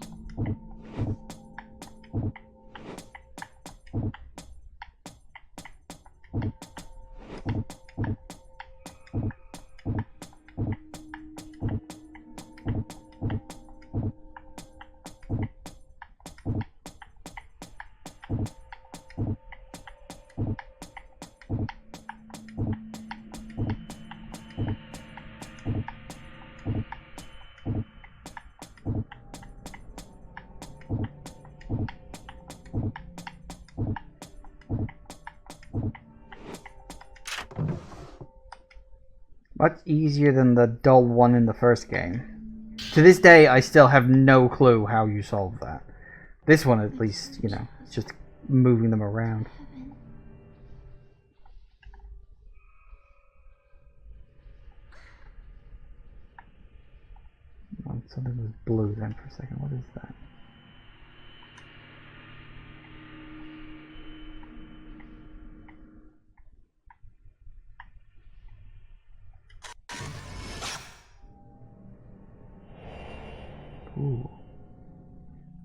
Much easier than the dull one in the first game. To this day, I still have no clue how you solve that. This one, at least, you know, it's just moving them around. Oh, something was blue then for a second. What is that? Ooh.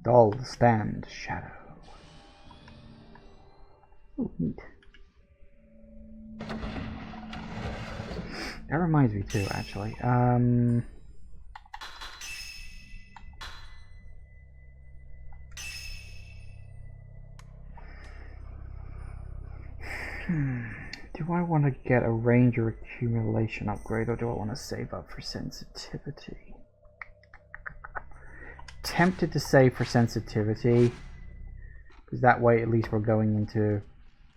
Dull stand shadow. Ooh, neat. That reminds me too, actually. Do I want to get a ranger accumulation upgrade or do I want to save up for sensitivity? Tempted to save for sensitivity because that way at least we're going into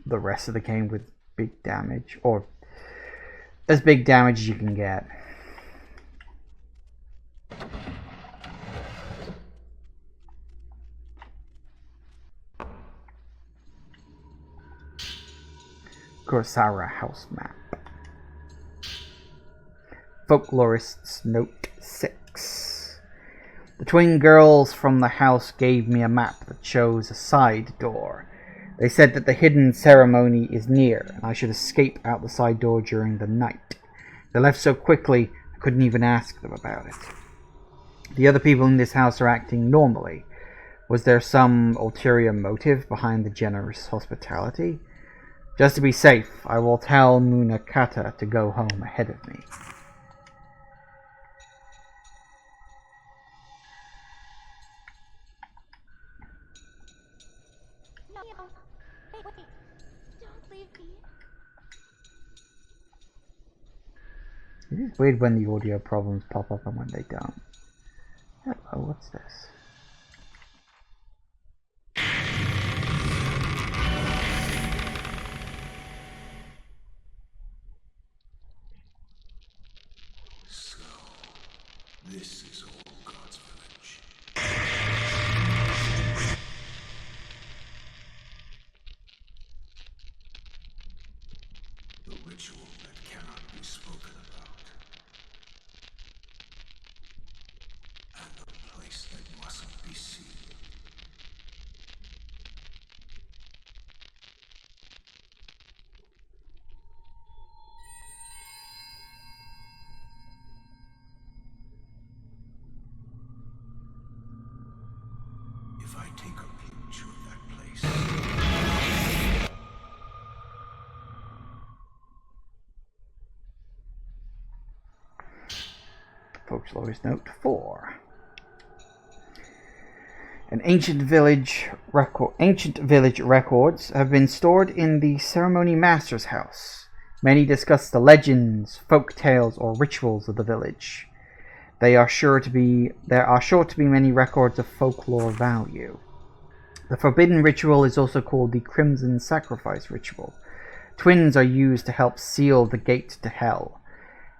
the rest of the game with big damage, or as big damage as you can get. Kurosawa house map. Folklorist's Note 6. The twin girls from the house gave me a map that shows a side door. They said that the hidden ceremony is near, and I should escape out the side door during the night. They left so quickly, I couldn't even ask them about it. The other people in this house are acting normally. Was there some ulterior motive behind the generous hospitality? Just to be safe, I will tell Munakata to go home ahead of me. It's weird when the audio problems pop up and when they don't. Hello, what's this? So, this is all God's village. The ritual that cannot be spoken about. And the place that mustn't be seen. If I take a picture of that place, Folks always note 4. Ancient village records have been stored in the ceremony master's house. Many discuss the legends, folk tales, or rituals of the village. There are sure to be many records of folklore value. The forbidden ritual is also called the Crimson Sacrifice ritual. Twins are used to help seal the gate to hell.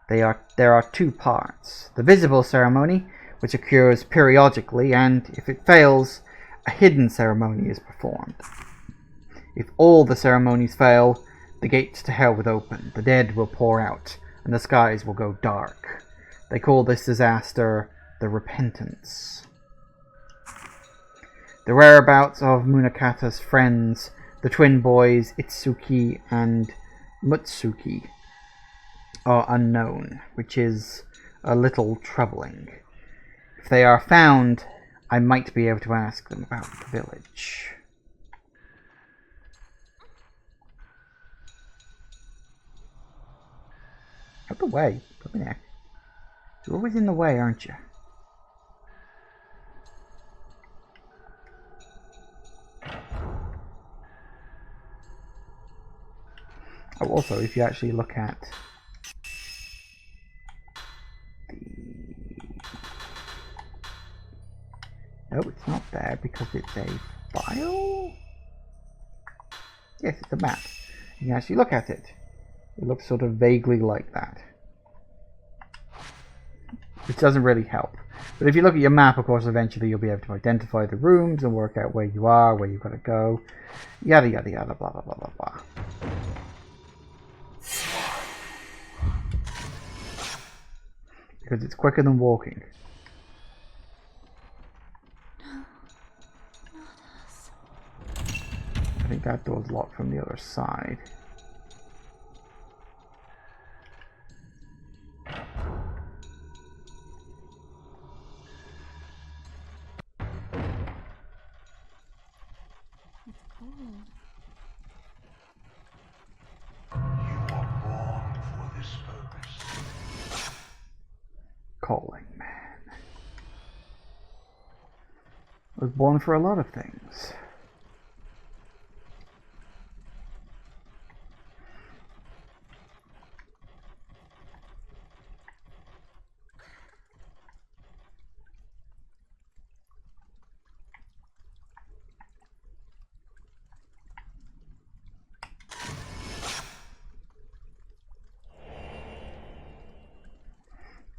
There are 2 parts. The visible ceremony, which occurs periodically, and if it fails, a hidden ceremony is performed. If all the ceremonies fail, the gates to hell will open, the dead will pour out, and the skies will go dark. They call this disaster the Repentance. The whereabouts of Munakata's friends, the twin boys Itsuki and Mutsuki, are unknown, which is a little troubling. If they are found, I might be able to ask them about the village. Out the way. Come in there. You're always in the way, aren't you? Oh, also, if you actually look at no, it's not there because it's a file? Yes, it's a map. You can actually look at it. It looks sort of vaguely like that. Which doesn't really help. But if you look at your map, of course, eventually you'll be able to identify the rooms and work out where you are, where you've got to go. Yada, yada, yada, blah, blah, blah, blah, blah. Because it's quicker than walking. I think that door's locked from the other side. It's cold. you are born for this purpose. Calling man. I was born for a lot of things.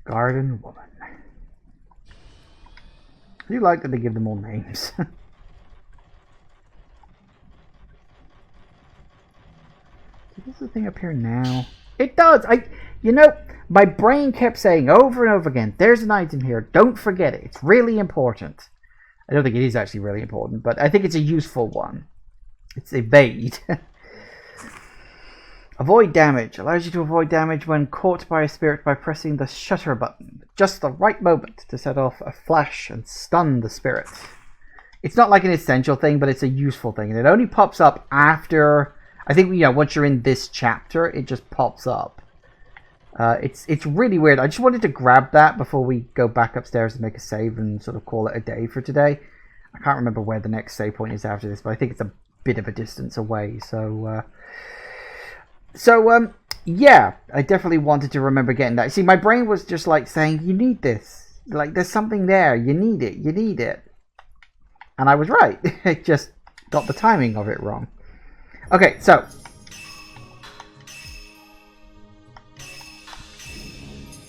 Garden woman. I do like that they give them all names. Does the thing appear now? It does! My brain kept saying over and over again, there's an item here, don't forget it, it's really important. I don't think it is actually really important, but I think it's a useful one. It's evade. Avoid damage. Allows you to avoid damage when caught by a spirit by pressing the shutter button. Just the right moment to set off a flash and stun the spirit. It's not like an essential thing, but it's a useful thing. And it only pops up after... I think, once you're in this chapter, it just pops up. It's really weird. I just wanted to grab that before we go back upstairs and make a save and sort of call it a day for today. I can't remember where the next save point is after this, but I think it's a bit of a distance away. So yeah, I definitely wanted to remember getting that. See, my brain was just like saying, you need this. Like, there's something there. You need it. You need it. And I was right. I just got the timing of it wrong. Okay, so.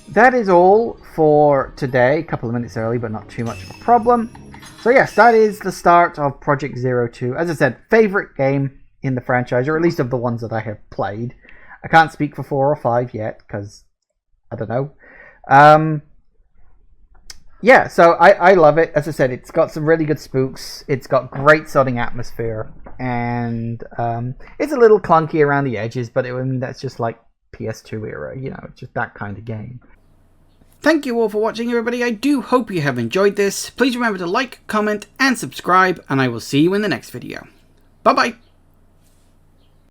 That is all for today. A couple of minutes early, but not too much of a problem. So yes, that is the start of Project 02. As I said, favorite game in the franchise, or at least of the ones that I have played. I can't speak for 4 or 5 yet, because I don't know. Yeah, so I love it. As I said, it's got some really good spooks. It's got great sodding atmosphere. And it's a little clunky around the edges, but I mean, that's just like PS2 era. You know, it's just that kind of game. Thank you all for watching, everybody. I do hope you have enjoyed this. Please remember to like, comment, and subscribe, and I will see you in the next video. Bye-bye.